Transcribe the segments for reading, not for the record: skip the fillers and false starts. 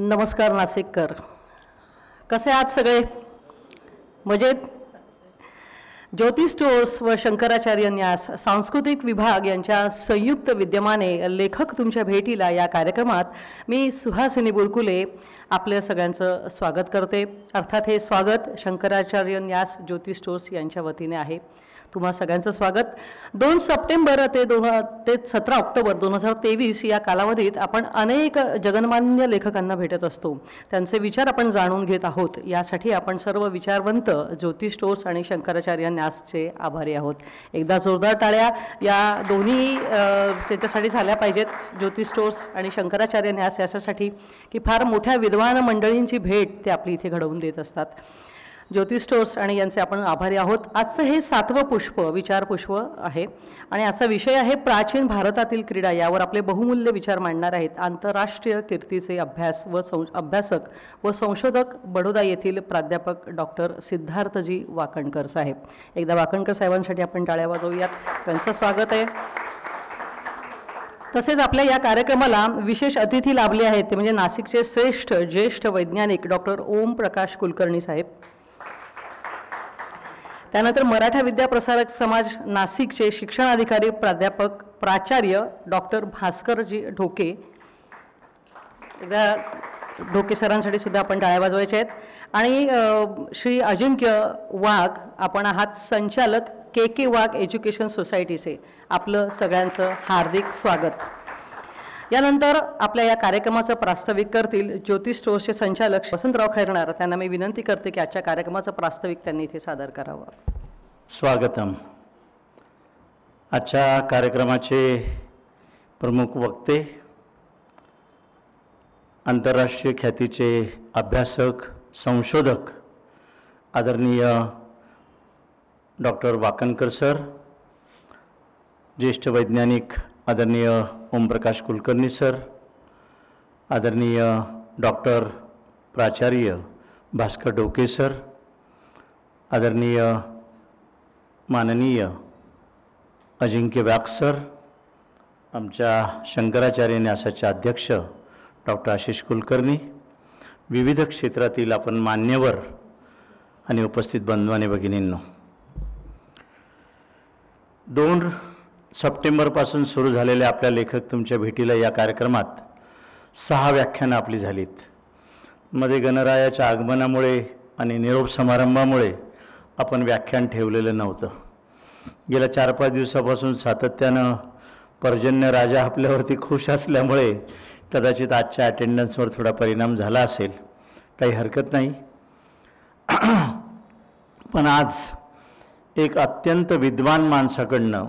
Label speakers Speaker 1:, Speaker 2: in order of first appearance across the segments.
Speaker 1: नमस्कार नाशिककर, कसे आहात सगळे? मजेत? ज्योती स्टोर्स व शंकराचार्य न्यास सांस्कृतिक विभाग यांच्या संयुक्त विद्यमाने लेखक तुमच्या भेटीला या कार्यक्रमात मी सुहासिनी बुरकुले आपल्या सगळ्यांचं स्वागत करते. अर्थात हे स्वागत शंकराचार्य न्यास ज्योती स्टोर्स यांच्या वतीने आहे. तुम्हा सगळ्यांचं स्वागत. 2 सप्टेंबर ते 17 ऑक्टोबर 2023 या कालावधीत आपण अनेक जगन्मान्य लेखकांना भेटत असतो. त्यांचे विचार आपण जाणून घेत आहोत. यासाठी आपण सर्व विचारवंत ज्योती स्टोर्स आणि शंकराचार्य न्यासचे आभारी आहोत. एकदा जोरदार टाळ्या या दोन्ही त्याच्यासाठी झाल्या पाहिजेत, ज्योती स्टोर्स आणि शंकराचार्य न्यास याच्यासाठी की फार मोठ्या विद्वान मंडळींची भेट ते आपली इथे घडवून देत असतात. ज्योती स्टोर्स आणि यांचे आपण आभारी आहोत. आजचं हे 7वं पुष्प विचार पुष्प आहे आणि आजचा विषय आहे प्राचीन भारतातील क्रीडा. यावर आपले बहुमूल्य विचार मांडणार आहेत आंतरराष्ट्रीय कीर्तीचे अभ्यासक व संशोधक बडोदा येथील प्राध्यापक डॉक्टर सिद्धार्थजी वाकणकर साहेब. एकदा वाकणकर साहेबांसाठी आपण टाळ्या वाजवूयात. त्यांचं स्वागत आहे. तसेच आपल्या या कार्यक्रमाला विशेष अतिथी लाभले आहेत ते म्हणजे नाशिकचे ज्येष्ठ वैज्ञानिक डॉक्टर ओम प्रकाश कुलकर्णी साहेब. त्यानंतर मराठा विद्या प्रसारक समाज नाशिकचे शिक्षणाधिकारी प्राध्यापक प्राचार्य डॉक्टर भास्करजी ढोके. एकदा ढोके सरांसाठी सुद्धा आपण टाळ्या वाजवायच्या आहेत. आणि श्री अजिंक्य वाघ, आपण आहात संचालक के वाघ एज्युकेशन सोसायटीचे. आपलं सगळ्यांचं हार्दिक स्वागत. यानंतर आपल्या या कार्यक्रमाचं प्रास्ताविक करतील ज्योती स्टोर्सचे संचालक वसंतराव खैरनार. त्यांना मी विनंती करते की आजच्या कार्यक्रमाचं प्रास्ताविक त्यांनी इथे सादर करावं.
Speaker 2: स्वागतम. आजच्या कार्यक्रमाचे प्रमुख वक्ते आंतरराष्ट्रीय ख्यातीचे अभ्यासक संशोधक आदरणीय डॉक्टर वाकणकर सर, ज्येष्ठ वैज्ञानिक आदरणीय ओमप्रकाश कुलकर्णी सर, आदरणीय डॉक्टर प्राचार्य भास्कर ढोके सर, आदरणीय माननीय अजिंक्य वाघ सर, आमच्या शंकराचार्य न्यासाचे अध्यक्ष डॉक्टर आशिष कुलकर्णी, विविध क्षेत्रातील आपण मान्यवर आणि उपस्थित बंधू आणि भगिनींनो, 2 सप्टेंबरपासून सुरू झालेल्या आपल्या लेखक तुमच्या भेटीला या कार्यक्रमात 6 व्याख्यानं आपली झालीत. मध्ये गणरायाच्या आगमनामुळे आणि निरोप समारंभामुळे आपण व्याख्यान ठेवलेलं नव्हतं. गेल्या 4-5 दिवसापासून सातत्यानं पर्जन्य राजा आपल्यावरती खुश असल्यामुळे कदाचित आजच्या अटेंडन्सवर थोडा परिणाम झाला असेल, काही हरकत नाही. पण आज एक अत्यंत विद्वान माणसाकडनं,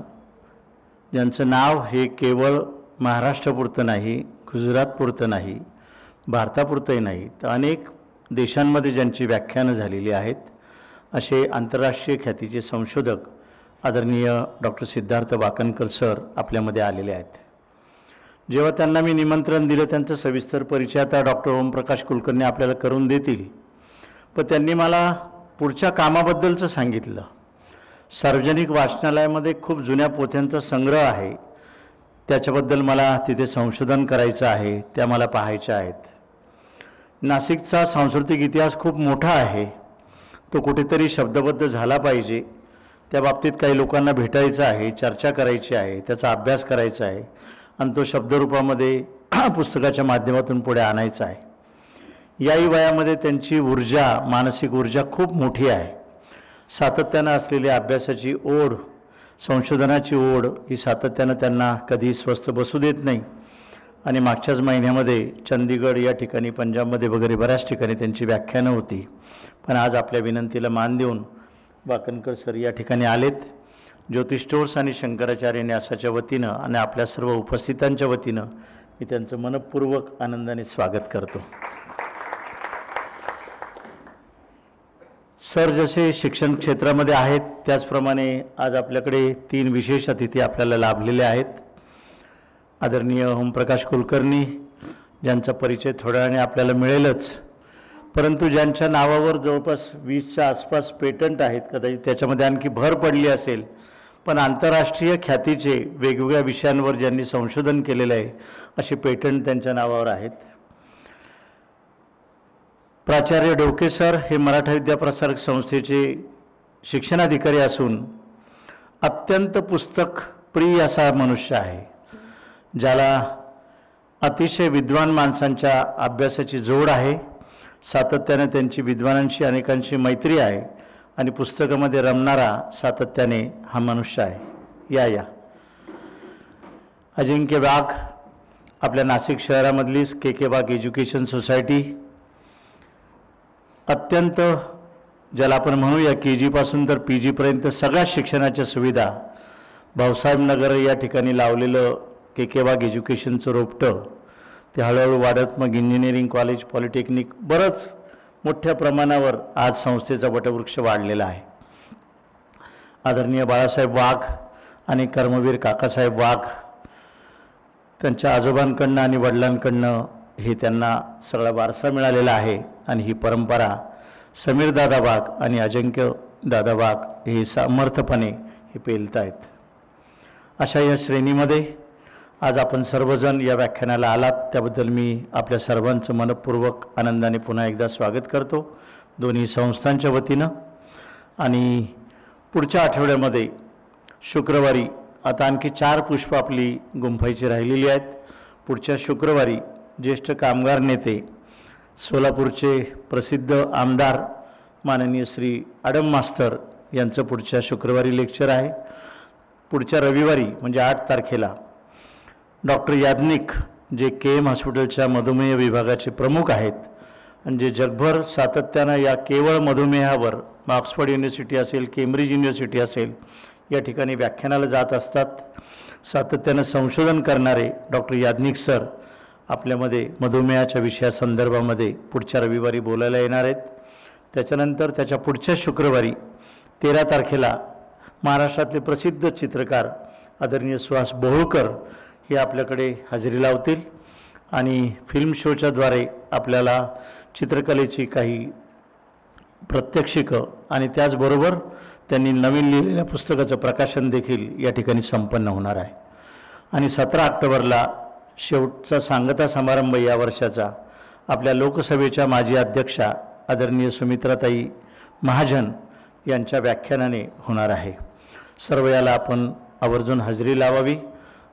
Speaker 2: ज्यांचं नाव हे केवळ महाराष्ट्रापुरतं नाही, गुजरातपुरतं नाही, भारतापुरतंही नाही, तर अनेक देशांमध्ये ज्यांची व्याख्यानं झालेली आहेत, असे आंतरराष्ट्रीय ख्यातीचे संशोधक आदरणीय डॉक्टर सिद्धार्थ वाकणकर सर आपल्यामध्ये आलेले आहेत. जेव्हा त्यांना मी निमंत्रण दिलं, त्यांचा सविस्तर परिचय आता डॉक्टर ओमप्रकाश कुलकर्णी आपल्याला करून देतील, पण त्यांनी मला पुढच्या कामाबद्दलचं सांगितलं. सार्वजनिक वाचनालयामध्ये खूप जुन्या पोथ्यांचा संग्रह आहे, त्याच्याबद्दल मला तिथे संशोधन करायचं आहे, त्या मला पाहायच्या आहेत. नाशिकचा सांस्कृतिक इतिहास खूप मोठा आहे, तो कुठेतरी शब्दबद्ध झाला पाहिजे. त्या बाबतीत काही लोकांना भेटायचं आहे, चर्चा करायची आहे, त्याचा अभ्यास करायचा आहे आणि तो शब्दरूपामध्ये पुस्तकाच्या माध्यमातून पुढे आणायचा आहे. याही वयामध्ये त्यांची ऊर्जा, मानसिक ऊर्जा खूप मोठी आहे. सातत्यानं असलेली अभ्यासाची ओढ, संशोधनाची ओढ ही सातत्यानं त्यांना कधी स्वस्थ बसू देत नाही. आणि मागच्याच महिन्यामध्ये चंदीगड या ठिकाणी, पंजाबमध्ये वगैरे बऱ्याच ठिकाणी त्यांची व्याख्यानं होती. पण आज आपल्या विनंतीला मान देऊन वाकणकर सर या ठिकाणी आलेत. ज्योती स्टोर्स आणि शंकराचार्य न्यासाच्या वतीनं आणि आपल्या सर्व उपस्थितांच्या वतीनं मी त्यांचं मनपूर्वक आनंदाने स्वागत करतो. सर जसे शिक्षण क्षेत्रामध्ये आहेत, त्याचप्रमाणे आज आपल्याकडे 3 विशेष अतिथी आपल्याला लाभलेले आहेत. आदरणीय ओमप्रकाश कुलकर्णी, ज्यांचा परिचय थोड्या वेळाने आपल्याला मिळेलच, परंतु ज्यांच्या नावावर जवळपास 20च्या आसपास पेटंट आहेत, कदाचित त्याच्यामध्ये आणखी भर पडली असेल, पण आंतरराष्ट्रीय ख्यातीचे वेगवेगळ्या विषयांवर ज्यांनी संशोधन केलेलं आहे असे पेटंट त्यांच्या नावावर आहेत. प्राचार्य डोके सर हे मराठा विद्याप्रसारक संस्थेचे शिक्षणाधिकारी असून अत्यंत पुस्तक प्रिय असा मनुष्य आहे, ज्याला अतिशय विद्वान माणसांच्या अभ्यासाची जोड आहे. सातत्याने त्यांची विद्वानांशी अनेकांशी मैत्री आहे आणि पुस्तकामध्ये रमणारा सातत्याने हा मनुष्य आहे. या अजिंक्य वाघ, आपल्या नाशिक शहरामधली के वाघ एज्युकेशन सोसायटी, अत्यंत ज्याला आपण म्हणूया KG पासून तर PG पर्यंत सगळ्या शिक्षणाच्या सुविधा भाऊसाहेब नगर या ठिकाणी लावलेलं के वाघ एज्युकेशनचं रोपटं ते हळूहळू वाढत मग इंजिनिअरिंग कॉलेज, पॉलिटेक्निक, बरंच मोठ्या प्रमाणावर आज संस्थेचा वटवृक्ष वाढलेला आहे. आदरणीय बाळासाहेब वाघ आणि कर्मवीर काकासाहेब वाघ, त्यांच्या आजोबांकडनं आणि वडिलांकडनं हे त्यांना सगळा वारसा मिळालेला आहे आणि ही परंपरा समीर दादा वाघ आणि अजिंक्य दादा वाघ हे समर्थपणे हे पेलत आहेत. अशा या श्रेणीमध्ये आज आपण सर्वजण या व्याख्यानाला आलात, त्याबद्दल मी आपल्या सर्वांचं मनपूर्वक आनंदाने पुन्हा एकदा स्वागत करतो दोन्ही संस्थांच्या वतीनं. आणि पुढच्या आठवड्यामध्ये शुक्रवारी आता आणखी 4 पुष्प आपली गुंफायची राहिलेली आहेत. पुढच्या शुक्रवारी ज्येष्ठ कामगार नेते सोलापूरचे प्रसिद्ध आमदार माननीय श्री आडम मास्तर यांचं पुढच्या शुक्रवारी लेक्चर आहे. पुढच्या रविवारी म्हणजे 8 तारखेला डॉक्टर याज्ञिक, जे KM हॉस्पिटलच्या मधुमेह विभागाचे प्रमुख आहेत आणि जे जगभर सातत्यानं या केवळ मधुमेहावर ऑक्सफर्ड युनिव्हर्सिटी असेल, केम्ब्रिज युनिव्हर्सिटी असेल या ठिकाणी व्याख्यानाला जात असतात, सातत्यानं संशोधन करणारे डॉक्टर याज्ञिक सर आपल्यामध्ये मधुमेहाच्या विषयासंदर्भामध्ये पुढच्या रविवारी बोलायला येणार आहेत. त्याच्यानंतर त्याच्या पुढच्या शुक्रवारी 13 तारखेला महाराष्ट्रातले प्रसिद्ध चित्रकार आदरणीय सुहास बोहळकर हे आपल्याकडे हजेरी लावतील आणि फिल्म शोच्याद्वारे आपल्याला चित्रकलेची काही प्रात्यक्षिकं आणि त्याचबरोबर त्यांनी नवीन लिहिलेल्या पुस्तकाचं प्रकाशन देखील या ठिकाणी संपन्न होणार आहे. आणि 17 ऑक्टोबरला शेवटचा सांगता समारंभ या वर्षाचा आपल्या लोकसभेच्या माजी अध्यक्षा आदरणीय सुमित्राताई महाजन यांच्या व्याख्यानाने होणार आहे. सर्व याला आपण आवर्जून हजेरी लावावी.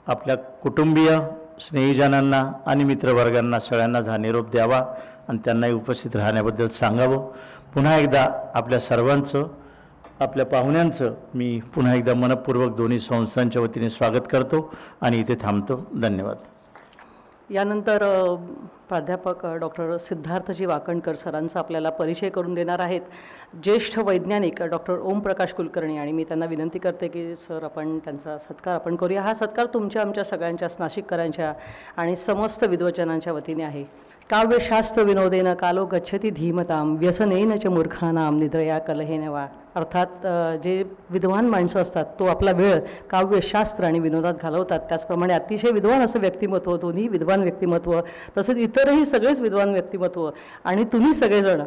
Speaker 2: आपल्या कुटुंबीय, स्नेहीजनांना आणि मित्रवर्गांना सगळ्यांनाच हा निरोप द्यावा आणि त्यांनाही उपस्थित राहण्याबद्दल सांगावं. पुन्हा एकदा आपल्या सर्वांचं, आपल्या पाहुण्यांचं मी पुन्हा एकदा मनपूर्वक दोन्ही संस्थांच्या वतीने स्वागत करतो आणि इथे थांबतो. धन्यवाद.
Speaker 1: यानंतर प्राध्यापक डॉक्टर सिद्धार्थजी वाकणकर सरांचा आपल्याला परिचय करून देणार आहेत. ज्येष्ठ वैज्ञानिक डॉक्टर ओमप्रकाश कुलकर्णी, आणि मी त्यांना विनंती करते की सर आपण त्यांचा सत्कार आपण करूया. हा सत्कार तुमच्या आमच्या सगळ्यांच्या नाशिककरांच्या आणि समस्त विद्वजनांच्या वतीने आहे. काव्यशास्त्र विनोदेन कालो गच्छति धीमताम व्यसनेन च मूर्खानाम निद्रया कलहेन वा. अर्थात जे विद्वान माणसं असतात तो आपला वेळ काव्यशास्त्र आणि विनोदात घालवतात. त्याचप्रमाणे अतिशय विद्वान असं व्यक्तिमत्व, दोन्ही विद्वान व्यक्तिमत्व, तसेच इतरही सगळेच विद्वान व्यक्तिमत्व आणि तुम्ही सगळेजण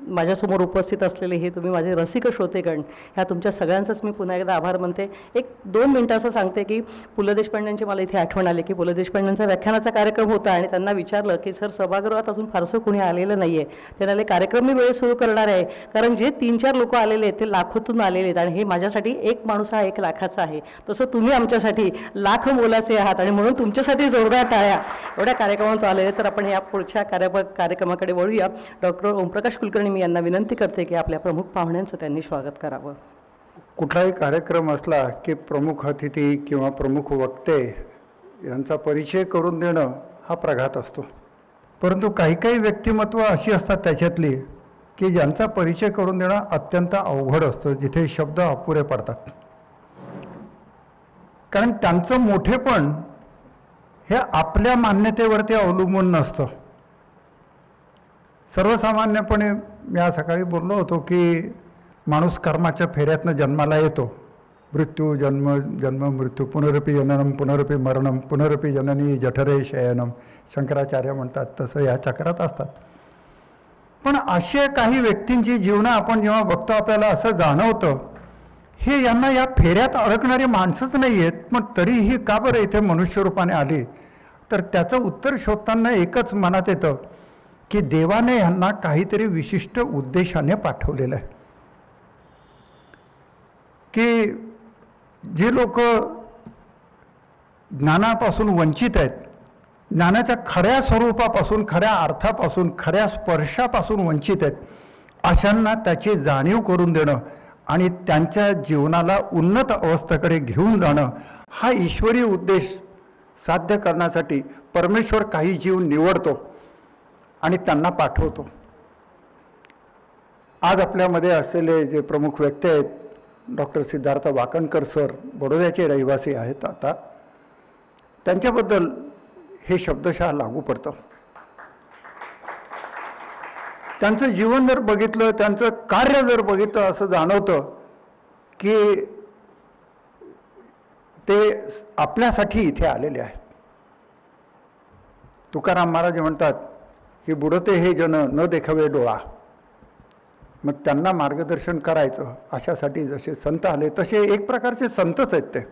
Speaker 1: माझ्यासमोर उपस्थित असलेले हे तुम्ही माझे रसिक श्रोतेगण, ह्या तुमच्या सगळ्यांचाच मी पुन्हा एकदा आभार मानते. 1-2 मिनटं असं सांगते की पु ल देशपांड्यांची मला इथे आठवण आली की पु ल देशपांड्यांचा व्याख्यानाचा कार्यक्रम होता आणि त्यांना विचारलं की सर सभागृहात अजून फारसं कुणी आलेलं नाही आहे. ते म्हणाले कार्यक्रम मी वेळेत सुरू करणार आहे, कारण जे 3-4 लोक आलेले आहेत ते लाखोतून आलेले आहेत आणि हे माझ्यासाठी 1 माणूस हा 1 लाखाचा आहे. तसं तुम्ही आमच्यासाठी लाख मोलाचे आहात आणि म्हणून तुमच्यासाठी जोरदार टाळ्या. एवढ्या कार्यक्रमात आलेले. तर आपण या पुढच्या कार्यक्रमाकडे वळूया. डॉक्टर ओमप्रकाश कुलकर्णी मी यांना विनंती करते की आपल्या प्रमुख पाहुण्यांचं त्यांनी स्वागत करावं.
Speaker 3: कुठलाही कार्यक्रम असला की प्रमुख अतिथी किंवा प्रमुख वक्ते यांचा परिचय करून देणं हा प्रघात असतो. परंतु काही काही व्यक्तिमत्व अशी असतात त्याच्यातली की ज्यांचा परिचय करून देणं अत्यंत अवघड असतं, जिथे शब्द अपुरे पडतात. कारण त्यांचं मोठेपण हे आपल्या मान्यतेवरती अवलंबून नसतं. सर्वसामान्यपणे मी आज सकाळी बोललो होतो की माणूस कर्माच्या फेऱ्यातनं जन्माला येतो. मृत्यू, जन्म, जन्म, मृत्यू, पुनरपि जननम, पुनरपि मरणम, पुनरपि जननी जठरे शयनम, शंकराचार्य म्हणतात तसं या चक्रात असतात. पण असे काही व्यक्तींची जीवनं आपण जेव्हा बघतो आपल्याला असं जाणवतं हे यांना या फेऱ्यात अडकणारी माणसंच नाही आहेत, पण तरीही का बरं इथे मनुष्यरूपाने आली. तर त्याचं उत्तर शोधताना एकच मनात येतं की देवाने ह्यांना काहीतरी विशिष्ट उद्देशाने पाठवलेलं आहे, की जे लोक ज्ञानापासून वंचित आहेत, ज्ञानाच्या खऱ्या स्वरूपापासून, खऱ्या अर्थापासून, खऱ्या स्पर्शापासून वंचित आहेत, अशांना त्याची जाणीव करून देणं आणि त्यांच्या जीवनाला उन्नत अवस्थेकडे घेऊन जाणं, हा ईश्वरी उद्देश साध्य करण्यासाठी परमेश्वर काही जीव निवडतो आणि त्यांना पाठवतो. आज आपल्यामध्ये असलेले जे प्रमुख व्यक्ती आहेत, डॉक्टर सिद्धार्थ वाकणकर सर, बडोद्याचे रहिवासी आहेत, आता त्यांच्याबद्दल हे शब्दशः लागू पडतं. त्यांचं जीवन जर बघितलं, त्यांचं कार्य जर बघितलं, असं जाणवतं की ते आपल्यासाठी इथे आलेले आहेत. तुकाराम महाराज म्हणतात की बुडते हे जन न देखावे डोळा. मग त्यांना मार्गदर्शन करायचं अशासाठी जसे संत आले तसे एक प्रकारचे संतच आहेत ते.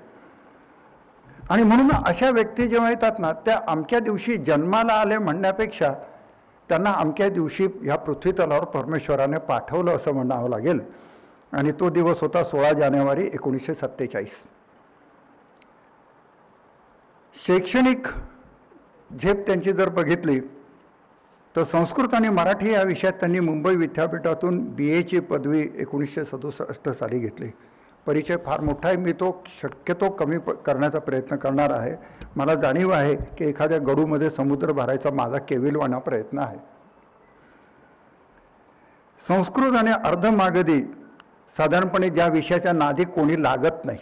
Speaker 3: आणि म्हणून अशा व्यक्ती जेव्हा येतात ना, त्या अमक्या दिवशी जन्माला आले म्हणण्यापेक्षा त्यांना अमक्या दिवशी ह्या पृथ्वी तलावर परमेश्वराने पाठवलं असं म्हणावं लागेल. आणि तो दिवस होता 16 जानेवारी 1947. शैक्षणिक झेप त्यांची जर बघितली तर संस्कृत आणि मराठी या विषयात त्यांनी मुंबई विद्यापीठातून BA पदवी 1967 साली घेतली. परिचय फार मोठा आहे, मी तो शक्यतो कमी करण्याचा प्रयत्न करणार आहे. मला जाणीव आहे की एखाद्या गडूमध्ये समुद्र भरायचा माझा केविलवाणा प्रयत्न आहे. संस्कृत आणि अर्धमागधी साधारणपणे ज्या विषयाच्या नादी कोणी लागत नाही,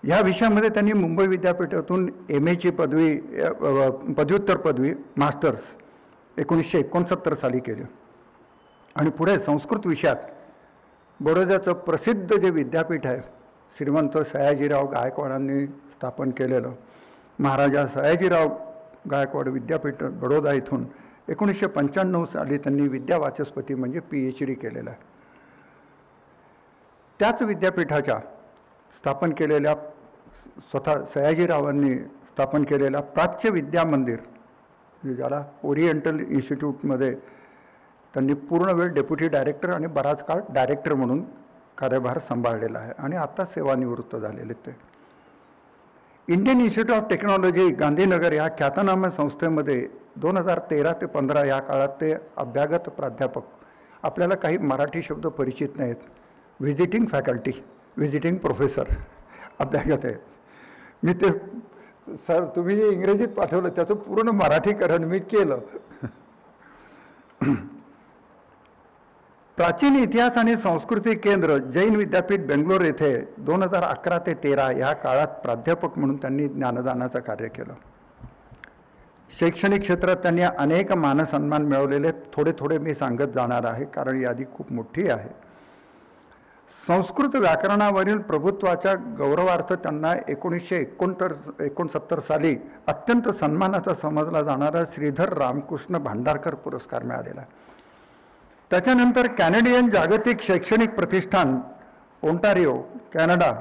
Speaker 3: या विषयामध्ये त्यांनी मुंबई विद्यापीठातून MA पदवी, पदव्युत्तर पदवी, मास्टर्स 1969 साली केली. आणि पुढे संस्कृत विषयात बडोद्याचं प्रसिद्ध जे विद्यापीठ आहे, श्रीमंत सयाजीराव गायकवाडांनी स्थापन केलेलं महाराजा सयाजीराव गायकवाड विद्यापीठ बडोदा इथून 1995 साली त्यांनी विद्यावाचस्पती म्हणजे PhD केलेलं आहे. त्याच विद्यापीठाच्या स्थापन केलेल्या, स्वतः सयाजीरावांनी स्थापन केलेल्या प्राच्य विद्या मंदिर, ज्याला ओरिएंटल इन्स्टिट्यूटमध्ये त्यांनी पूर्ण वेळ डेप्युटी डायरेक्टर आणि बराच काळ डायरेक्टर म्हणून कार्यभार सांभाळलेला आहे आणि आता सेवानिवृत्त झालेले ते. Indian institute of technology Gandhinagar या ख्यातनाम संस्थेमध्ये 2013 ते 15 या काळात ते अभ्यागत प्राध्यापक. आपल्याला काही मराठी शब्द परिचित नाहीत. व्हिजिटिंग फॅकल्टी, व्हिजिटिंग प्रोफेसर अभ्यागत आहेत. मी ते सर तुम्ही जे इंग्रजीत पाठवलं त्याचं पूर्ण मराठीकरण मी केलं. प्राचीन इतिहास आणि संस्कृती केंद्र जैन विद्यापीठ बेंगलोर येथे 2011 ते 13 या काळात प्राध्यापक म्हणून त्यांनी ज्ञानदानाचं कार्य केलं. शैक्षणिक क्षेत्रात त्यांनी अनेक मानसन्मान मिळवलेले. थोडे थोडे मी सांगत जाणार आहे कारण यादी खूप मोठी आहे. संस्कृत व्याकरणावरील प्रभुत्वाच्या गौरवार्थ त्यांना 1969 साली अत्यंत सन्मानाचा समजला जाणारा श्रीधर रामकृष्ण भांडारकर पुरस्कार मिळालेला. त्याच्यानंतर कॅनेडियन जागतिक शैक्षणिक प्रतिष्ठान ओंटारिओ, कॅनडा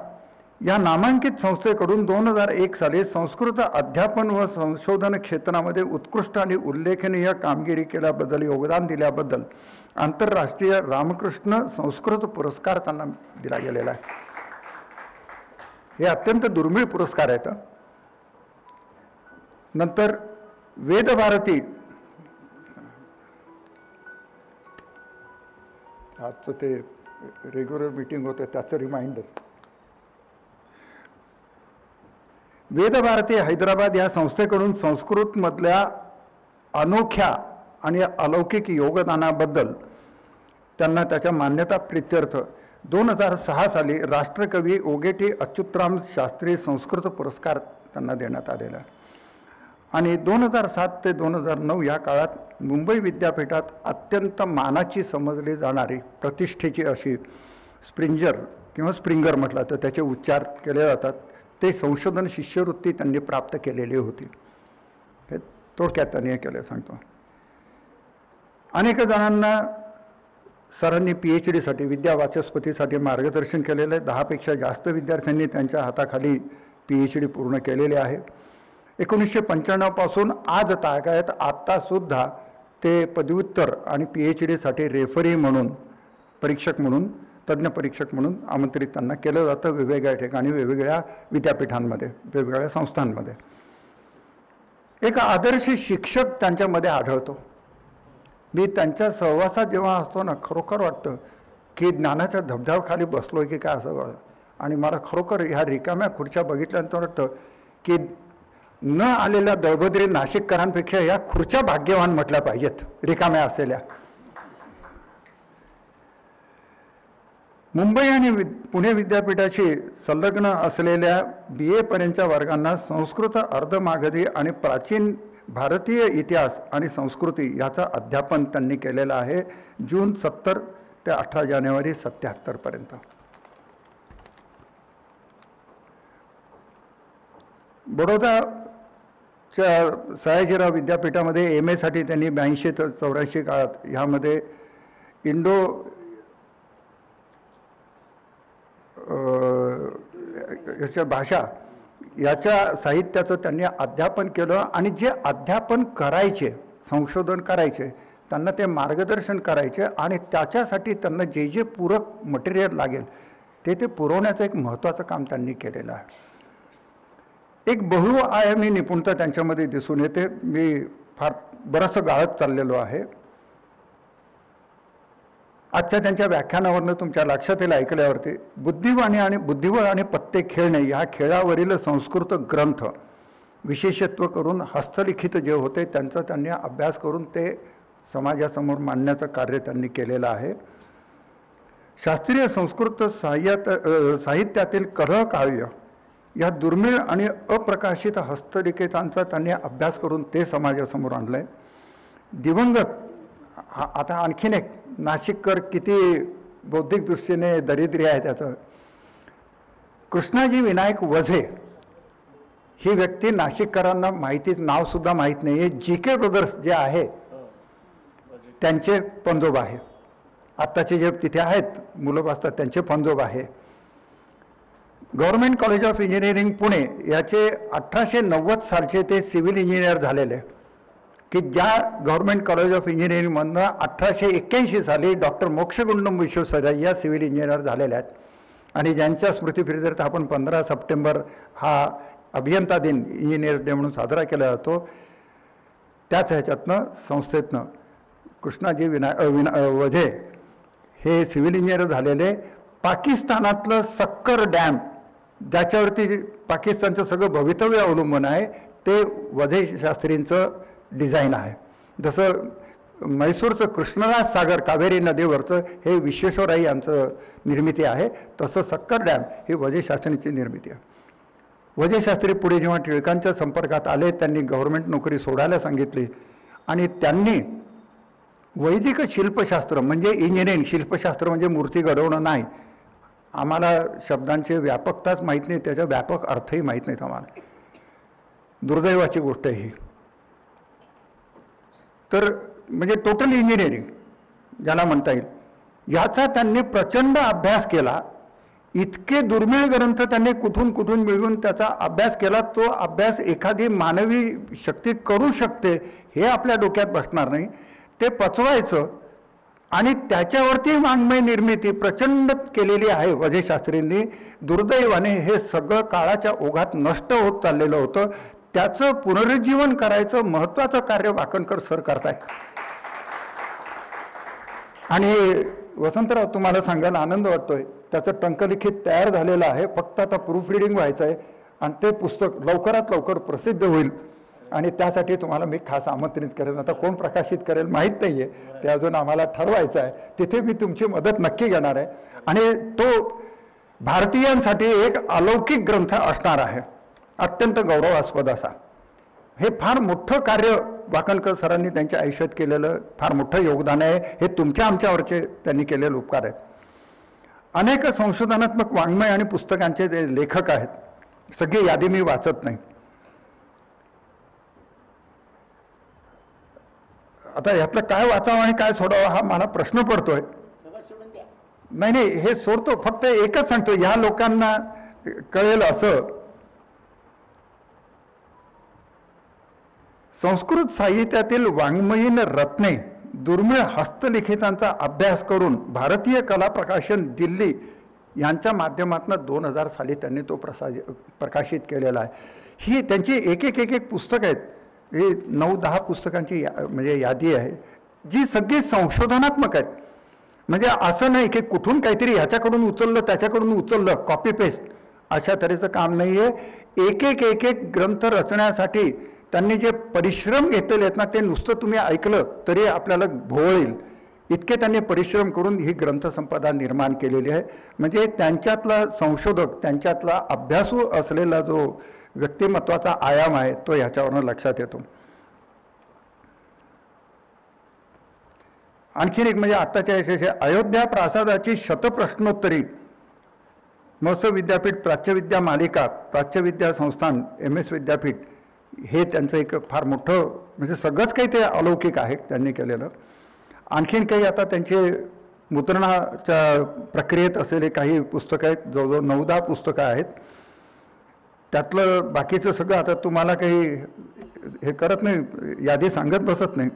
Speaker 3: या नामांकित संस्थेकडून 2001 साली संस्कृत अध्यापन व संशोधन क्षेत्रामध्ये उत्कृष्ट आणि उल्लेखनीय कामगिरी केल्याबद्दल, योगदान दिल्याबद्दल आंतरराष्ट्रीय रामकृष्ण संस्कृत पुरस्कार त्यांना दिला गेलेला आहे. हे अत्यंत दुर्मिळ पुरस्कार आहेत. नंतर वेदभारती, आजचं ते रेग्युलर मीटिंग होतं त्याचं रिमाइंडर. वेदभारती हैदराबाद या संस्थेकडून संस्कृतमधल्या अनोख्या आणि अलौकिक योगदानाबद्दल त्यांना त्याच्या मान्यता प्रित्यर्थ 2006 साली राष्ट्रकवी ओगेटी अच्युतराम शास्त्री संस्कृत पुरस्कार त्यांना देण्यात आलेला. आणि 2007 ते 2009 या काळात मुंबई विद्यापीठात अत्यंत मानाची समजली जाणारी प्रतिष्ठेची अशी स्प्रिंजर किंवा स्प्रिंगर म्हटलं तर त्याचे उच्चार केले जातात, ते संशोधन शिष्यवृत्ती त्यांनी प्राप्त केलेली होती. हे थोडक्यात त्यांनी केलं सांगतो. अनेक जणांना सरांनी PhDसाठी, विद्यावाचस्पतीसाठी मार्गदर्शन केलेलं आहे. 10पेक्षा जास्त विद्यार्थ्यांनी त्यांच्या हाताखाली PhD पूर्ण केलेले आहे. 1995 पासून आज तागायत आत्तासुद्धा ते पदव्युत्तर आणि PhDसाठी रेफरी म्हणून, परीक्षक म्हणून, तज्ज्ञ परीक्षक म्हणून आमंत्रित त्यांना केलं जातं वेगवेगळ्या ठिकाणी, वेगवेगळ्या विद्यापीठांमध्ये, वेगवेगळ्या संस्थांमध्ये. एक आदर्श शिक्षक त्यांच्यामध्ये आढळतो. मी त्यांच्या सहवासात जेव्हा असतो ना, खरोखर वाटतं की ज्ञानाच्या धबधब्याखाली बसलो की काय असं. आणि मला खरोखर ह्या रिकाम्या खुर्च्या बघितल्यानंतर वाटतं की न आलेल्या दळभद्री नाशिककरांपेक्षा या खुर्च्या भाग्यवान म्हटल्या पाहिजेत रिकाम्या असलेल्या. मुंबई आणि पुणे विद्यापीठाशी संलग्न असलेल्या BA पर्यंतच्या वर्गांना संस्कृत, अर्धमागधी आणि प्राचीन भारतीय इतिहास आणि संस्कृती याचं अध्यापन त्यांनी केलेलं आहे जून 70 ते 18 जानेवारी 77 पर्यंत. बडोदाच्या सयाजीराव विद्यापीठामध्ये MA साठी त्यांनी 82 ते 84 काळात ह्यामध्ये इंडो याच्या भाषा याच्या साहित्याचं त्यांनी अध्यापन केलं. आणि जे अध्यापन करायचे, संशोधन करायचे, त्यांना ते मार्गदर्शन करायचे आणि त्याच्यासाठी त्यांना जे जे पूरक मटेरियल लागेल ते पुरवण्याचं एक महत्त्वाचं काम त्यांनी केलेलं आहे. एक बहुआयामी निपुणता त्यांच्यामध्ये दिसून येते. मी फार बरंचसं गाळत चाललेलो आहे. आजच्या त्यांच्या व्याख्यानावरनं तुमच्या लक्षात येईल ऐकल्यावरती, बुद्धिबळ आणि पत्ते खेळणे या खेळावरील संस्कृत ग्रंथ विशेषत्व करून हस्तलिखित जे होते त्यांचा त्यांनी अभ्यास करून ते समाजासमोर मांडण्याचं कार्य त्यांनी केलेलं आहे. शास्त्रीय संस्कृत साहित्यातील कलह काव्य या दुर्मिळ आणि अप्रकाशित हस्तलिखितांचा त्यांनी अभ्यास करून ते समाजासमोर आणलं आहे. दिवंगत आता आणखीन एक नाशिककर किती बौद्धिक दृष्टीने दरिद्री आहे त्याचं, कृष्णाजी विनायक वझे ही व्यक्ती नाशिककरांना माहितीच, नावसुद्धा माहीत नाही आहे. GK ब्रदर्स जे आहे त्यांचे पंजोबा आहे. आत्ताचे जे तिथे आहेत मुलं बसतात त्यांचे पंजोबा आहे. Government college of engineering Pune याचे 1890 सालचे ते सिव्हिल इंजिनियर झालेले, की ज्या गव्हर्नमेंट कॉलेज ऑफ इंजिनिअरिंगमधनं 1881 साली doctor Mokshagundam Visvesvaraya civil engineer झालेले आहेत. आणि ज्यांच्या स्मृतिप्रित्यर्थ आपण 15 सप्टेंबर हा अभियंता दिन, इंजिनियर डे म्हणून साजरा केला जातो. त्याच ह्याच्यातनं संस्थेतनं कृष्णाजी वझे हे सिव्हिल इंजिनियर झालेले. पाकिस्तानातलं सक्कर डॅम ज्याच्यावरती पाकिस्तानचं सगळं भवितव्य अवलंबून आहे ते वझे शास्त्रींचं डिझाईन आहे. जसं म्हैसूरचं कृष्णराज सागर कावेरी नदीवरचं हे विश्वेश्वरय्या यांचं निर्मिती आहे, तसं सक्कर डॅम ही वझे शास्त्रींची निर्मिती आहे. वझे शास्त्री पुढे जेव्हा टिळकांच्या संपर्कात आले त्यांनी गव्हर्नमेंट नोकरी सोडायला सांगितली आणि त्यांनी वैदिक शिल्पशास्त्र म्हणजे इंजिनिअरिंग, शिल्पशास्त्र म्हणजे मूर्ती घडवणं नाही, आम्हाला शब्दांची व्यापकताच माहीत नाही, त्याचा व्यापक अर्थही माहीत नाहीत आम्हाला. दुर्दैवाची गोष्ट आहे ही. तर म्हणजे टोटल इंजिनिअरिंग ज्याला म्हणता येईल याचा त्यांनी प्रचंड अभ्यास केला. इतके दुर्मिळ ग्रंथ त्यांनी कुठून कुठून मिळवून त्याचा अभ्यास केला. तो अभ्यास एखादी मानवी शक्ती करू शकते हे आपल्या डोक्यात बसणार नाही. ते पचवायचं आणि त्याच्यावरती वाङ्मय निर्मिती प्रचंड केलेली आहे वझे शास्त्रींनी. दुर्दैवाने हे सगळं काळाच्या ओघात नष्ट होत चाललेलं होतं. त्याचं पुनरुज्जीवन करायचं महत्त्वाचं कार्य वाकणकर सर करतायत. आणि वसंतराव तुम्हाला सांगायला आनंद वाटतोय, त्याचं टंकलिखित तयार झालेलं आहे, फक्त आता प्रूफ रिडिंग व्हायचं आहे आणि ते पुस्तक लवकरात लवकर प्रसिद्ध होईल. आणि त्यासाठी तुम्हाला मी खास आमंत्रित करेन. आता कोण प्रकाशित करेल माहीत नाही आहे, ते अजून आम्हाला ठरवायचं आहे. तिथे मी तुमची मदत नक्की घेणार आहे. आणि तो भारतीयांसाठी एक अलौकिक ग्रंथ असणार आहे, अत्यंत गौरवास्पद असा. हे फार मोठं कार्य वाकणकर सरांनी त्यांच्या आयुष्यात केलेलं फार मोठं योगदान आहे. हे तुमच्या आमच्यावरचे त्यांनी केलेले उपकार आहेत. अनेक संशोधनात्मक वाङ्मय आणि पुस्तकांचे जे लेखक आहेत, सगळी यादी मी वाचत नाही. आता यातलं काय वाचावं आणि काय सोडावं हा मला प्रश्न पडतोय. नाही नाही, हे सोडतो, फक्त एकच सांगतो, ह्या लोकांना कळेल असं संस्कृत साहित्यातील वाङ्मयीन रत्ने, दुर्मिळ हस्तलिखितांचा अभ्यास करून भारतीय कला प्रकाशन दिल्ली यांच्या माध्यमातून 2000 साली त्यांनी तो प्रकाशित केलेला आहे. ही त्यांची एक एक पुस्तकं आहेत. हे 9-10 पुस्तकांची म्हणजे यादी आहे, जी सगळी संशोधनात्मक आहेत. म्हणजे असं नाही की कुठून काहीतरी ह्याच्याकडून उचललं त्याच्याकडून उचललं, कॉपी पेस्ट अशा तऱ्हेचं काम नाही आहे. एक ग्रंथ रचण्यासाठी त्यांनी जे परिश्रम घेतलेले आहेत ना, ते नुसतं तुम्ही ऐकलं तरी आपल्याला भोवळेल इतके त्यांनी परिश्रम करून ही ग्रंथसंपदा निर्माण केलेली आहे. म्हणजे त्यांच्यातला संशोधक, त्यांच्यातला अभ्यासू असलेला जो व्यक्तिमत्वाचा आयाम आहे तो ह्याच्यावरनं लक्षात येतो. आणखीन एक म्हणजे आत्ताच्या यशाचे अयोध्या प्रासादाची शतप्रश्नोत्तरी, महसूल विद्यापीठ प्राच्यविद्या मालिका, प्राच्यविद्या संस्थान, MS विद्यापीठ, हे त्यांचं एक फार मोठं म्हणजे सगळंच काही ते अलौकिक आहे त्यांनी केलेलं. आणखीन काही आता त्यांचे मुद्रणाच्या प्रक्रियेत असलेले काही पुस्तकं आहेत, जवळजवळ 9-10 पुस्तकं आहेत. त्यातलं बाकीचं सगळं आता तुम्हाला काही हे करत नाही, यादी सांगत बसत नाही.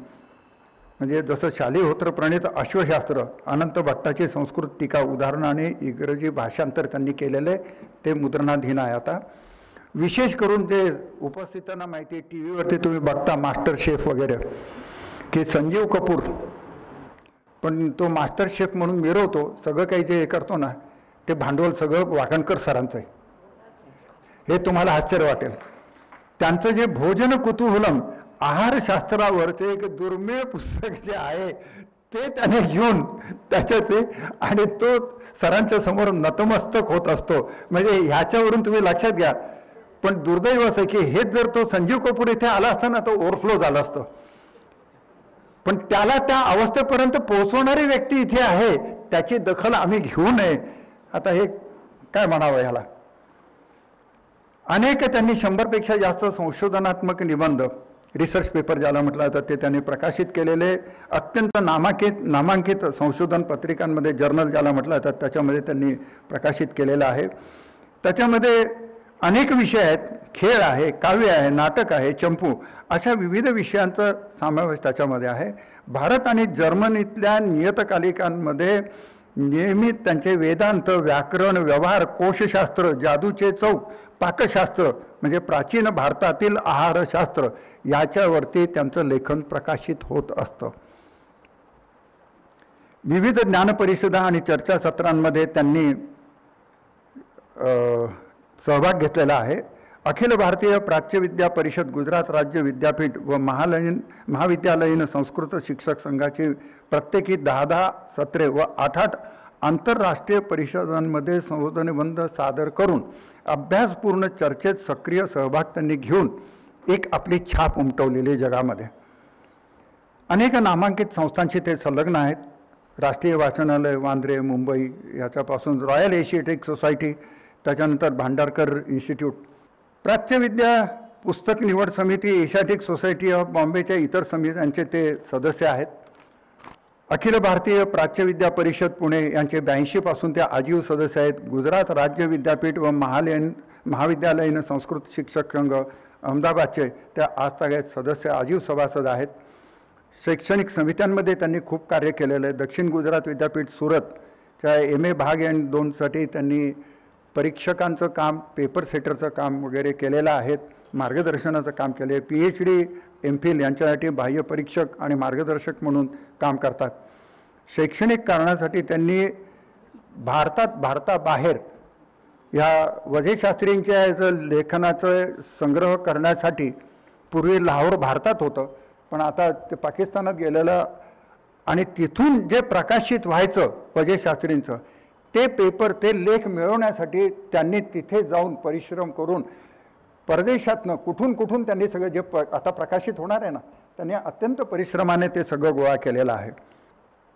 Speaker 3: म्हणजे जसं शालिहोत्र प्रणित अश्वशास्त्र, अनंत भट्टाची संस्कृत टीका, उदाहरणं आणि इंग्रजी भाषांतर त्यांनी केलेले ते मुद्रणाधीन आहे. आता विशेष करून जे उपस्थितांना माहिती आहे, TV वरती तुम्ही बघता मास्टर शेफ वगैरे, की संजीव कपूर पण तो मास्टर शेफ म्हणून मिरवतो, सगळं काही जे हे करतो ना ते भांडवल सगळं वाकणकर सरांचं आहे. हे तुम्हाला आश्चर्य वाटेल. त्यांचं जे भोजन कुतूहलम आहारशास्त्रावरचे एक दुर्मिळ पुस्तक जे आहे ते त्याने घेऊन त्याच्यात आणि तो सरांच्या समोर नतमस्तक होत असतो. म्हणजे ह्याच्यावरून तुम्ही लक्षात घ्या. पण दुर्दैव असं की हेच जर तो संजीव कपूर इथे आला असता ना, तो ओव्हरफ्लो झाला असतं. पण त्याला त्या अवस्थेपर्यंत पोहोचवणारी व्यक्ती इथे आहे, त्याची दखल आम्ही घेऊ नये. आता हे काय म्हणावं ह्याला. अनेक त्यांनी 100पेक्षा जास्त संशोधनात्मक निबंध, रिसर्च पेपर ज्याला म्हटलं जातं, ते त्यांनी प्रकाशित केलेले. अत्यंत नामांकित संशोधन पत्रिकांमध्ये, जर्नल ज्याला म्हटलं जातं, त्याच्यामध्ये त्यांनी प्रकाशित केलेलं आहे. त्याच्यामध्ये अनेक विषय आहेत. खेळ आहे, काव्य आहे, नाटक आहे, चंपू, अशा विविध विषयांचा समावेश त्याच्यामध्ये आहे. भारत आणि जर्मनीतल्या नियतकालिकांमध्ये नियमित त्यांचे वेदांत, व्याकरण, व्यवहार, कोशशास्त्र, जादूचे चौक, पाकशास्त्र म्हणजे प्राचीन भारतातील आहारशास्त्र, याच्यावरती त्यांचं लेखन प्रकाशित होत असतं. विविध ज्ञानपरिषदा आणि चर्चासत्रांमध्ये त्यांनी सहभाग घेतलेला आहे. अखिल भारतीय प्राच्यविद्या परिषद, गुजरात राज्य विद्यापीठ व महाविद्यालयीन संस्कृत शिक्षक संघाची प्रत्येकी 10-10 सत्रे व 8-8 आंतरराष्ट्रीय परिषदांमध्ये संशोधननिबंध सादर करून अभ्यासपूर्ण चर्चेत सक्रिय सहभाग त्यांनी घेऊन एक आपली छाप उमटवलेली जगामध्ये. अनेक नामांकित संस्थांशी ते संलग्न आहेत. राष्ट्रीय वाचनालय, वांद्रे, मुंबई, याच्यापासून रॉयल एशियाटिक सोसायटी, त्याच्यानंतर भांडारकर इन्स्टिट्यूट, प्राच्यविद्या पुस्तक निवड समिती, एशियाटिक सोसायटी ऑफ बॉम्बेच्या इतर समित्यांचे ते सदस्य आहेत. अखिल भारतीय प्राच्यविद्या परिषद पुणे यांचे 82 पासून ते आजीव सदस्य आहेत. गुजरात राज्य विद्यापीठ व महाविद्यालयीन संस्कृत शिक्षक संघ अहमदाबादचे त्या आजतागायत सदस्य, आजीव सभासद आहेत. शैक्षणिक समित्यांमध्ये त्यांनी खूप कार्य केलेलं आहे. दक्षिण गुजरात विद्यापीठ सुरतच्या MA भाग आणि 2 साठी त्यांनी परीक्षकांचं काम, पेपर सेटरचं काम वगैरे केलेलं आहे. मार्गदर्शनाचं काम केलं आहे. PhD MPhil यांच्यासाठी बाह्य परीक्षक आणि मार्गदर्शक म्हणून काम करतात. शैक्षणिक कारणासाठी त्यांनी भारताबाहेर या वझेशास्त्रींच्या लेखनाचं संग्रह करण्यासाठी पूर्वी लाहोर भारतात होतं, पण आता ते पाकिस्तानात गेलेलं आणि तिथून जे प्रकाशित व्हायचं वझेशास्त्रींचं ते पेपर, ते लेख मिळवण्यासाठी त्यांनी तिथे जाऊन परिश्रम करून परदेशातनं कुठून त्यांनी सगळं जे आता प्रकाशित होणार आहे ना, त्यांनी अत्यंत परिश्रमाने ते सगळं गोळा केलेलं आहे.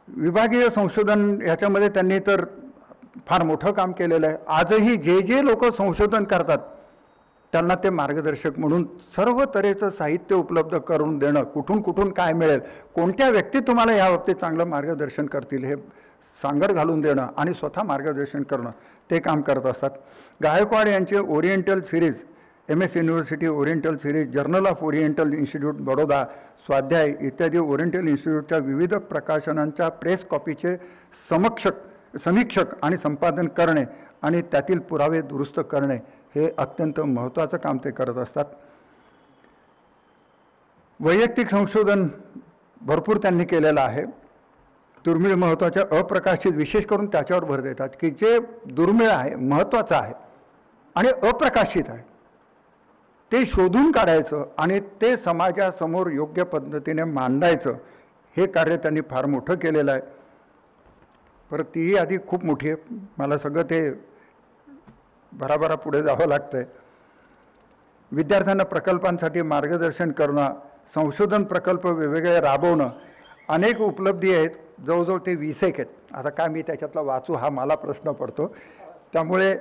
Speaker 3: विभागीय संशोधन ह्याच्यामध्ये त्यांनी तर फार मोठं काम केलेलं आहे. आजही जे लोक संशोधन करतात त्यांना ते मार्गदर्शक म्हणून सर्व तऱ्हेचं साहित्य उपलब्ध करून देणं, कुठून काय मिळेल, कोणत्या व्यक्ती तुम्हाला या बाबतीत चांगलं मार्गदर्शन करतील हे सांगड घालून देणं आणि स्वतः मार्गदर्शन करणं, ते काम करत असतात. गायकवाड यांचे oriental series MS university oriental series, journal of oriental institute Baroda, स्वाध्याय इत्यादी ओरिएंटल इन्स्टिट्यूटच्या विविध प्रकाशनांच्या प्रेस कॉपीचे समीक्षक आणि संपादन करणे आणि त्यातील पुरावे दुरुस्त करणे हे अत्यंत महत्त्वाचं काम ते करत असतात. वैयक्तिक संशोधन भरपूर त्यांनी केलेलं आहे. दुर्मिळ महत्त्वाच्या अप्रकाशित विशेष करून त्याच्यावर भर देतात की जे दुर्मिळ आहे, महत्त्वाचं आहे आणि अप्रकाशित आहे ते शोधून काढायचं आणि ते समाजासमोर योग्य पद्धतीने मांडायचं, हे कार्य त्यांनी फार मोठं केलेलं आहे. परत तीही आधी खूप मोठी आहे, मला सगळं ते भराभरा पुढे जावं लागतं आहे. विद्यार्थ्यांना प्रकल्पांसाठी मार्गदर्शन करणं, संशोधन प्रकल्प वेगवेगळे राबवणं, अनेक उपलब्धी आहेत, जवळजवळ ते 20 आहेत. आता काय मी त्याच्यातला वाचू हा मला प्रश्न पडतो, त्यामुळे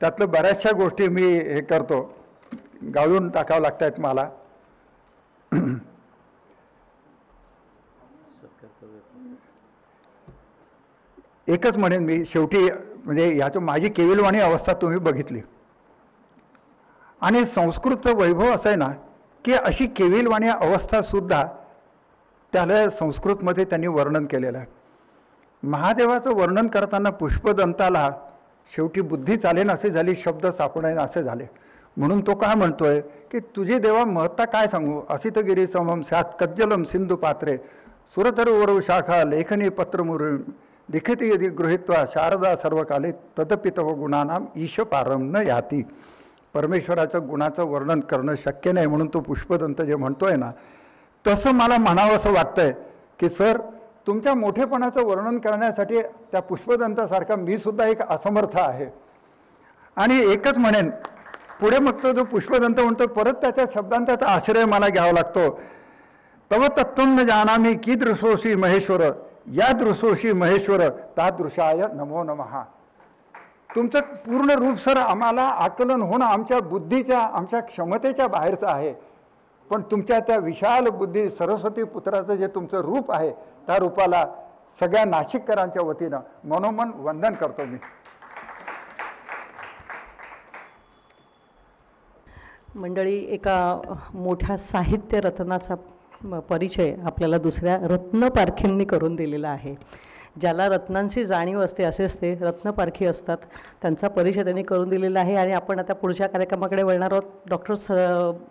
Speaker 3: त्यातलं बऱ्याचशा गोष्टी मी हे करतो, गाळून टाकावं लागत आहेत मला. एकच म्हणेन मी शेवटी, म्हणजे याचं माझी केविलवाणी अवस्था तुम्ही बघितली आणि संस्कृतचं वैभव असं आहे ना की अशी केविलवाणी अवस्थासुद्धा त्याला संस्कृतमध्ये त्यांनी वर्णन केलेलं आहे. महादेवाचं वर्णन करताना पुष्पदंताला शेवटी बुद्धी चालेन असे झाली, शब्द सापडेन असे झाले. म्हणून तो काय म्हणतोय की तुझी देवा महत्ता काय सांगू, असितगिरी समम स्यात् कज्जलम सिंधू पात्रे सुरतरुवरु शाखा लेखनी पत्रमुरु लिखिती यदि गृहीत्वा शारदा सर्वकाले तदपि तव गुणानाम ईश पारम न याती. परमेश्वराचं गुणाचं वर्णन करणं शक्य नाही म्हणून तो पुष्पदंत जे म्हणतोय ना, तसं मला म्हणावं असं वाटतंय की सर तुमच्या मोठेपणाचं वर्णन करण्यासाठी त्या पुष्पदंतासारखा मी सुद्धा एक असमर्थ आहे. आणि एकच म्हणेन पुढे मग तो जो पुष्पदंत म्हणतो परत त्याच्या शब्दांचा आश्रय मला घ्यावा लागतो. तव तत्त्वं न जानामि कीदृशोषी महेश्वर या दृशोषी महेश्वर तादृशाय नमो नमः. तुमचं पूर्ण रूप सर आम्हाला आकलन होणं आमच्या बुद्धीच्या, आमच्या क्षमतेच्या बाहेरचं आहे, पण तुमच्या त्या विशाल बुद्धी सरस्वती पुत्राचं जे तुमचं रूप आहे त्या रूपाला सगळ्या नाशिककरांच्या वतीनं मनोमन वंदन करतो मी.
Speaker 1: मंडळी, एका मोठ्या साहित्य रत्नाचा परिचय आपल्याला दुसऱ्या रत्नपारखींनी करून दिलेला आहे. ज्याला रत्नांची जाणीव असते असेच ते रत्नपारखी असतात, त्यांचा परिचय त्यांनी करून दिलेला आहे. आणि आपण आता पुढच्या कार्यक्रमाकडे वळणार आहोत. डॉक्टर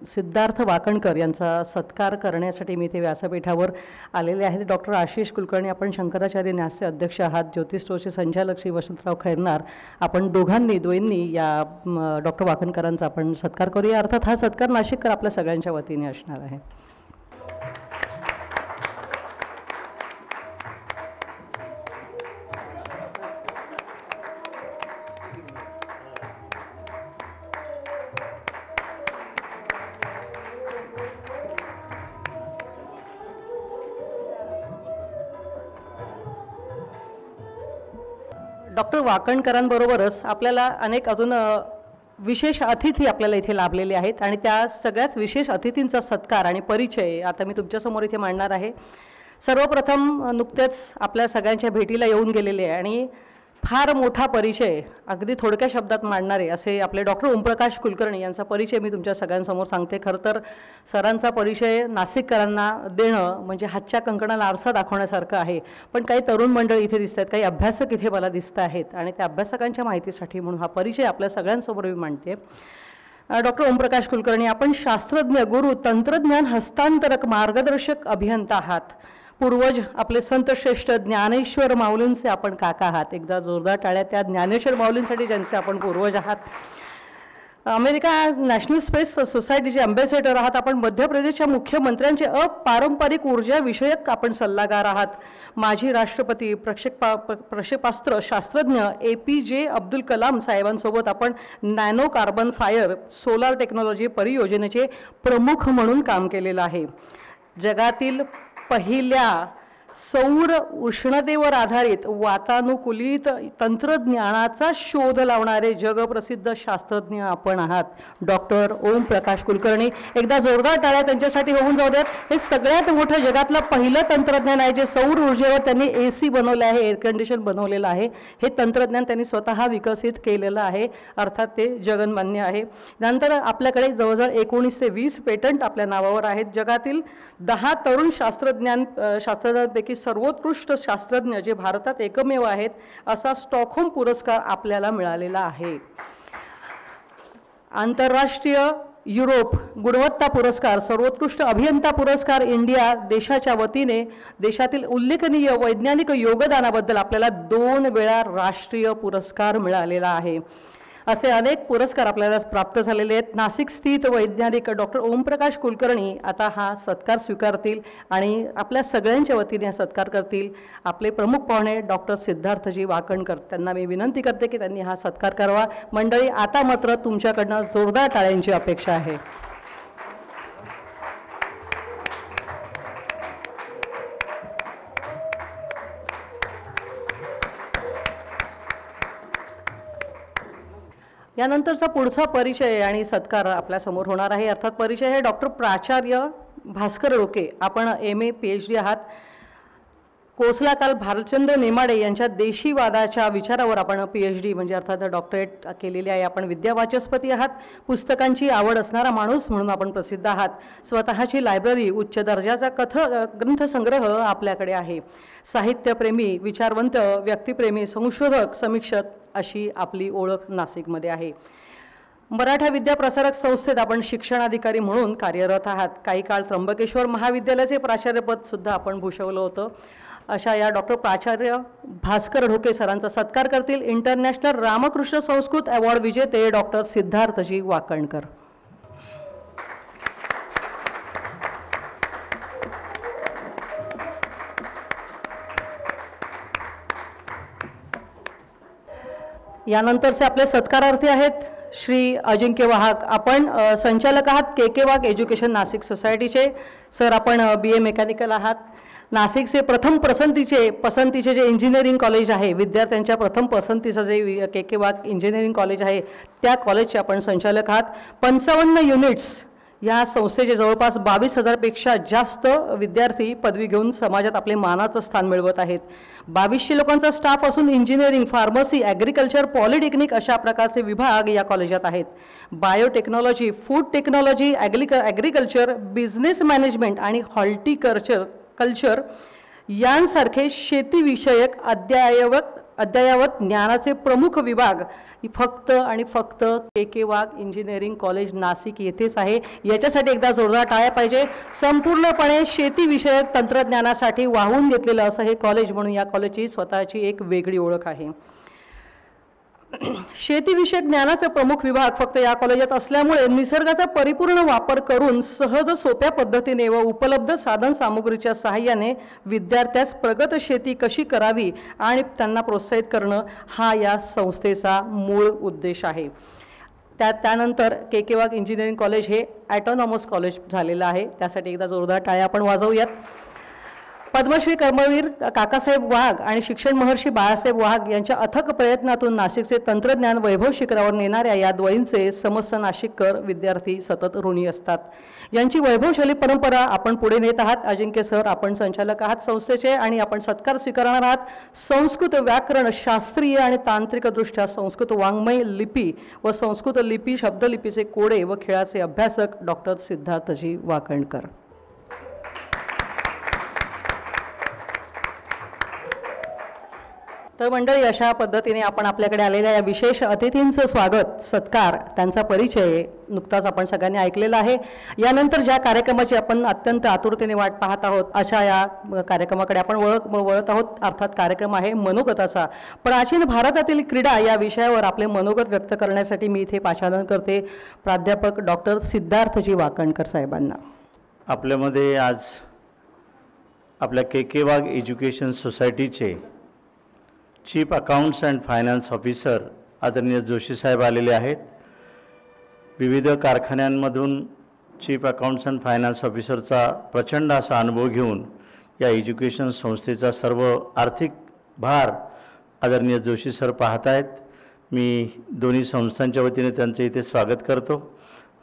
Speaker 1: सिद्धार्थ वाकणकर यांचा सत्कार करण्यासाठी मी ते व्यासपीठावर आलेले आहेत. डॉक्टर आशिष कुलकर्णी, आपण शंकराचार्य न्यासचे अध्यक्ष आहात. ज्योतिष स्टोरचे संचालक श्री वसंतराव खैरनार, आपण द्वैंनी या डॉक्टर वाकणकरांचा आपण सत्कार करूया. अर्थात हा सत्कार नाशिककर आपल्या सगळ्यांच्या वतीने असणार आहे. डॉक्टर वाकणकरांबरोबरच आपल्याला अनेक अजून विशेष अतिथी आपल्याला इथे लाभलेले आहेत आणि त्या सगळ्याच विशेष अतिथींचा सत्कार आणि परिचय आता मी तुमच्यासमोर इथे मांडणार आहे. सर्वप्रथम नुकतेच आपल्या सगळ्यांच्या भेटीला येऊन गेलेले आणि फार मोठा परिचय अगदी थोडक्या शब्दात मांडणारे असे आपले डॉक्टर ओमप्रकाश कुलकर्णी यांचा परिचय मी तुमच्या सगळ्यांसमोर सांगते. खरं तर सरांचा परिचय नाशिककरांना देणं म्हणजे हातच्या कंकणाला आरसा दाखवण्यासारखं आहे, पण काही तरुण मंडळ इथे दिसत आहेत, काही अभ्यासक इथे मला दिसत आहेत आणि त्या अभ्यासकांच्या माहितीसाठी म्हणून हा परिचय आपल्या सगळ्यांसमोर मी मांडते. डॉक्टर ओमप्रकाश कुलकर्णी, आपण शास्त्रज्ञ, गुरु, तंत्रज्ञान हस्तांतरक, मार्गदर्शक अभियंता आहात. पूर्वज आपले संतश्रेष्ठ ज्ञानेश्वर माऊलींचे आपण काका आहात. एकदा जोरदार टाळ्या त्या ज्ञानेश्वर माऊलींसाठी ज्यांचे आपण पूर्वज आहात. अमेरिका नॅशनल स्पेस सोसायटीचे अँबॅसेडर आहात. आपण मध्य प्रदेशच्या मुख्यमंत्र्यांचे अपारंपरिक ऊर्जा विषयक आपण सल्लागार आहात. माजी राष्ट्रपती, प्रक्षेपास्त्र शास्त्रज्ञ APJ अब्दुल कलाम साहेबांसोबत आपण nano carbon fire solar technology परियोजनेचे प्रमुख म्हणून काम केलेलं आहे. जगातील पहिल्या सौर उष्णतेवर आधारित वातानुकूलित तंत्रज्ञानाचा शोध लावणारे जगप्रसिद्ध शास्त्रज्ञ आपण आहात डॉक्टर ओम प्रकाश कुलकर्णी. एकदा जोरदार टाळ्या त्यांच्यासाठी होऊन जाऊ द्यात. हे सगळ्यात मोठं जगातलं पहिलं तंत्रज्ञान आहे जे सौर ऊर्जेवर त्यांनी AC बनवलं आहे, एअर कंडिशन बनवलेलं आहे. हे तंत्रज्ञान त्यांनी स्वतः विकसित केलेलं आहे, अर्थात ते जगन्मान्य आहे. नंतर आपल्याकडे जवळजवळ 19 ते 20 पेटंट आपल्या नावावर आहेत. जगातील 10 तरुण शास्त्रज्ञांपैकी सर्वोत्कृष्ट शास्त्रज्ञ जे भारतात एकमेव आहेत असा स्टॉकहोम पुरस्कार आपल्याला मिळालेला आहे. आंतरराष्ट्रीय युरोप गुणवत्ता पुरस्कार, सर्वोत्कृष्ट अभियंता पुरस्कार इंडिया देशाच्या वतीने देशातील उल्लेखनीय वैज्ञानिक योगदानाबद्दल आपल्याला 2 वेळा राष्ट्रीय पुरस्कार मिळालेला आहे. असे अनेक पुरस्कार आपल्याला प्राप्त झालेले आहेत. नाशिक स्थित वैज्ञानिक डॉक्टर ओमप्रकाश कुलकर्णी आता हा सत्कार स्वीकारतील आणि आपल्या सगळ्यांच्या वतीने हा सत्कार करतील. आपले प्रमुख पाहुणे डॉक्टर सिद्धार्थजी वाकणकर, त्यांना मी विनंती करते की त्यांनी हा सत्कार करावा. मंडळी, आता मात्र तुमच्याकडनं जोरदार टाळ्यांची अपेक्षा आहे. यानंतरचा पुढचा परिचय आणि सत्कार आपल्यासमोर होणार आहे. अर्थात परिचय आहे डॉक्टर प्राचार्य भास्कर डोके. आपण MA PhD आहात. कोसलाकाल भालचंद्र नेमाडे यांच्या देशीवादाच्या विचारावर आपण PhD म्हणजे अर्थात डॉक्टरेट केलेली आहे. आपण विद्यावाचस्पती आहात. पुस्तकांची आवड असणारा माणूस म्हणून आपण प्रसिद्ध आहात. स्वतःची लायब्ररी, उच्च दर्जाचा ग्रंथसंग्रह आपल्याकडे आहे. साहित्यप्रेमी, विचारवंत, व्यक्तिप्रेमी, संशोधक, समीक्षक अशी आपली ओळख नाशिकमध्ये आहे. मराठा विद्याप्रसारक संस्थेत आपण शिक्षणाधिकारी म्हणून कार्यरत आहात. काही काळ त्र्यंबकेश्वर महाविद्यालयाचे प्राचार्यपद सुद्धा आपण भूषवलं होतं. अशा या डॉक्टर प्राचार्य भास्कर ढोके सरांचा सत्कार करतील इंटरनॅशनल रामकृष्ण संस्कृत अवॉर्ड विजेते डॉक्टर सिद्धार्थजी वाकणकर. यानंतरचे आपले सत्कारार्थी आहेत श्री अजिंक्य वाहक. आपण संचालक आहात KK वाघ एज्युकेशन नाशिक सोसायटीचे. सर, आपण BA मेकॅनिकल आहात. नाशिकचे प्रथम पसंतीचे जे इंजिनिअरिंग कॉलेज आहे, विद्यार्थ्यांच्या प्रथम पसंतीचं जे KK वाघ इंजिनिअरिंग कॉलेज आहे, त्या कॉलेजचे आपण संचालक आहात. 55 युनिट्स या संस्थेचे जवळपास 22,000पेक्षा जास्त विद्यार्थी पदवी घेऊन समाजात आपले मानाचं स्थान मिळवत आहेत. 2200 लोकांचा स्टाफ असून इंजिनिअरिंग, फार्मसी, ॲग्रिकल्चर, पॉलिटेक्निक अशा प्रकारचे विभाग या कॉलेजात आहेत. Biotechnology, food technology, agriculture, business management आणि हॉर्टिकल्चर यांसारखे शेतीविषयक अद्ययावत ज्ञानाचे प्रमुख विभाग फक्त आणि फक्त KK वाघ इंजिनिअरिंग कॉलेज नाशिक येथेच आहे. याच्यासाठी एकदा जोरदार टाळ्या पाहिजे. संपूर्णपणे शेतीविषयक तंत्रज्ञानासाठी वाहून घेतलेलं असं हे कॉलेज, म्हणून या कॉलेजची स्वतःची एक वेगळी ओळख आहे. शेतीविषयक ज्ञानाचा प्रमुख विभाग फक्त या कॉलेजात असल्यामुळे निसर्गाचा परिपूर्ण वापर करून सहज सोप्या पद्धतीने व उपलब्ध साधन सामुग्रीच्या सहाय्याने विद्यार्थ्यास प्रगत शेती कशी करावी आणि त्यांना प्रोत्साहित करणं हा या संस्थेचा मूळ उद्देश आहे. त्यानंतर KK वाघ इंजिनिअरिंग कॉलेज हे ॲटॉनॉमस कॉलेज झालेलं आहे. त्यासाठी एकदा जोरदार टाळ्या आपण वाजवूयात. पद्मश्री कर्मवीर काकासाहेब वाघ आणि शिक्षण महर्षी बाळासाहेब वाघ यांच्या अथक प्रयत्नातून नाशिकचे तंत्रज्ञान वैभव शिखरावर नेणाऱ्या या द्वयींचे समस्त नाशिककर विद्यार्थी सतत ऋणी असतात. यांची वैभवशाली परंपरा आपण पुढे नेत आहात. अजिंक्य सर, आपण संचालक आहात संस्थेचे आणि आपण सत्कार स्वीकारणार आहात. संस्कृत व्याकरण, शास्त्रीय आणि तांत्रिकदृष्ट्या संस्कृत वाङ्मय लिपी व संस्कृत लिपी शब्दलिपीचे कोडे व खेळाचे अभ्यासक डॉक्टर सिद्धार्थजी वाकणकर. तर मंडळी, अशा पद्धतीने आपण आपल्याकडे आलेल्या या विशेष अतिथींचं स्वागत, सत्कार, त्यांचा परिचय नुकताच आपण सगळ्यांनी ऐकलेला आहे. यानंतर ज्या कार्यक्रमाची आपण अत्यंत आतुरतेने वाट पाहत आहोत अशा या कार्यक्रमाकडे आपण वळत आहोत. अर्थात कार्यक्रम आहे मनोगताचा. प्राचीन भारतातील क्रीडा या विषयावर आपले मनोगत व्यक्त करण्यासाठी मी इथे पाचारण करते प्राध्यापक डॉक्टर सिद्धार्थजी वाकणकर साहेबांना.
Speaker 2: आपल्यामध्ये आज आपल्या KK वाघ एज्युकेशन सोसायटीचे chief accounts and finance officer आदरणीय जोशी साहेब आलेले आहेत. विविध कारखान्यांमधून चीफ अकाउंट्स अँड फायनान्स ऑफिसरचा प्रचंड असा अनुभव घेऊन या एज्युकेशन संस्थेचा सर्व आर्थिक भार आदरणीय जोशी सर पाहत आहेत. मी दोन्ही संस्थांच्या वतीने त्यांचं इथे स्वागत करतो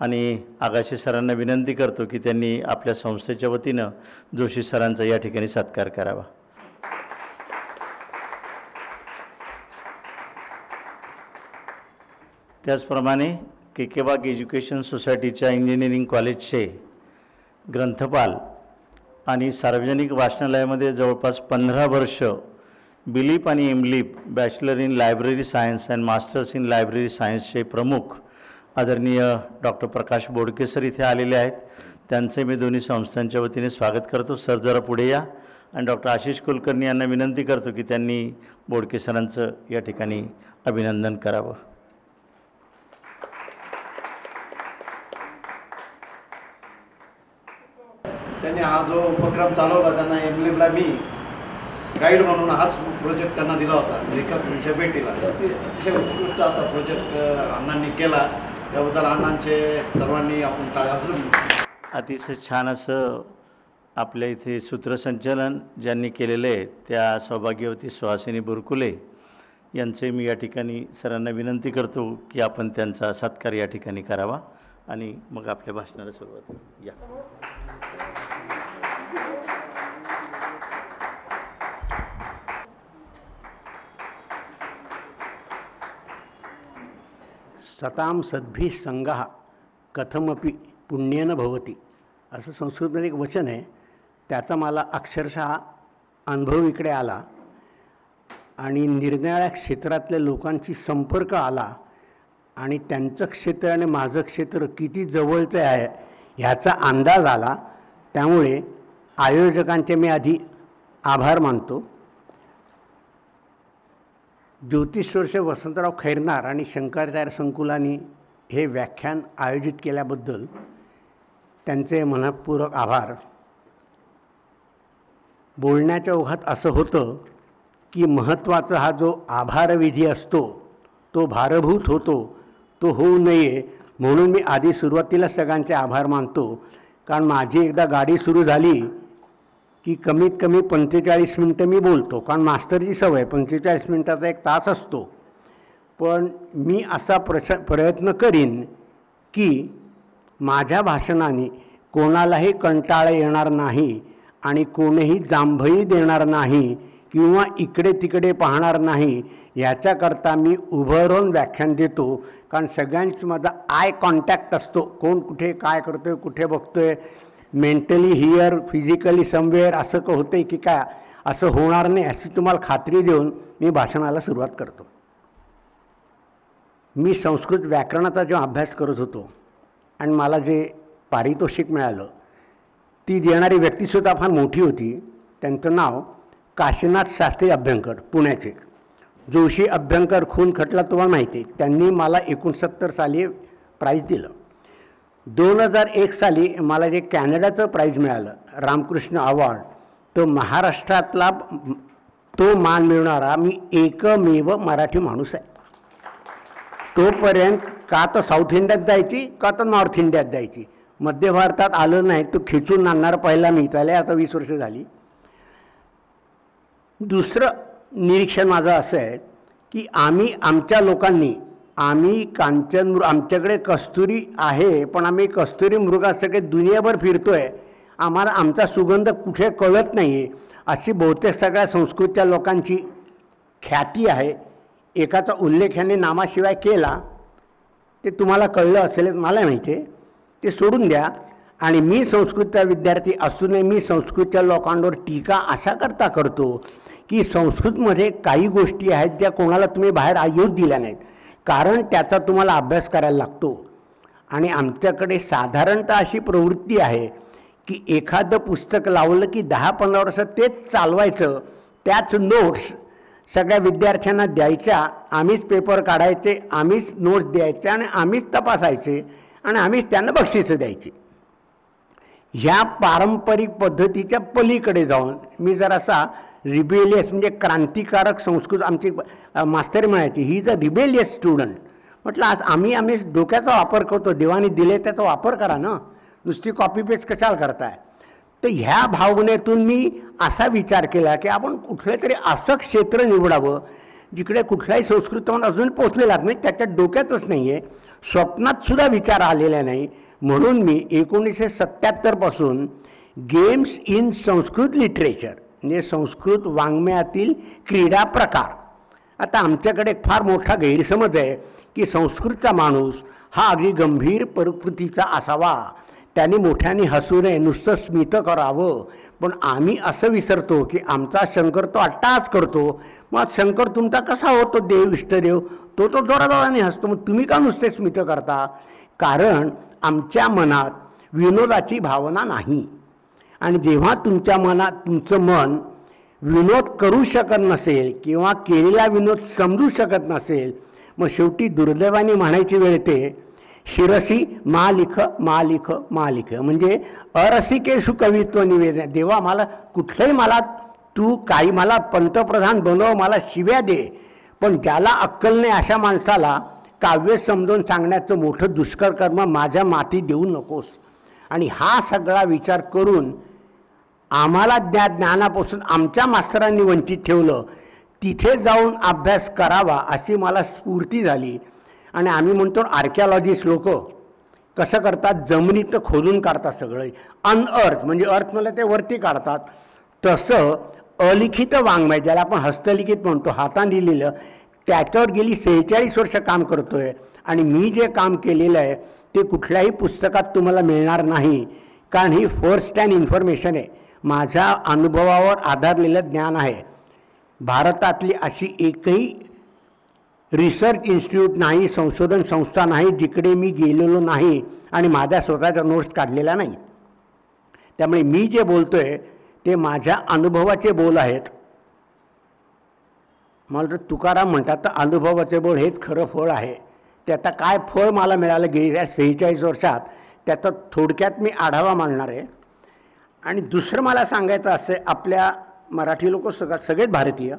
Speaker 2: आणि आगाशे सरांना विनंती करतो की त्यांनी आपल्या संस्थेच्या वतीनं जोशी सरांचा या ठिकाणी सत्कार करावा. त्याचप्रमाणे केकेबाग एज्युकेशन सोसायटीच्या इंजिनिअरिंग कॉलेजचे ग्रंथपाल आणि सार्वजनिक वाचनालयामध्ये जवळपास 15 वर्ष बिलीप आणि एमलिप bachelor in library science and masters in library सायन्सचे प्रमुख आदरणीय डॉक्टर प्रकाश बोडके सर इथे आलेले आहेत. त्यांचे मी दोन्ही संस्थांच्या वतीने स्वागत करतो. सर जरा पुढे या आणि डॉक्टर आशिष कुलकर्णी यांना विनंती करतो की त्यांनी बोडके सरांचं या ठिकाणी अभिनंदन करावं.
Speaker 4: त्यांनी हा जो उपक्रम चालवला, त्यांना एमलिपला मी गाईड म्हणून हाच प्रोजेक्ट त्यांना दिला होता लेखकांच्या भेटीला. तर ते अतिशय उत्कृष्ट असा प्रोजेक्ट अण्णांनी केला. त्याबद्दल अण्णांचे सर्वांनी आपण टाळ्या वाजवून.
Speaker 2: अतिशय छान असं आपल्या इथे सूत्रसंचालन ज्यांनी केलेलं आहे त्या सौभाग्यवती सुहासिनी बुरकुले यांचे मी या ठिकाणी सरांना विनंती करतो की आपण त्यांचा सत्कार या ठिकाणी करावा आणि मग आपल्या भाषणाला सुरुवात करू. या.
Speaker 5: सताम सद्भिः संगः कथमपि पुण्येन भवति असं संस्कृतमध्ये एक वचन आहे. त्याचा मला अक्षरशः अनुभव इकडे आला आणि निरनिराळ्या क्षेत्रातल्या लोकांशी संपर्क आला आणि त्यांचं क्षेत्र आणि माझं क्षेत्र किती जवळचं आहे ह्याचा अंदाज आला. त्यामुळे आयोजकांचे मी आधी आभार मानतो. ज्योतिषवर्ष वसंतराव खैरनार आणि शंकराचार्य संकुलांनी हे व्याख्यान आयोजित केल्याबद्दल त्यांचे मनःपूर्वक आभार. बोलण्याच्या ओघात असं होतं की महत्त्वाचा हा जो आभारविधी असतो तो भारभूत होतो, तो होऊ नये म्हणून मी आधी सुरुवातीला सगळ्यांचे आभार मानतो. कारण माझी एकदा गाडी सुरू झाली की कमीत कमी 45 मिनटं मी बोलतो, कारण मास्तरची सवय 45 मिनटाचा एक तास असतो. पण मी असा प्रयत्न करीन की माझ्या भाषणाने कोणालाही कंटाळा येणार नाही आणि कोणीही जांभई देणार नाही किंवा इकडे तिकडे पाहणार नाही. याच्याकरता मी उभं राहून व्याख्यान देतो. कारण सगळ्यांच माझा आय कॉन्टॅक्ट असतो. कोण कुठे काय करतोय, कुठे बघतोय, मेंटली हिअर फिजिकली समवेअर असं का होतं आहे की काय, असं होणार नाही अशी तुम्हाला खात्री देऊन मी भाषणाला सुरुवात करतो. मी संस्कृत व्याकरणाचा जेव्हा अभ्यास करत होतो आणि मला जे पारितोषिक मिळालं ती देणारी व्यक्तीसुद्धा फार मोठी होती. त्यांचं नाव काशीनाथ शास्त्री अभ्यंकर, पुण्याचे. जोशी अभ्यंकर खून खटला तुम्हाला माहिती आहे. त्यांनी मला 69 साली प्राईज दिलं. 2001 साली मला जे कॅनडाचं प्राईज मिळालं रामकृष्ण अवॉर्ड, तो महाराष्ट्रातला तो मान मिळवणारा मी एकमेव मराठी माणूस आहे. तोपर्यंत का तर साऊथ इंडियात जायची का तर नॉर्थ इंडियात जायची, मध्य भारतात आलं नाही तो खिचून आणणारा पहिला मी. त्याला आता 20 वर्ष झाली. दुसरं निरीक्षण माझं असं आहे की आमच्या लोकांनी आमच्याकडे कस्तुरी आहे पण आम्ही कस्तुरी मृगासकट दुनियाभर फिरतोय, आम्हाला आमचा सुगंध कुठे कळत नाही आहे अशी बहुतेक सगळ्या संस्कृतच्या लोकांची ख्याती आहे. एकाचा उल्लेख यांनी नामाशिवाय केला ते तुम्हाला कळलं असेलच, मला माहिती आहे, ते सोडून द्या. आणि मी संस्कृतचा विद्यार्थी असूनही मी संस्कृतच्या लोकांवर टीका अशा करता करतो की संस्कृतमध्ये काही गोष्टी आहेत ज्या कोणाला तुम्ही बाहेर येऊच दिल्या नाहीत, कारण त्याचा तुम्हाला अभ्यास करायला लागतो. आणि आमच्याकडे साधारणतः अशी प्रवृत्ती आहे की एखादं पुस्तक लावलं की 10-15 वर्ष तेच चालवायचं, त्याच नोट्स सगळ्या विद्यार्थ्यांना द्यायच्या, आम्हीच पेपर काढायचे, आम्हीच नोट्स द्यायचे आणि आम्हीच तपासायचे आणि आम्हीच त्यांना बक्षिसं द्यायची. ह्या पारंपरिक पद्धतीच्या पलीकडे जाऊन मी जरासा रिबेलियस म्हणजे क्रांतिकारक संस्कृत आमची मास्तर म्हणायची he is a rebellious student. म्हटलं आज आम्ही डोक्याचा वापर करतो, देवाने दिले त्याचा वापर करा ना, नुसती कॉपी पेस्ट कशाला करताय. तर ह्या भावनेतून मी असा विचार केला की आपण कुठलं तरी असं क्षेत्र निवडावं जिकडे कुठलाही संस्कृत अजून पोचलेला म्हणजे त्याच्या डोक्यातच नाही आहे, स्वप्नात सुद्धा विचार आलेला नाही. म्हणून मी 1977 पासून गेम्स इन संस्कृत लिटरेचर म्हणजे संस्कृत वाङ्मयातील क्रीडा प्रकार. आता आमच्याकडे एक फार मोठा गैरसमज आहे की संस्कृतचा माणूस हा अगदी गंभीर प्रकृतीचा असावा, त्याने मोठ्याने हसू नये, नुसतं स्मित करावं. पण आम्ही असं विसरतो की आमचा शंकर तो अट्टाच करतो. मग शंकर तुमचा कसा होतो देव, इष्टदेव, तो जोराजोराने हसतो, मग तुम्ही का नुसते स्मित करता? कारण आमच्या मनात विनोदाची भावना नाही. आणि जेव्हा तुमच्या मनात तुमचं मन विनोद करू शकत नसेल किंवा केलेला विनोद समजू शकत नसेल, मग शेवटी दुर्दैवाने म्हणायची वेळ येते, शिरसी मालिख मालिख मालिख, म्हणजे अरसिकेशु कवित्व निवेदन. देवा मला कुठलंही मला तू काही मला पंतप्रधान बनव, मला शिव्या दे, पण ज्याला अक्कल नाही अशा माणसाला काव्य समजून सांगण्याचं मोठं दुष्कर कर्म माझ्या माती देऊ नकोस. आणि हा सगळा विचार करून आम्हाला ज्ञानापासून आमच्या मास्तरांनी वंचित ठेवलं. तिथे जाऊन अभ्यास करावा अशी मला स्फूर्ती झाली. आणि आम्ही म्हणतो आर्किओलॉजिस्ट लोक कसं करतात, जमिनीत खोदून काढतात सगळं, अनअर्थ म्हणजे अर्थ मला ते वरती काढतात. तसं अलिखित वाङ्मय ज्याला आपण हस्तलिखित म्हणतो, हाताने लिहिलं, त्याच्यावर गेली 46 वर्ष काम करतो आहे. आणि मी जे काम केलेलं आहे ते कुठल्याही पुस्तकात तुम्हाला मिळणार नाही, कारण ही फर्स्ट हँड इन्फॉर्मेशन आहे, माझ्या अनुभवावर आधारलेलं ज्ञान आहे. भारतातली अशी एकही रिसर्च इन्स्टिट्यूट नाही, संशोधन संस्था नाही जिकडे मी गेलेलो नाही आणि माझ्या स्वतःच्या नोट्स काढलेल्या नाही. त्यामुळे मी जे बोलतो आहे ते माझ्या अनुभवाचे बोल आहेत. मला तुकाराम म्हणतात तर अनुभवाचे बोल हेच खरं फळ आहे. ते आता काय फळ मला मिळालं गेल्या 46 वर्षात त्याचा थोडक्यात मी आढावा मांडणार आहे. आणि दुसरं मला सांगायचं असं, आपल्या मराठी लोक सगळेच भारतीय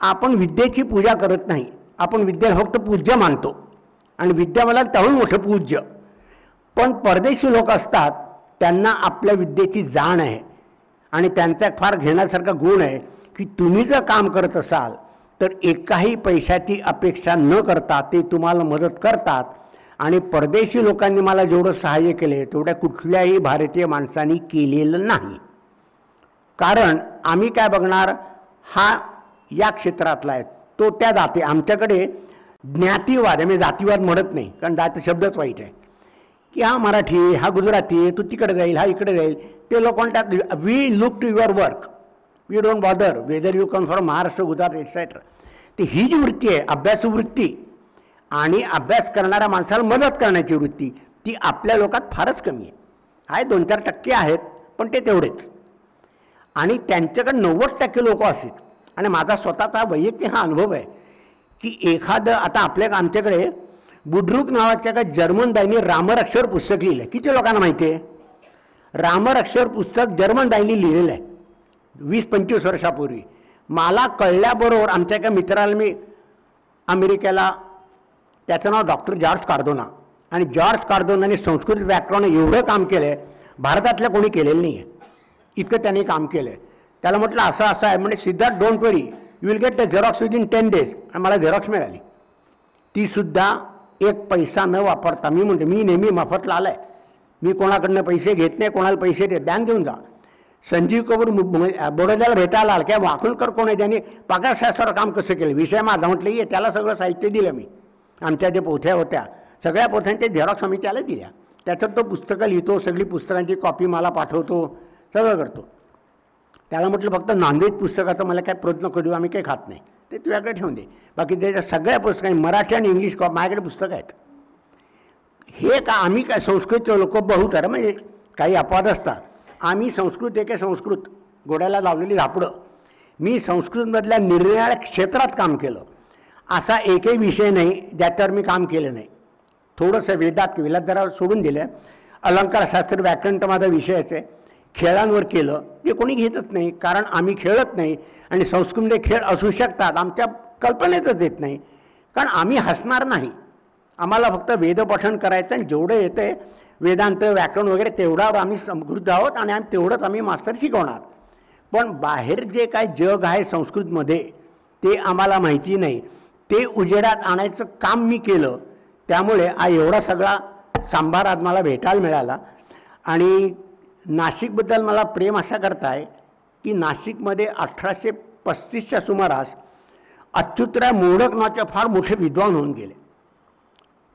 Speaker 5: आपण विद्येची पूजा करत नाही, आपण विद्येला फक्त पूज्य मानतो आणि विद्या मला त्याहून मोठं पूज्य. पण परदेशी लोक असतात त्यांना आपल्या विद्येची जाण आहे आणि त्यांचा फार घेण्यासारखा गुण आहे की तुम्ही जर काम करत असाल तर एकाही पैशाची अपेक्षा न करता ते तुम्हाला मदत करतात. आणि परदेशी लोकांनी मला जेवढं सहाय्य केले तेवढ्या कुठल्याही भारतीय माणसांनी केलेलं नाही. कारण आम्ही काय बघणार, हा या क्षेत्रातला आहे, तो त्या जाती. आमच्याकडे ज्ञातीवाद आहे, म्हणजे जातीवाद म्हणत नाही कारण जाती शब्दच वाईट आहे, की हा मराठी, हा गुजराती आहे, तू तिकडे जाईल, हा इकडे जाईल. ते लोक म्हणतात we look to your work, we don't bother whether you come from Maharashtra, Gujarat etcetera. ती ही जी वृत्ती आहे अभ्यासू वृत्ती आणि अभ्यास करणाऱ्या माणसाला मदत करण्याची वृत्ती, ती आपल्या लोकात फारच कमी आहे. 2-4% आहेत पण ते तेवढेच. आणि त्यांच्याकडे 90% लोक असतील. आणि माझा स्वतःचा वैयक्तिक हा अनुभव आहे की एखादं आता आमच्याकडे बुड्रुक नावाच्या का जर्मन बाईंनी रामरक्षर पुस्तक लिहिलं आहे. किती लोकांना माहिती आहे? रामरक्षर पुस्तक जर्मन बाईंनी लिहिलेलं आहे 20-25 वर्षापूर्वी. मला कळल्याबरोबर आमच्या एका मित्राला, मी अमेरिकेला, त्याचं नाव डॉक्टर जॉर्ज कार्दोना, आणि जॉर्ज कार्दोनाने संस्कृत व्याकरण एवढं काम केलं आहे भारतातल्या कोणी केलेलं नाही आहे, इतकं त्याने काम केलं आहे. त्याला म्हटलं असं असं आहे, म्हणजे Siddharth don't worry you will get the Xerox within 10 days. आणि मला झेरॉक्स मिळाली, तीसुद्धा एक पैसा न वापरता. मी म्हणते मी नेहमी मोफतला आला आहे, मी कोणाकडनं पैसे घेत नाही, कोणाला पैसे देत, बँक घेऊन जा. संजीव कपूर बडोद्याला भेटायला आला, किंवा वाकुळकर कोण आहे ज्यांनी पगारशास्त्रावर काम कसं केलं, विषय माझा. म्हटलं ये, त्याला सगळं साहित्य दिलं मी. आमच्या जे पोथ्या होत्या सगळ्या पोथ्यांचे झेरॉक्स आम्ही त्याला दिल्या. त्याच्यात तो पुस्तकं लिहितो, सगळी पुस्तकांची कॉपी मला पाठवतो, सगळं करतो. त्याला म्हटलं फक्त नॉनव्हेज पुस्तकाचं मला काय प्रयत्न करू, आम्ही काही खात नाही, ते तुझ्याकडे ठेवून दे. बाकी त्याच्या सगळ्या पुस्तकांनी मराठी आणि इंग्लिश माझ्याकडे पुस्तकं आहेत. हे का आम्ही काय संस्कृतचे लोक बहुत आहे, म्हणजे काही अपवाद असतात. आम्ही संस्कृत एके संस्कृत घोड्याला लावलेली झापडं. मी संस्कृतमधल्या निरनिराळ्या क्षेत्रात काम केलं. असा एकही विषय नाही ज्याच्यावर मी काम केलं नाही. थोडंसं वेदात जरा सोडून दिलं. अलंकारशास्त्र व्याकरण तर माझा विषयच आहे. खेळांवर केलं ते कोणी घेतच नाही, कारण आम्ही खेळत नाही. आणि संस्कृतमध्ये खेळ असू शकतात आमच्या कल्पनेतच येत नाही, कारण आम्ही हसणार नाही. आम्हाला फक्त वेदपठण करायचं आणि जेवढं येतं आहे वेदांत व्याकरण वगैरे तेवढ्यावर आम्ही समृद्ध आहोत आणि तेवढंच आम्ही मास्तर शिकवणार. पण बाहेर जे काय जग आहे संस्कृतमध्ये ते आम्हाला माहिती नाही. ते उजेडात आणायचं काम मी केलं. त्यामुळे एवढा सगळा सांभार आज मला भेटायला मिळाला. आणि नाशिकबद्दल मला प्रेम असा करताय की नाशिकमध्ये 1835च्या सुमारास अच्युतराव मोडक नावाचे फार मोठे विद्वान होऊन गेले.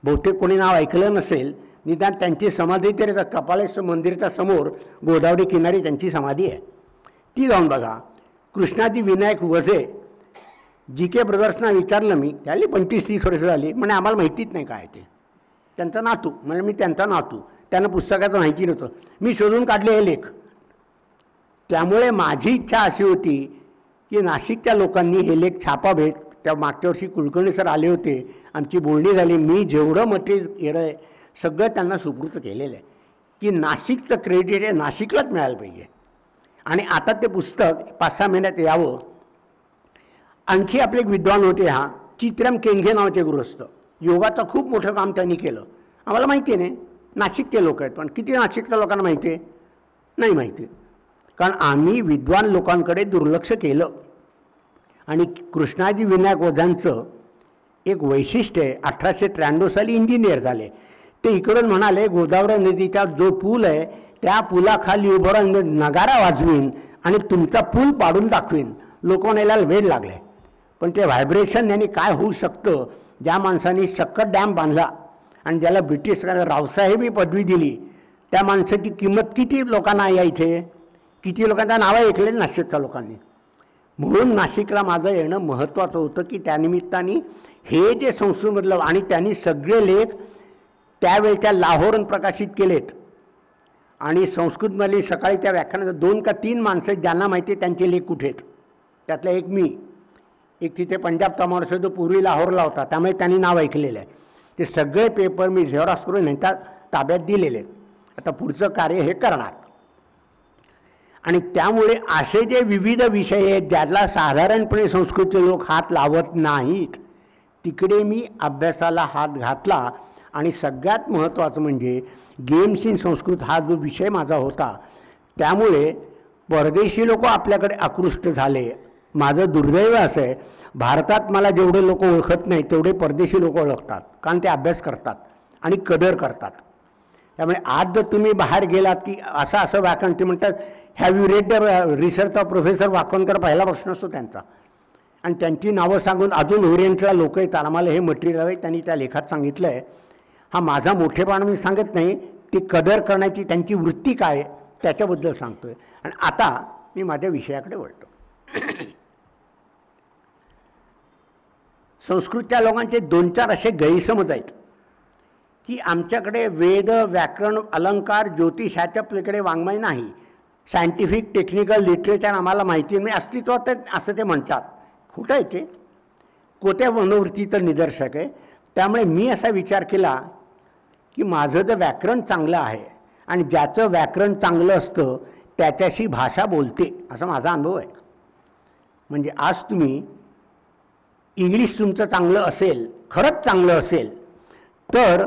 Speaker 5: बहुतेक कोणी नाव ऐकलं नसेल. निदान त्यांची समाधी तरी कपालेश्वर मंदिराच्या समोर गोदावरी किनारी त्यांची समाधी आहे. ती जाऊन बघा. कृष्णाजी विनायक वझे GK ब्रदर्सना विचारलं मी, त्याला 25-30 वर्ष झाली. म्हणजे आम्हाला माहितीच नाही काय ते. त्यांचा नातू म्हणजे मी त्यांचा नातू. त्यांना पुस्तकाचं माहिती नव्हतं. मी शोधून काढले हे लेख. त्यामुळे माझी इच्छा अशी होती की नाशिकच्या लोकांनी हे लेख छापावेत. त्या मागच्या वर्षी कुलकर्णी सर आले होते, आमची बोलणी झाली. मी जेवढं मटेरियल केलं आहे सगळं त्यांना सुपूर्त केलेलं आहे की नाशिकचं क्रेडिट हे नाशिकलाच मिळालं पाहिजे. आणि आता ते पुस्तक 5-6 महिन्यात यावं. आणखी आपले एक विद्वान होते, चित्रम केंघे नावाचे गृहस्थ. योगाचं खूप मोठं काम त्यांनी केलं. आम्हाला माहिती नाही, नाशिकचे लोक आहेत. पण किती नाशिकच्या लोकांना माहिती आहे? नाही माहिती. कारण आम्ही विद्वान लोकांकडे दुर्लक्ष केलं. आणि कृष्णाजी विनायक वझांचं एक वैशिष्ट्य आहे, 1893 साली इंजिनियर झाले. ते इकडून म्हणाले गोदावरी नदीचा जो पूल आहे त्या पुलाखाली उभं राहून नगारा वाजवीन आणि तुमचा पूल पाडून दाखवीन. लोकांना वेळ लागले. पण ते व्हायब्रेशन यांनी काय होऊ शकतं, ज्या माणसांनी शक्कत डॅम बांधला आणि ज्याला ब्रिटिश रावसाहेब ही पदवी दिली, त्या माणसाची किंमत किती लोकांना आहे इथे, किती लोकांच्या नावं ऐकले नाशिकच्या लोकांनी. म्हणून नाशिकला माझं येणं महत्त्वाचं होतं की त्यानिमित्ताने हे जे संस्कृतमधलं, आणि त्यांनी सगळे लेख त्यावेळच्या लाहोरन प्रकाशित केलेत. आणि संस्कृतमधली सकाळी त्या व्याख्यानात 2 का 3 माणसं ज्यांना माहिती आहे त्यांचे लेख कुठे आहेत. त्यातलं एक मी, एक तिथे पंजाब तमारस जो पूर्वी लाहोरला होता, त्यामुळे त्यांनी नाव ऐकलेलं आहे. ते सगळे पेपर मी झेरॉक्स करून यांच्या ताब्यात दिलेले आहेत. आता पुढचं कार्य हे करणार. आणि त्यामुळे असे जे विविध विषय आहेत ज्याला साधारणपणे संस्कृतचे लोक हात लावत नाहीत, तिकडे मी अभ्यासाला हात घातला. आणि सगळ्यात महत्त्वाचं म्हणजे गेम्स इन संस्कृत हा जो विषय माझा होता, त्यामुळे परदेशी लोक आपल्याकडे आकृष्ट झाले. माझं दुर्दैव असं आहे, भारतात मला जेवढे लोक ओळखत नाही तेवढे परदेशी लोक ओळखतात. कारण ते अभ्यास करतात आणि कदर करतात. त्यामुळे आज जर तुम्ही बाहेर गेलात की असं व्याकरण, ते म्हणतात have you read the research of professor Wakankar, पहिला प्रश्न असतो त्यांचा. आणि त्यांची नावं सांगून अजून ओरिएंटला लोक येतात, आम्हाला हे मटेरियल हवे, त्यांनी त्या लेखात सांगितलं आहे. हा माझा मोठेपणा मी सांगत नाही, ती कदर करण्याची त्यांची वृत्ती काय आहे त्याच्याबद्दल सांगतो आहे. आणि आता मी माझ्या विषयाकडे वळतो. संस्कृतच्या लोकांचे 2-4 असे गैरसमज आहेत की आमच्याकडे वेद, व्याकरण, अलंकार, ज्योतिष ह्याच्या पलीकडे वाङ्मय नाही. सायंटिफिक टेक्निकल लिटरेचर आम्हाला माहिती नाही, अस्तित्वात असं ते म्हणतात. खोटं आहे ते, कोत्या मनोवृत्तीचं निदर्शक आहे. त्यामुळे मी असा विचार केला की माझं जर व्याकरण चांगलं आहे आणि ज्याचं व्याकरण चांगलं असतं त्याच्याशी भाषा बोलते, असा माझा अनुभव आहे. म्हणजे आज तुम्ही इंग्लिश तुमचं चांगलं असेल, खरंच चांगलं असेल, तर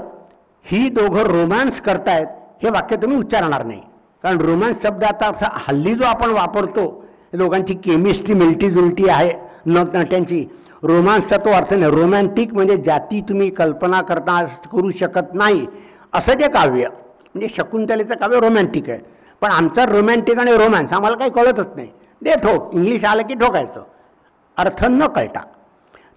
Speaker 5: ही दोघं रोमॅन्स करतायत हे वाक्य तुम्ही उच्चारणार नाही. कारण रोमॅन्स शब्द आता असा हल्ली जो आपण वापरतो, दोघांची केमिस्ट्री मिळतीजुलती आहे नट्यांची. रोमॅन्सचा तो अर्थ नाही. रोमॅन्टिक म्हणजे ज्याची तुम्ही कल्पना करू शकत नाही असं जे काव्य, म्हणजे शकुंतलेचं काव्य रोमॅन्टिक आहे. पण आमचा रोमॅन्टिक आणि रोमॅन्स आम्हाला काही कळतच नाही. दे ठोक, इंग्लिश आलं की ठोकायचं, अर्थ न कळता.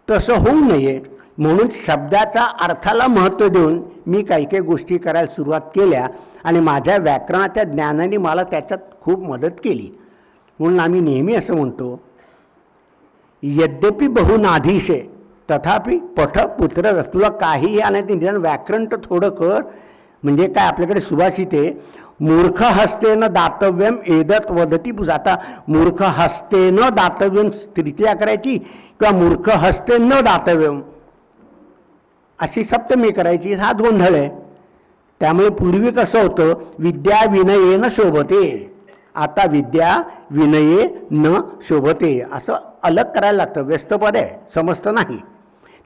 Speaker 5: तसं होऊ नये म्हणून शब्दाच्या अर्थाला महत्त्व देऊन मी काही गोष्टी करायला सुरुवात केल्या. आणि माझ्या व्याकरणाच्या ज्ञानाने मला त्याच्यात खूप मदत केली. म्हणून आम्ही नेहमी असं म्हणतो, यद्यपि बहुनाधीशे तथापि पठ पुत्र, तुला काहीही आलं नाही निदान व्याकरण तर थोडं कर. म्हणजे काय, आपल्याकडे सुभाषित आहे, मूर्ख हस्तेन दातव्यम एदत वदती पुस. आता मूर्ख हस्तेन दातव्यम तृतीया करायची किंवा मूर्ख हस्ते न दातव्यम अशी सप्तमी करायची, हा गोंधळ आहे. त्यामुळे पूर्वी कसं होतं, विद्या विनयेन शोभते, आता विद्या विनये न शोभते, असं अलग करायला लागतं. व्यस्तपद आहे, समजतं नाही.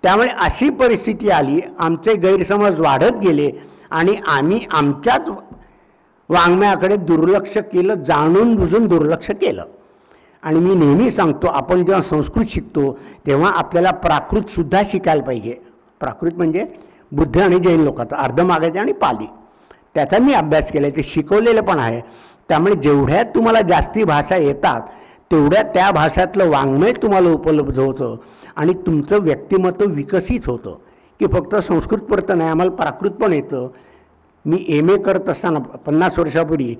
Speaker 5: त्यामुळे अशी परिस्थिती आली, आमचे गैरसमज वाढत गेले आणि आम्ही आमच्याच वाङ्मयाकडे दुर्लक्ष केलं, जाणून बुजून दुर्लक्ष केलं. आणि मी नेहमी सांगतो, आपण जेव्हा संस्कृत शिकतो तेव्हा आपल्याला प्राकृतसुद्धा शिकायला पाहिजे. प्राकृत म्हणजे बुद्ध आणि जैन लोकांचं, अर्धमागायचे आणि पाली, त्याचा मी अभ्यास केला, ते शिकवलेलं पण आहे. त्यामुळे जेवढ्या तुम्हाला जास्ती भाषा येतात तेवढ्या त्या भाषातलं वाङ्मय तुम्हाला उपलब्ध होतं आणि तुमचं व्यक्तिमत्व विकसित होतं. की फक्त संस्कृत पुरतं नाही, आम्हाला प्राकृत पण येतं. मी MA करत असताना 50 वर्षापूर्वी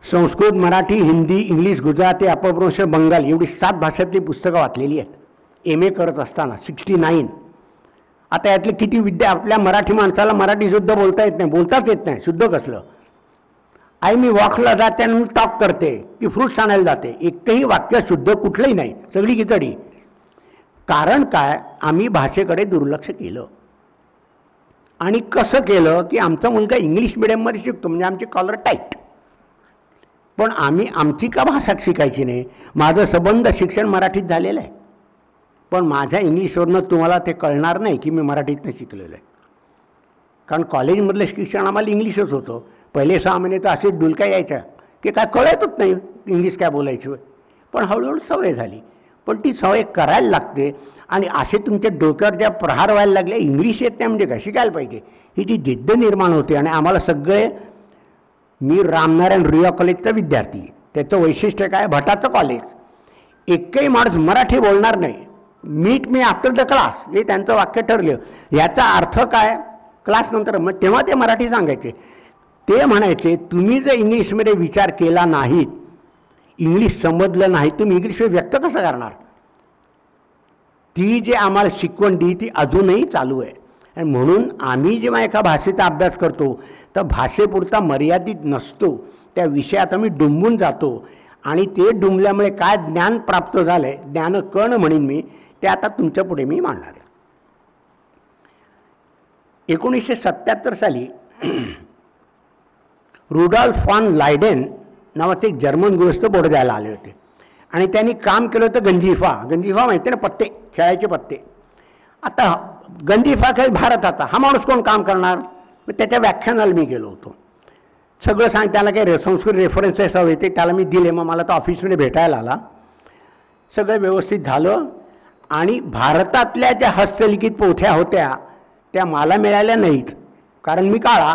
Speaker 5: संस्कृत, मराठी, हिंदी, इंग्लिश, गुजराती, अपभ्रंश, बंगाली एवढी 7 भाषातली पुस्तकं वाचलेली आहेत MA करत असताना. 69. आता यातले किती आपल्या मराठी माणसाला मराठी शुद्ध बोलता येत नाही, बोलताच येत नाही, शुद्ध कसलं. मी वॉकला जाते आणि मी टॉक करते की फ्रूट्स आणायला जाते, एकही वाक्य शुद्ध कुठलंही नाही, सगळी खिचडी. कारण काय, आम्ही भाषेकडे दुर्लक्ष केलं. आणि कसं केलं की आमचा मुलगा इंग्लिश मिडियममध्ये शिकतो म्हणजे आमची कॉलर टाईट, पण आमची का भाषा शिकायची नाही. माझं संबंध शिक्षण मराठीत झालेलं आहे, पण माझ्या इंग्लिशवरनं तुम्हाला ते कळणार नाही की मी मराठीतनं शिकलेलं आहे. कारण कॉलेजमधलं शिक्षण आम्हाला इंग्लिशच होतं. पहिले 6 महिने तर असेच डुलक्या यायच्या की काय कळतच नाही इंग्लिश काय बोलायचं. पण हळूहळू सवय झाली. पण ती सवय करायला लागते. आणि असे तुमच्या डोक्यावर ज्या प्रहार व्हायला लागले, इंग्लिश येत नाही म्हणजे काय, शिकायला पाहिजे, ही जी जिद्द निर्माण होते. आणि आम्हाला सगळे, मी रामनारायण रुईया कॉलेजचा विद्यार्थी, त्याचं वैशिष्ट्य काय, भटाचं कॉलेज, एकही माणूस मराठी बोलणार नाही. Meet me after the class, हे त्यांचं वाक्य ठरलं. याचा अर्थ काय, क्लासनंतर. मग तेव्हा ते मराठी सांगायचे. ते म्हणायचे, तुम्ही जर इंग्लिशमध्ये विचार केला नाहीत, इंग्लिश समजलं नाही, तुम्ही इंग्लिशमध्ये व्यक्त कसं करणार. ती जे आम्हाला शिकवण दिली ती अजूनही चालू आहे. आणि म्हणून आम्ही जेव्हा एका भाषेचा अभ्यास करतो तर भाषेपुरता मर्यादित नसतो, त्या विषयात आम्ही डुंबून जातो. आणि ते डुंबल्यामुळे काय ज्ञान प्राप्त झालं आहे, ज्ञानकण म्हणेन मी, ते आता तुमच्या पुढे मी मांडणार आहे. 1977 साली रुडॉल्फ फॉन लायडेन नावाचे एक जर्मन गृहस्थ बोर्ड द्यायला आले होते. आणि त्यांनी काम केलं होतं गंजिफा. गंजिफा माहिती आहे ना, पत्ते, खेळायचे पत्ते. आता गंजिफा खेळ भारताचा, हा माणूस कोण काम करणार. त्याच्या व्याख्यानाला मी गेलो होतो. सगळं त्याला काही संस्कृत रेफरन्सेस हवे ते त्याला मी दिले. मग मला तर ऑफिसमध्ये भेटायला आला. सगळं व्यवस्थित झालं. आणि भारतातल्या ज्या हस्तलिखित पोथ्या होत्या त्या मला मिळाल्या नाहीत, कारण मी काळा,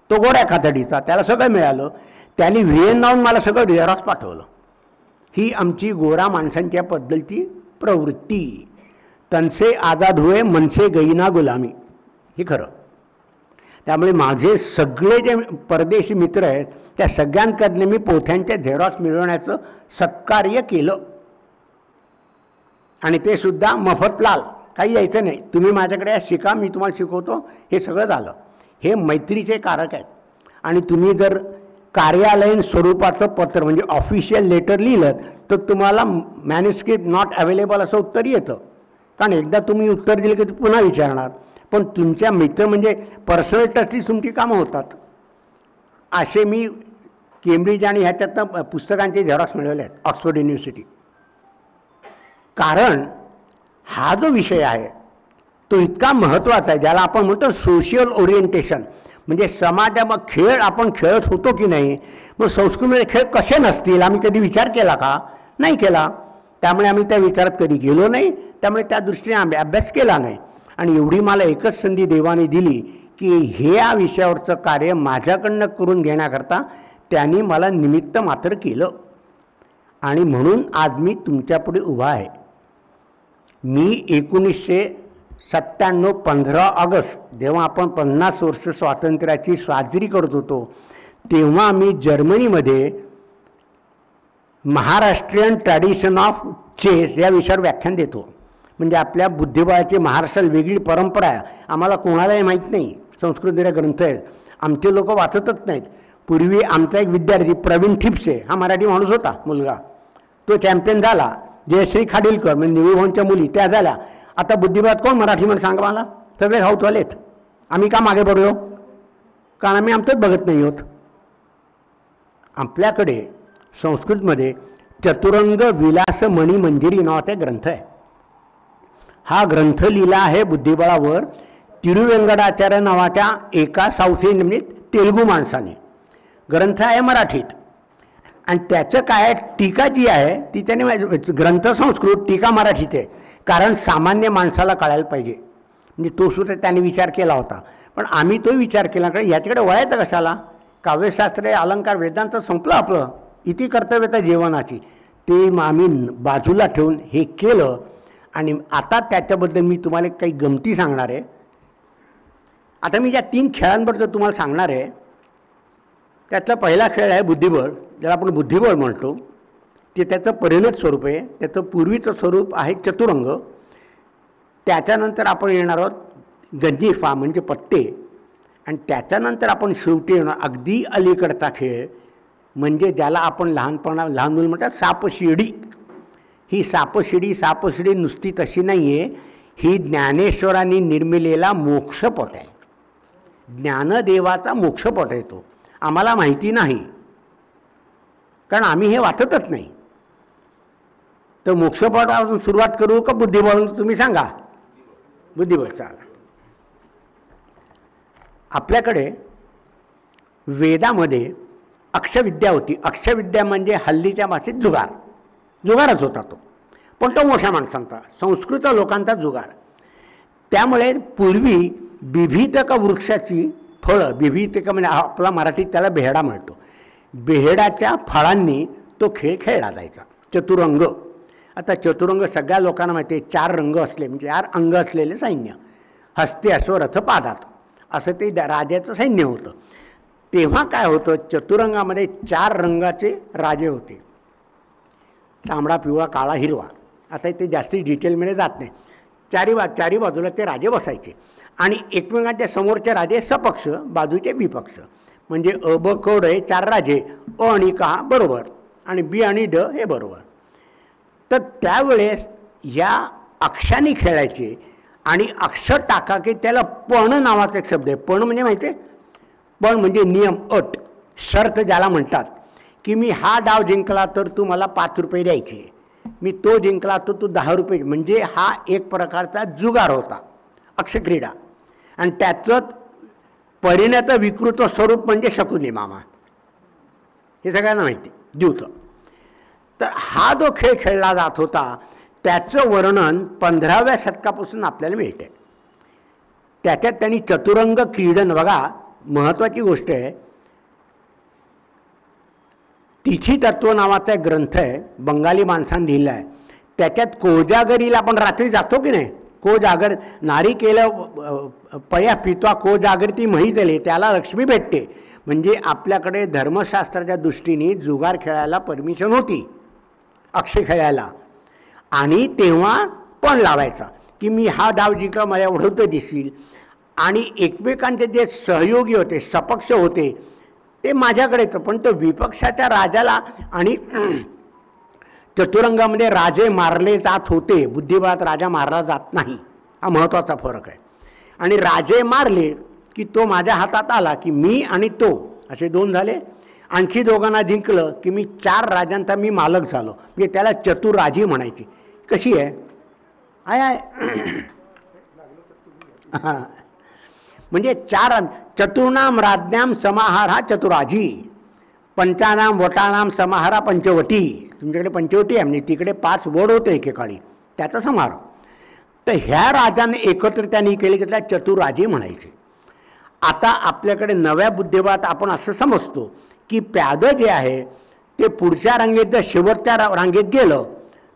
Speaker 5: तो गोऱ्या खातडीचा, त्याला सगळं मिळालं. त्यांनी व्हिएन्नाहून मला सगळं झेरॉक्स पाठवलं. ही आमची गोरा माणसांच्या बद्दलची प्रवृत्ती. तनसे आजाद हुए मनसे गईना गुलामी, हे खरं. त्यामुळे माझे सगळे जे परदेशी मित्र आहेत त्या सगळ्यांकडनं मी पोथ्यांच्या झेरॉक्स मिळवण्याचं सत्कार्य केलं. आणि ते सुद्धा मफतलाल, काही यायचं नाही, तुम्ही माझ्याकडे शिका, मी तुम्हाला शिकवतो, हे सगळं झालं. हे मैत्रीचे कारक आहेत. आणि तुम्ही जर कार्यालयीन स्वरूपाचं पत्र म्हणजे ऑफिशियल लेटर लिहिलं तर तुम्हाला मॅन्युस्क्रिप्ट नॉट अवेलेबल असं उत्तर येतं. कारण एकदा तुम्ही उत्तर दिलं की पुन्हा विचारणार. पण तुमच्या मित्र म्हणजे पर्सनल टचची तुमची कामं होतात. असे मी केम्ब्रिज आणि ह्याच्यातनं पुस्तकांचे झेरॉक्स मिळवले आहेत, ऑक्सफोर्ड युनिव्हर्सिटी. कारण हा जो विषय आहे तो इतका महत्त्वाचा आहे, ज्याला आपण म्हणतो सोशियल ओरिएंटेशन. म्हणजे समाजामध्ये खेळ आपण खेळत होतो की नाही, मग संस्कृतीमध्ये खेळ कसे नसतील आम्ही कधी विचार केला का, नाही केला. त्यामुळे आम्ही त्या विचारात कधी गेलो नाही. त्यामुळे त्या दृष्टीने आम्ही अभ्यास केला नाही. आणि एवढी मला एकच संधी देवाने दिली की हे या विषयावरचं कार्य माझ्याकडनं करून घेण्याकरता त्यांनी मला निमित्त मात्र केलं. आणि म्हणून आज मी तुमच्यापुढे उभा आहे. मी 1997 15 ऑगस्ट जेव्हा आपण 50 वर्ष स्वातंत्र्याची साजरी करत होतो तेव्हा मी जर्मनीमध्ये महाराष्ट्रीयन ट्रॅडिशन ऑफ चेस या विषयावर व्याख्यान देतो. म्हणजे आपल्या बुद्धिबळाची महाराष्ट्राला वेगळी परंपरा आहे, आम्हाला कोणालाही माहीत नाही. संस्कृतीचे ग्रंथ आहेत, आमचे लोक वाचतच नाहीत. पूर्वी आमचा एक विद्यार्थी प्रवीण ठिपसे हा मराठी माणूस होता, मुलगा, तो चॅम्पियन झाला. जयश्री खाडीलकर म्हणजे निळूभाऊंच्या मुली त्या झाल्या. आता बुद्धिबळात कोण मराठी म्हणून सांगा मला, सगळे साऊथवालेत. आम्ही का मागे पडलो, कारण आम्ही आमचंच बघत नाही आहोत. आपल्याकडे संस्कृतमध्ये चतुरंग विलास मणी मंजिरी नावाचा ग्रंथ आहे. हा ग्रंथ लिहिला आहे बुद्धिबळावर तिरुवेंकटाचार्य नावाच्या एका साऊथ इंडियन म्हणजे तेलुगू माणसाने ग्रंथ आहे मराठीत, आणि त्याचं काय टीका जी आहे ती त्याने ग्रंथ संस्कृत टीका मराठीत आहे, कारण सामान्य माणसाला कळायला पाहिजे. म्हणजे तो सुद्धा त्याने विचार केला होता, पण आम्ही तो विचार केला कारण ह्याच्याकडे वळायचं कशाला. काव्यशास्त्र अलंकार वेदांत संपलं आपलं, इति कर्तव्यता जीवनाची, ते आम्ही बाजूला ठेवून हे केलं. आणि आता त्याच्याबद्दल मी तुम्हाला काही गमती सांगणार आहे. आता मी ज्या 3 खेळांबद्दल तुम्हाला सांगणार आहे त्यातला पहिला खेळ आहे बुद्धिबळ, ज्याला आपण बुद्धिबळ म्हणतो. ते त्याचं परिणत स्वरूप आहे. त्याचं पूर्वीचं स्वरूप आहे चतुरंग. त्याच्यानंतर आपण येणार आहोत गंजीफा म्हणजे पत्ते, आणि त्याच्यानंतर आपण शेवटी येणार अगदी अलीकडचा खेळ म्हणजे ज्याला आपण लहान मुलं म्हणतात सापशिडी. ही सापशिडी नुसती तशी नाही आहे, ही ज्ञानेश्वरांनी निर्मिलेला मोक्षपट आहे. ज्ञानदेवाचा मोक्षपट आहे तो. आम्हाला माहिती नाही कारण आम्ही हे वाचतच नाही. तर मोक्षपटापासून सुरुवात करू का बुद्धिबळ तुम्ही सांगा. बुद्धिबळ चाला. आपल्याकडे वेदामध्ये अक्षविद्या होती. अक्षविद्या म्हणजे हल्लीच्या भाषेत जुगारच होता तो, पण तो मोठ्या माणसांचा संस्कृत लोकांचा जुगार. त्यामुळे पूर्वी बिभीतक वृक्षाची फळं, बिभीतक म्हणजे आपला मराठीत त्याला बेहडा म्हणतो, बेहडाच्या फळांनी तो खेळ खेळला जायचा. चतुरंग. आता चतुरंग सगळ्या लोकांना माहिती आहे, 4 रंग असले म्हणजे 4 अंग असलेले सैन्य, हस्ते अश्व रथ पादात असं ते राजाचं सैन्य होतं. तेव्हा काय होतं, चतुरंगामध्ये 4 रंगाचे राजे होते, तांबडा, पिवळा, काळा, हिरवा. आता ते जास्ती डिटेलमध्ये जात नाही. चारी बाजूला ते राजे बसायचे आणि एकमेकांच्या समोरचे राजे सपक्ष, बाजूचे विपक्ष. म्हणजे अ ब क ड हे 4 राजे, अ आणि का बरोबर आणि बी आणि ड हे बरोबर. तर त्यावेळेस या अक्षाने खेळायचे आणि अक्षर टाका की त्याला पण नावाचा एक शब्द आहे. पण म्हणजे माहिती आहे, पण म्हणजे नियम, अट, शर्त ज्याला म्हणतात की मी हा डाव जिंकला तर तू मला 5 रुपये द्यायचे, मी तो जिंकला तर तू 10 रुपये. म्हणजे हा एक प्रकारचा जुगार होता, अक्षक्रीडा. आणि त्याचं परिणत विकृत स्वरूप म्हणजे शकुनी मामा, हे सगळ्यांना माहिती द्यूत. तर हा जो खेळ खेळला जात होता त्याचं वर्णन 15व्या शतकापासून आपल्याला मिळते. त्याच्यात त्यांनी चतुरंग क्रीडन, बघा महत्त्वाची गोष्ट आहे, तिथी तत्व नावाचा एक ग्रंथ आहे, बंगाली माणसांनी लिहिला आहे. त्याच्यात कोजागरीला आपण रात्री जातो की नाही, कोजागर, नारी केलं पया पित्वा कोजागरती महितले, त्याला लक्ष्मी भेटते. म्हणजे आपल्याकडे धर्मशास्त्राच्या दृष्टीने जुगार खेळायला परमिशन होती, अक्षय खेळायला. आणि तेव्हा पण लावायचा की मी हा डाव जिंकला, मला एवढं तर दिसेल. आणि एकमेकांचे जे सहयोगी होते, सपक्ष होते, ते माझ्याकडेच. पण तो विपक्षाच्या राजाला, आणि चतुरंगामध्ये राजे मारले जात होते, बुद्धिबळात राजा मारला जात नाही, हा महत्त्वाचा फरक आहे. आणि राजे मारले की तो माझ्या हातात आला की मी आणि तो असे 2 झाले. आणखी दोघांना जिंकलं की मी 4 राजांचा मी मालक झालो. म्हणजे त्याला चतुराजी म्हणायची. कशी आहे आय हां, म्हणजे 4 चतुर्नाम राज्ञाम समाहार हा चतुराजी, पंचानाम वटानाम समाहारा पंचवटी. तुमच्याकडे पंचवटी आहे म्हणजे तिकडे 5 वड होते एकेकाळी, त्याचा समाहार. तर ह्या राजाने एकत्र त्यांनी केले की त्याला चतुराजी म्हणायचे. आता आपल्याकडे नव्या बुद्धिबळात आपण असं समजतो की प्यादं जे आहे ते पुढच्या रांगेत जर शेवटच्या रांगेत गेलं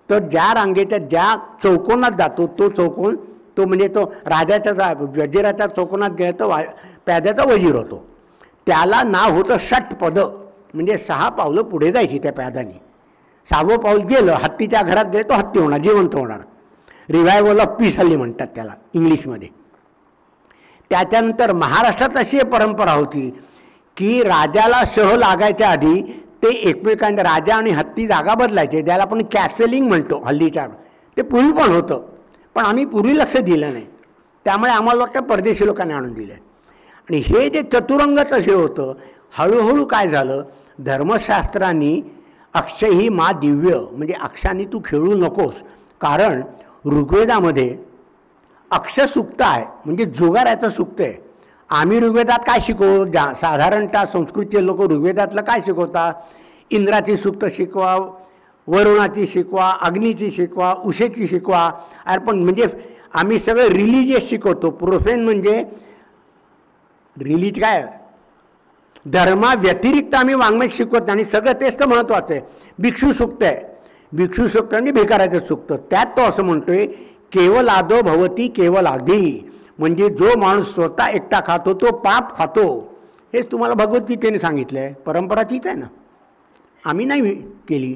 Speaker 5: तर ज्या रांगेच्या ज्या चौकोनात जातो तो चौकोन, तो म्हणजे तो राजाच्या वजीराच्या चौकोनात गेला तर प्याद्याचा वजीर होतो. त्याला नाव होतं षटपद, म्हणजे 6 पावलं पुढे जायची त्या प्यादानी. 6वं पाऊल गेलं, हत्तीच्या घरात गेले तो हत्ती होणार, जिवंत होणार. रिवायवल ऑफ पीस हल्ली म्हणतात त्याला इंग्लिशमध्ये. त्याच्यानंतर महाराष्ट्रात अशी परंपरा होती की राजाला शह लागायच्या आधी ते एकमेकांना राजा आणि हत्ती जागा बदलायचे, ज्याला आपण कॅसलिंग म्हणतो हल्लीच्या. ते पूर्वी पण होतं, पण आम्ही पूर्वी लक्ष दिलं नाही, त्यामुळे आम्हाला वाटतं परदेशी लोकांनी आणून दिलं. आणि हे जे चतुरंगाचं हे होतं, हळूहळू काय झालं, धर्मशास्त्रांनी अक्षय ही मा दिव्य, म्हणजे अक्षाने तू खेळू नकोस. कारण ऋग्वेदामध्ये अक्षसूक्त आहे, म्हणजे जुगाराचं सूक्त आहे. आम्ही ऋग्वेदात काय शिकवू? साधारणतः संस्कृतचे लोक ऋग्वेदातलं काय शिकवतात? इंद्राची सूक्त शिकवा, वरुणाची शिकवा, अग्नीची शिकवा, उषेची शिकवा. अरे पण म्हणजे आम्ही सगळं रिलिजियस शिकवतो. प्रोफेन म्हणजे काय धर्माव्यतिरिक्त आम्ही वाङ्मय शिकवत नाही, आणि सगळं तेच तर महत्त्वाचं आहे. भिक्षू सूक्त आहे, भिक्षू सूक्त म्हणजे भिकाराचं सूक्त. त्यात तो असं म्हणतोय, केवल आदो भवती केवल आधी, म्हणजे जो माणूस स्वतः एकटा खातो तो पाप खातो. हेच तुम्हाला भगवद्गीतेने सांगितलं आहे. परंपरा तीच आहे ना, आम्ही नाही केली.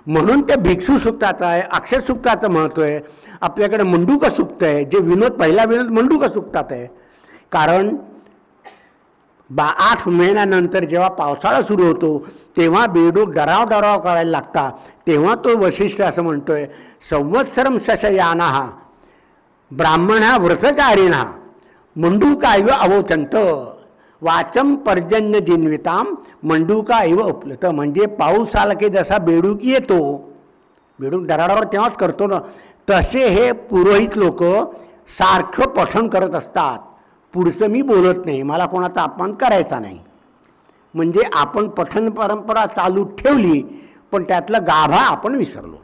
Speaker 5: म्हणून त्या भिक्षू सूक्ताचं आहे, अक्षर सूक्ताचं महत्त्व आहे. आपल्याकडे मंडूक सूक्त आहे, जे पहिला विनोद मंडूक सूक्तात आहे. कारण 8 महिन्यानंतर जेव्हा पावसाळा सुरू होतो तेव्हा बेडूक डराव करायला लागतात. तेव्हा तो वशिष्ठ असं म्हणतोय, संवत्सरम शशयानः ब्राह्मणा व्रतचारिणः मंडूका इव अवोचंत वाचम पर्जन्य जिन्विताम मंडूका इव उपलत. म्हणजे पाऊस आला की जसा बेडूक येतो, बेडूक डराडावर तेव्हाच करतो ना, तसे हे पुरोहित लोक सारखं पठण करत असतात. पुढचं मी बोलत नाही, मला कोणाचा अपमान करायचा नाही. म्हणजे आपण पठण परंपरा चालू ठेवली, पण त्यातला गाभा आपण विसरलो.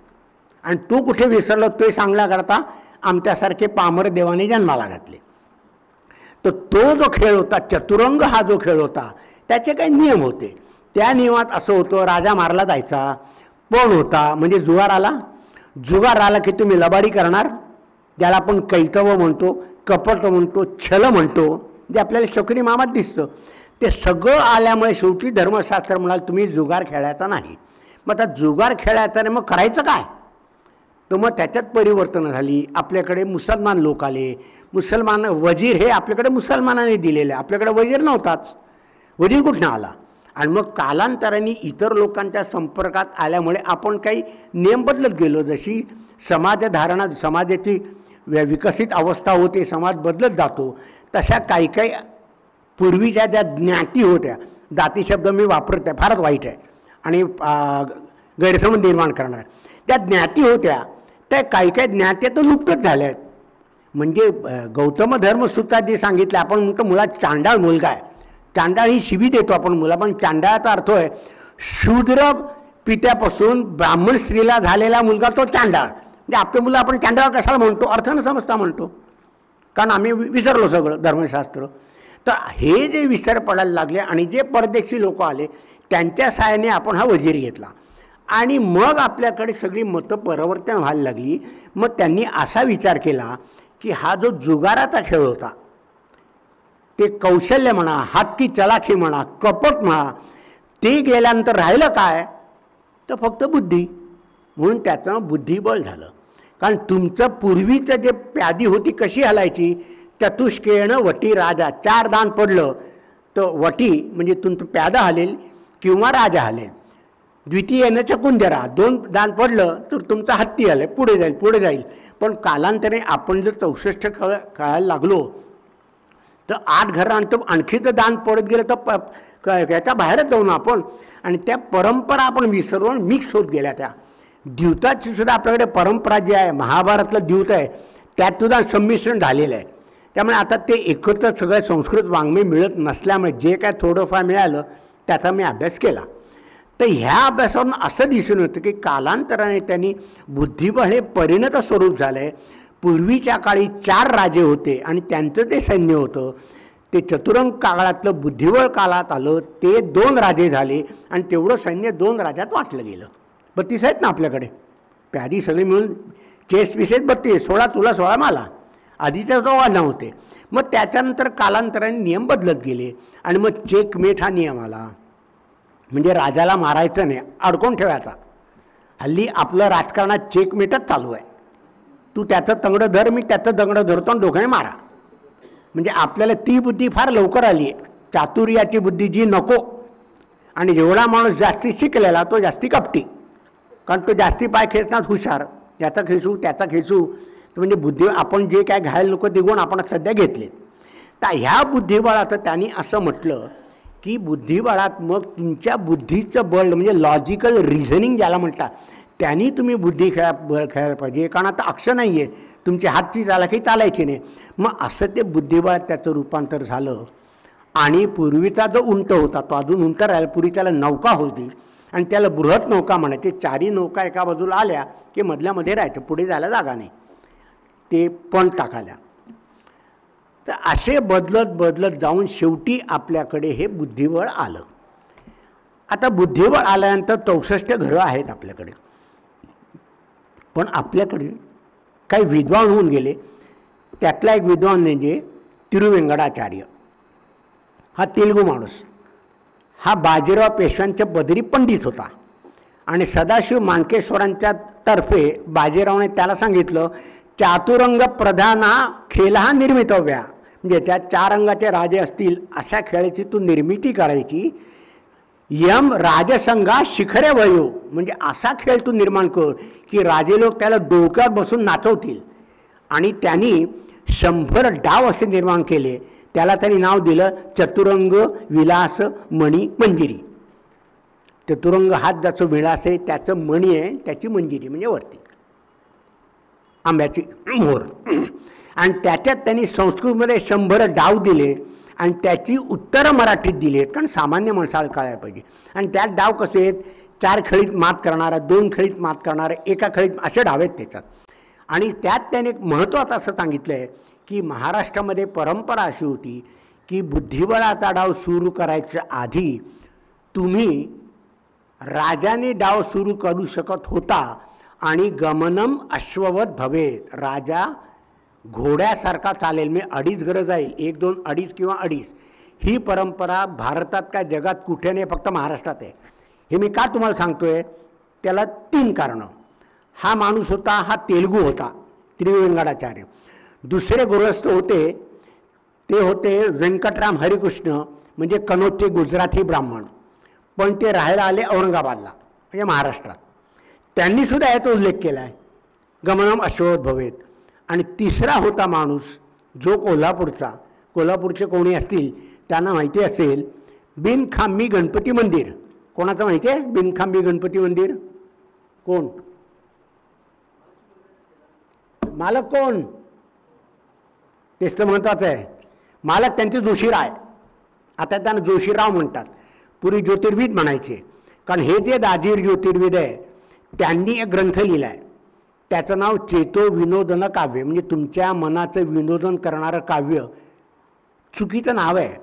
Speaker 5: आणि तो कुठे विसरलो ते सांगण्याकरता आमच्यासारखे पामर देवाने जन्माला घातले. तर तो जो खेळ होता, चतुरंग हा जो खेळ होता, त्याचे काही नियम होते. त्या नियमात असं होतं, राजा मारला जायचा, पण होता म्हणजे जुगार आला की तुम्ही लबाडी करणार, ज्याला आपण कैतव म्हणतो, कपट म्हणतो, छल म्हणतो, जे आपल्याला शकुनी मामात दिसतं. ते सगळं आल्यामुळे शेवटी धर्मशास्त्र म्हणाल तुम्ही जुगार खेळायचा नाही. मग आता जुगार खेळायचा नाही, मग करायचं काय? तर मग त्याच्यात परिवर्तन झाली. आपल्याकडे मुसलमान लोक आले. मुसलमान वजीर हे आपल्याकडे मुसलमानाने दिलेले, आपल्याकडे वजीर नव्हताच. वजीर कुठनं आला? आणि मग कालांतराने इतर लोकांच्या संपर्कात आल्यामुळे आपण काही नियम बदलत गेलो. जशी समाजधारणा, समाजाची विकसित अवस्था होते, समाज बदलत जातो, तशा काही पूर्वीच्या ज्या ज्ञाती होत्या, जाती शब्द मी वापरत आहे, फारच वाईट आहे आणि गैरसमज निर्माण करणार, त्या ज्ञाती होत्या, त्या काही ज्ञात्या तर लुप्तच झाल्या आहेत. म्हणजे गौतम धर्मसूत्रात जे सांगितलं, आपण म्हणतो मुळात चांडाळ मुलगा आहे. चांडाळ ही शिवी देतो आपण मुला, पण चांडाळाचा अर्थ आहे शूद्र पित्यापासून ब्राह्मण स्त्रीला झालेला मुलगा तो चांडाळ. म्हणजे आपल्या मुलं आपण चांडाळ कशाला म्हणतो? अर्थ न समजता म्हणतो, कारण आम्ही विसरलो सगळं धर्मशास्त्र. तर हे जे विसर पडायला लागले आणि जे परदेशी लोक आले त्यांच्या सहाय्याने आपण हा वजीर घेतला आणि मग आपल्याकडे सगळी मतं परिवर्तन व्हायला लागली. मग त्यांनी असा विचार केला की हा जो जुगाराचा खेळ होता, ते कौशल्य म्हणा, हातकी चलाखी म्हणा, कपट म्हणा, ते गेल्यानंतर राहिलं काय? तर फक्त बुद्धी. म्हणून त्याचं बुद्धिबळ झालं. कारण तुमचं पूर्वीचं जे प्यादी होती कशी हलायची? चतुष्केण वटी राजा. 4 दान पडलं तर वटी म्हणजे तुमचं प्यादा हलेल किंवा राजा हलेल. द्वितीयेनं चकुंदरा. 2 दान पडलं तर तुमचा हत्ती हलेल, पुढे जाईल. पण कालांतराने आपण जर 64 कळायला लागलो तर 8 घरांत आणखी तर दान पडत गेलं तर याच्या बाहेरच जाऊ ना आपण. आणि त्या परंपरा आपण विसरून मिक्स होत गेल्या. त्या द्यूताची सुद्धा आपल्याकडे परंपरा जी आहे, महाभारतलं द्यूत आहे, त्यात सुद्धा संमिश्रण झालेलं आहे. त्यामुळे आता ते एकत्र सगळं संस्कृत वाङ्मय मिळत नसल्यामुळे जे काय थोडंफार मिळालं त्याचा मी अभ्यास केला. तर ह्या अभ्यासावरून असं दिसून येतं की कालांतराने त्यांनी बुद्धिबळ हे परिणत स्वरूप झालं आहे. पूर्वीच्या काळी 4 राजे होते आणि त्यांचं ते सैन्य होतं. ते चतुरंग काळातलं बुद्धिबळ काळात आलं, ते 2 राजे झाले आणि तेवढं सैन्य 2 राजात वाटलं गेलं. 32 आहेत ना आपल्याकडे प्यादी सगळी मिळून. चेस पिसेस 32, 16 तुला 16 मला. आधीच्या तो वाढला होते. मग त्याच्यानंतर कालांतराने नियम बदलत गेले आणि मग चेकमेट हा नियम आला. म्हणजे राजाला मारायचं नाही, अडकून ठेवायचा. हल्ली आपलं राजकारणात चेकमेटच चालू आहे. तू त्याचं तंगडं धर, मी त्याचं तंगडं धरतो आणि दोघांनी मारा. म्हणजे आपल्याला ती बुद्धी फार लवकर आली आहे, चातुर्याची बुद्धी जी नको. आणि जेवढा माणूस जास्ती शिकलेला तो जास्ती कपटी, कारण तो जास्ती पाय खेचण्यात हुशार. याचा खेचू त्याचा खेचू. तर म्हणजे बुद्धी आपण जे काय घायल नको ते गुण आपण सध्या घेतले. तर ह्या बुद्धिबळात त्यांनी असं म्हटलं की बुद्धिबळात मग तुमच्या बुद्धीचं बळ म्हणजे लॉजिकल रिझनिंग ज्याला म्हणतात, त्यांनी तुम्ही बुद्धी खेळायला पाहिजे. कारण आता अक्ष नाही आहे, तुमची हातची चालाकी चालायची नाही. मग असं ते बुद्धिबळ त्याचं रूपांतर झालं. आणि पूर्वीचा जो उंट होता तो अजून उंट राहिला. पूर्वी त्याला नौका होती आणि त्याला बृहत नौका म्हणायचे. 4ही नौका एका बाजूला आल्या की मधल्यामध्ये राहायचं, पुढे जायला जागा नाही, ते पण टाकाल्या. तर असे बदलत बदलत जाऊन शेवटी आपल्याकडे हे बुद्धिबळ आलं. आता बुद्धिबळ आल्यानंतर 64 घरं आहेत आपल्याकडे. पण आपल्याकडे काही विद्वान होऊन गेले. त्यातला एक विद्वान म्हणजे तिरुवेंगडाचार्य. हा तेलुगू माणूस, हा बाजीराव पेशव्यांच्या बदरी पंडित होता. आणि सदाशिव मानकेश्वरांच्या तर्फे बाजीरावने त्याला सांगितलं, चातुरंग प्रधाना खेळ हा निर्मितव्या, म्हणजे त्या 4 अंगाचे राजे असतील अशा खेळाची तू निर्मिती करायची. यम राजसंघा शिखरे वयो, म्हणजे असा खेळ तू निर्माण कर की राजे लोक त्याला डोक्यात बसून नाचवतील. आणि त्यांनी 100 डाव असे निर्माण केले. त्याला त्यांनी नाव दिलं चतुरंग विलास मणी मंजिरी. चतुरंग हात ज्याचं विलास आहे त्याचं मणी आहे, त्याची मंजिरी म्हणजे वरती आंब्याची मोहर. आणि त्याच्यात त्यांनी संस्कृतमध्ये 100 डाव दिले आणि त्याची उत्तरं मराठीत दिली आहेत, कारण सामान्य माणसाला कळायला पाहिजे. आणि त्यात डाव कसे आहेत, 4 खेळीत मात करणारा, 2 खेळीत मात करणारा, 1 खेळीत असे डाव आहेत त्याच्यात. आणि त्यात त्याने एक महत्त्वाचं असं सांगितलं आहे की महाराष्ट्रामध्ये परंपरा अशी होती की बुद्धिबळाचा डाव सुरू करायच्या आधी तुम्ही राजाने डाव सुरू करू शकत होता. आणि गमनम अश्ववत भवेत, राजा घोड्यासारखा चालेल, मी 2.5 घरं जाईल, 1, 2, 2.5 किंवा 2.5. ही परंपरा भारतात काय जगात कुठे नाही, फक्त महाराष्ट्रात आहे. हे मी का तुम्हाला सांगतोय, त्याला 3 कारणं. हा माणूस होता, हा तेलुगू होता, तिरुवेंगडाचार्य. दुसरे गृहस्थ होते ते होते व्यंकटराम हरिकृष्ण, म्हणजे कनोजचे गुजराती ब्राह्मण, पण ते राहायला आले औरंगाबादला, म्हणजे महाराष्ट्रात. त्यांनीसुद्धा याचा उल्लेख केला आहे, गमनम अश्ववत भवेत. आणि तिसरा होता माणूस जो कोल्हापूरचा, कोल्हापूरचे कोणी असतील त्यांना माहिती असेल, बिनखांबी गणपती मंदिर. कोणाचं माहिती आहे बिनखांबी गणपती मंदिर? कोण मालक, कोण? तेच तर महत्त्वाचं आहे. मालक त्यांचे जोशीराव, आता त्यांना जोशीराव म्हणतात, पूर्वी ज्योतिर्विद म्हणायचे. कारण हे जे दाजीर ज्योतिर्विद आहे त्यांनी एक ग्रंथ लिहिला आहे, त्याचं नाव चेतो विनोदन काव्य, म्हणजे तुमच्या मनाचं विनोदन करणारं काव्य. चुकीचं नाव आहे,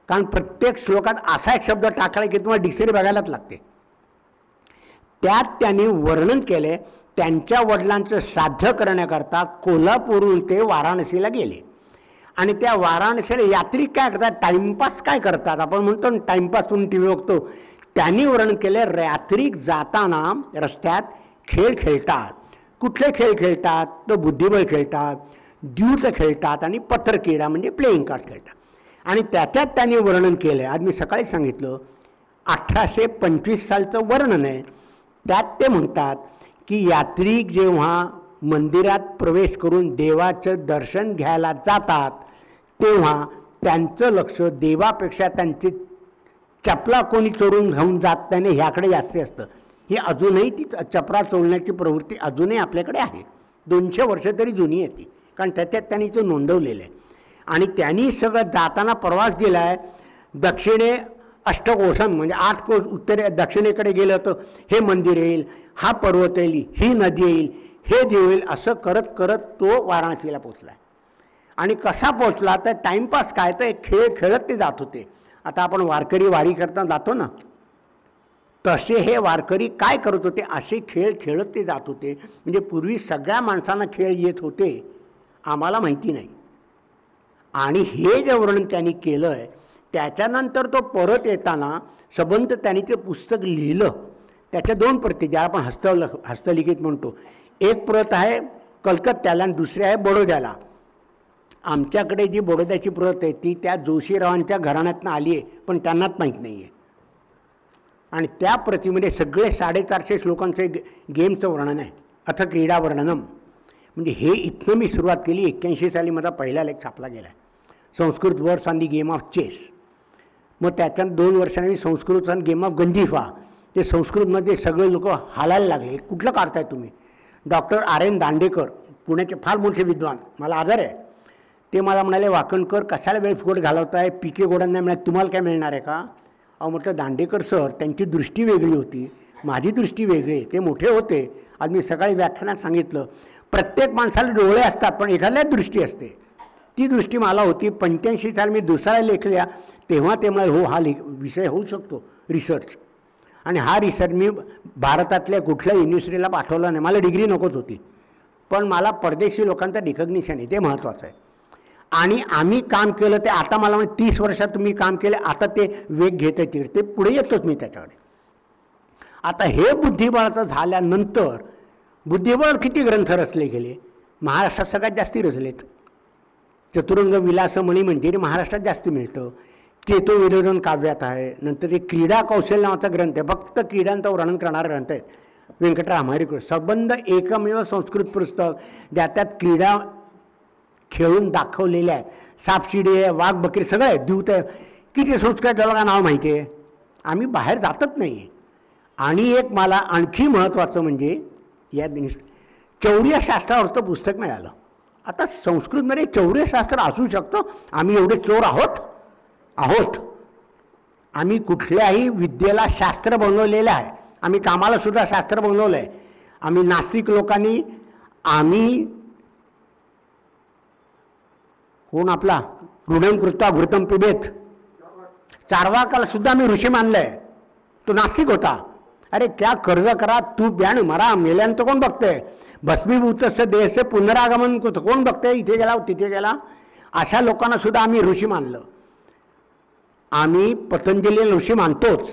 Speaker 5: कारण प्रत्येक श्लोकात असा एक शब्द टाकला की तुम्हाला डिक्शनरी बघायलाच लागते. त्यात त्यांनी वर्णन केले, त्यांच्या वडिलांचं श्राद्ध करण्याकरता कोल्हापूरहून ते वाराणसीला गेले. आणि त्या वाराणसीला यात्रिक काय करतात, टाइमपास काय करतात, आपण म्हणतो ना टाइमपास म्हणून टी व्ही बघतो. त्यांनी वर्णन केले, यात्रिक जाताना रस्त्यात खेळ खेळतात. कुठले खेळ खेळतात, तर बुद्धिबळ खेळतात, द्यूत खेळतात आणि पत्रक्रीडा म्हणजे प्लेईंग कार्ड्स खेळतात. आणि त्याच्यात त्यांनी वर्णन केलं आहे, आज मी सकाळी सांगितलं, 1825 सालचं वर्णन आहे. त्यात ते म्हणतात की यात्रिक जेव्हा मंदिरात प्रवेश करून देवाचं दर्शन घ्यायला जातात तेव्हा त्यांचं लक्ष देवापेक्षा त्यांची चपला कोणी चोरून घेऊन जात त्याने ह्याकडे जास्त असतं. ही अजूनही ती चपला चोरण्याची प्रवृत्ती अजूनही आपल्याकडे आहे, 200 वर्ष तरी जुनी आहे ती, कारण त्याच्यात त्यांनी ते नोंदवलेलं आहे. आणि त्यांनी सगळं जाताना प्रवास दिला आहे. दक्षिणे अष्टकोशन म्हणजे 8 कोश उत्तरे दक्षिणेकडे गेलं तर हे मंदिर येईल, हा पर्वत येईल, ही नदी येईल, हे देव येईल, असं करत करत तो वाराणसीला पोचला. आणि कसा पोचला तर टाइमपास काय, तर खेळ खेळत ते जात होते. आता आपण वारकरी वारी करता जातो ना, तसे हे वारकरी काय करत होते, असे खेळ खेळत ते जात होते. म्हणजे पूर्वी सगळ्या माणसांना खेळ येत होते, आम्हाला माहिती नाही. आणि हे जे वर्णन त्यांनी केलं आहे त्याच्यानंतर तो परत येताना सबंध त्यांनी ते पुस्तक लिहिलं. त्याच्या 2 प्रती, ज्या आपण हस्तलिखित म्हणतो. एक प्रत आहे कलकत्त्याला आणि दुसरी आहे बडोद्याला. आमच्याकडे जी बडोद्याची प्रत आहे ती त्या जोशीरावांच्या घराण्यातनं आली आहे, पण त्यांनाच माहीत नाही आहे. आणि त्या प्रतीमध्ये सगळे 450 श्लोकांचे गेमचं वर्णन आहे, अथ क्रीडा वर्णनम. म्हणजे हे इथनं मी सुरुवात केली. 81 साली माझा पहिला लेख छापला गेला आहे, Sanskrit words on the game of chess. मग त्याच्यात 2 वर्षांनी Sanskrit on game of Ganjifa. ते संस्कृतमध्ये सगळे लोक हालायला लागले, कुठलं काढताय तुम्ही. Doctor R.N. दांडेकर पुण्याचे फार मोठे विद्वान, मला आदर आहे, ते मला म्हणाले वाकणकर कशाला वेळ फुकट घालवताय, पी.के. गोडांना मिळाले, तुम्हाला काय मिळणार आहे का? अहो म्हटलं दांडेकर सर त्यांची दृष्टी वेगळी होती, माझी दृष्टी वेगळी आहे, ते मोठे होते. आज मी सकाळी व्याख्यानात सांगितलं प्रत्येक माणसाला डोळे असतात पण एखाद्याच दृष्टी असते, ती दृष्टी मला होती. 85 साल मी दुसरा लेखल्या तेव्हा ते म्हणाले हो हा विषय होऊ शकतो रिसर्च, आणि हा रिसर्च मी भारतातल्या कुठल्या युनिव्हर्सिटीला पाठवला नाही, मला डिग्री नकोच होती, पण मला परदेशी लोकांचं रिकग्निशन आहे ते महत्त्वाचं आहे. आणि आम्ही काम केलं ते आता मला म्हणजे 30 वर्षात तुम्ही काम केले, आता ते वेग घेत आहे तिकडे, ते पुढे येतोच मी त्याच्याकडे. आता हे बुद्धिबळाचं झाल्यानंतर बुद्धिबळ किती ग्रंथ रचले गेले, महाराष्ट्रात सगळ्यात जास्ती रचलेत. चतुरंग विलासमणी मंदिर महाराष्ट्रात जास्ती मिळतं, चेतो विलोडन काव्यात आहे. नंतर एक क्रीडा कौशल्य नावाचा ग्रंथ आहे, फक्त क्रीडांचं वर्णन करणारा ग्रंथ आहे, व्यंकटराव हरिकृष्ण संबंध एकमेव संस्कृत पुस्तक ज्यात क्रीडा खेळून दाखवलेल्या आहेत, सापशिडी आहे, वाघ बकरी सगळं आहे, द्यूत आहे. किती संस्कृत लोकांना नाव माहिती आहे, आम्ही बाहेर जातच नाही. आणि एक मला आणखी महत्त्वाचं म्हणजे या चौर्यशास्त्रावरचं पुस्तक मिळालं. आता संस्कृतमध्ये चौर्यशास्त्र असू शकतं, आम्ही एवढे चोर आहोत. आम्ही कुठल्याही विद्येला शास्त्र बनवलेलं आहे, आम्ही कामाला सुद्धा शास्त्र बनवलं आहे. आम्ही नास्तिक लोकांनी कोण आपला ऋणम कृत्वा घृतम पिबेत, चार्वाकाला सुद्धा आम्ही ऋषी मानलं आहे, तो नास्तिक होता. अरे क्या कर्ज करा तू ब्याण मरा, मेल्यानंतर कोण बघतंय, भस्मीभूतस्य देहसे पुनरागमन कोण बघतंय, इथे गेला तिथे गेला. अशा लोकांना सुद्धा आम्ही ऋषी मानलं. आम्ही पतंजली ऋषी मानतोच,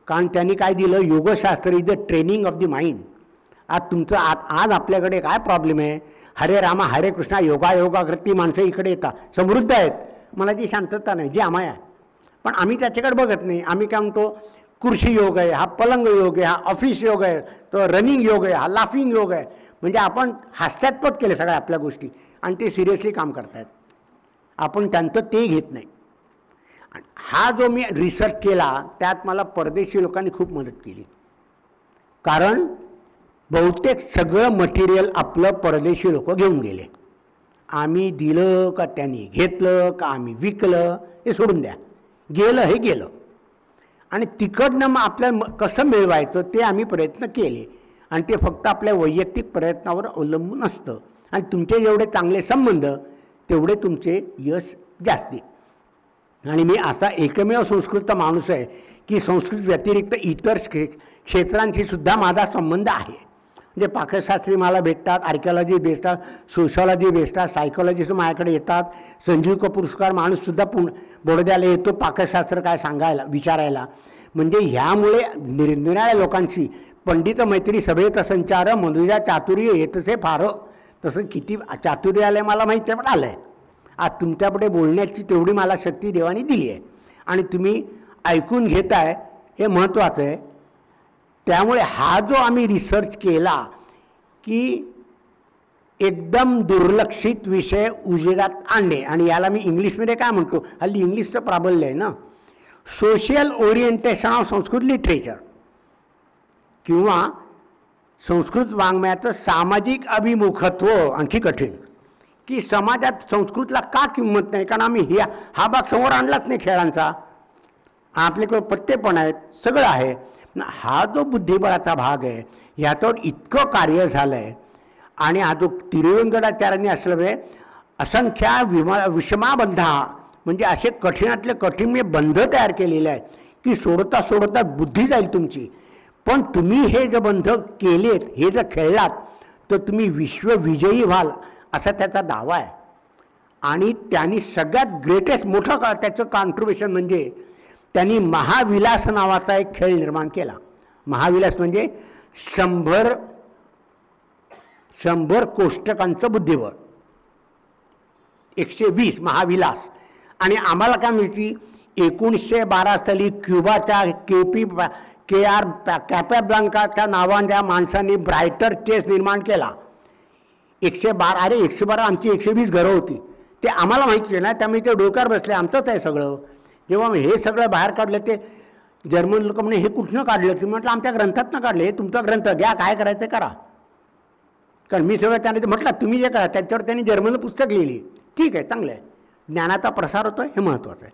Speaker 5: कारण त्यांनी काय दिलं, योगशास्त्र is the training of the mind. आज आपल्याकडे काय प्रॉब्लेम आहे, हरे रामा हरे कृष्णा योगाकृती माणसं इकडे येतात, समृद्ध आहेत, मला ती शांतता नाही जी आम्हाला आहे, पण आम्ही त्याच्याकडे बघत नाही. आम्ही काय म्हणतो खुर्शी योग आहे, हा पलंग योग आहे, हा ऑफिस योग आहे, तो रनिंग योग आहे, हा लाफिंग योग आहे. म्हणजे आपण हास्यास्पद केले सगळ्या आपल्या गोष्टी आणि ते सिरियसली काम करतायत, आपण त्यांचं ते घेत नाही. हा जो मी रिसर्च केला त्यात मला परदेशी लोकांनी खूप मदत केली, कारण बहुतेक सगळं मटेरियल आपलं परदेशी लोक घेऊन गेले. आम्ही दिलं का त्यांनी घेतलं का आम्ही विकलं हे सोडून द्या, गेलं हे गेलं. आणि तिकडनं मग आपल्याला कसं मिळवायचं ते आम्ही प्रयत्न केले, आणि ते फक्त आपल्या वैयक्तिक प्रयत्नावर अवलंबून असतं. आणि तुमचे जेवढे चांगले संबंध तेवढे तुमचे यश जास्ती. आणि मी असा एकमेव संस्कृत माणूस आहे की संस्कृत व्यतिरिक्त इतर क्षेत्रांशी सुद्धा माझा संबंध आहे. म्हणजे पाकशास्त्री मला भेटतात, आर्किओलॉजी भेटतात, सोशॉलॉजी भेटतात, सायकोलॉजिस्ट माझ्याकडे येतात. संजीव कपूरस्कार माणूससुद्धा बडोद्याला येतो पाकशास्त्र काय सांगायला विचारायला. म्हणजे ह्यामुळे निरनिराळ्या लोकांशी पंडित मैत्री सभेत संचार मनुजा चातुर्य येतसे फार. तसं किती चातुर्य आलं मला माहिती आहे, पण आलं आहे. आज तुमच्यापुढे बोलण्याची तेवढी मला शक्ती देवाने दिली आहे आणि तुम्ही ऐकून घेताय हे महत्त्वाचं आहे. त्यामुळे हा जो आम्ही रिसर्च केला की एकदम दुर्लक्षित विषय उजेडात आणणे, आणि याला मी इंग्लिशमध्ये काय म्हणतो, हल्ली इंग्लिशचं प्राबल्य आहे ना, social orientation of Sanskrit literature, किंवा संस्कृत वाङ्मयाचं सामाजिक अभिमुखत्व. आणखी कठीण की समाजात संस्कृतला का किंमत नाही, कारण आम्ही हा भाग समोर आणलाच नाही खेळांचा, आपल्याकडे पत्ते पण आहेत, सगळं आहे. हा जो बुद्धिबळाचा भाग आहे ह्याच्यावर इतकं कार्य झालं आहे. आणि हा जो तिरुवेंकटाचार्यांनी असल्यामुळे असंख्य विषमाबंधा, म्हणजे असे कठीणातले कठीण मी बंध तयार केलेले आहेत की सोडता सोडता बुद्धी जाईल तुमची. पण तुम्ही हे जे बंध केलेत, हे जर खेळलात तर तुम्ही विश्वविजयी व्हाल असा त्याचा दावा आहे. आणि त्यांनी सगळ्यात ग्रेटेस्ट मोठं त्याचं कॉन्ट्रिब्युशन म्हणजे त्यांनी महाविलास नावाचा एक खेळ निर्माण केला. महाविलास म्हणजे 100 कोष्टकांचं बुद्धिबळ, 120 महाविलास. आणि आम्हाला काय माहिती, 1912 साली क्युबाच्या कॅपेब्लांकाच्या नावाच्या माणसांनी ब्रायटर चेस निर्माण केला. 112 आमची 120 घरं होती, ते आम्हाला माहिती आहे ना, त्यामुळे ते डोक्यावर बसले, आमचंच आहे सगळं. जेव्हा हे सगळं बाहेर काढलं ते जर्मन लोक म्हणे हे कुठनं काढलं, तुम्ही म्हटलं आमच्या ग्रंथातनं काढले, हे तुमचा ग्रंथ घ्या, काय करायचं करा. कारण मी सगळं त्याने ते म्हटलं तुम्ही जे करा त्याच्यावर त्यांनी जर्मनचं पुस्तक लिहिली, ठीक आहे, चांगलं आहे, ज्ञानाचा प्रसार होतो आहे, हे महत्त्वाचं आहे.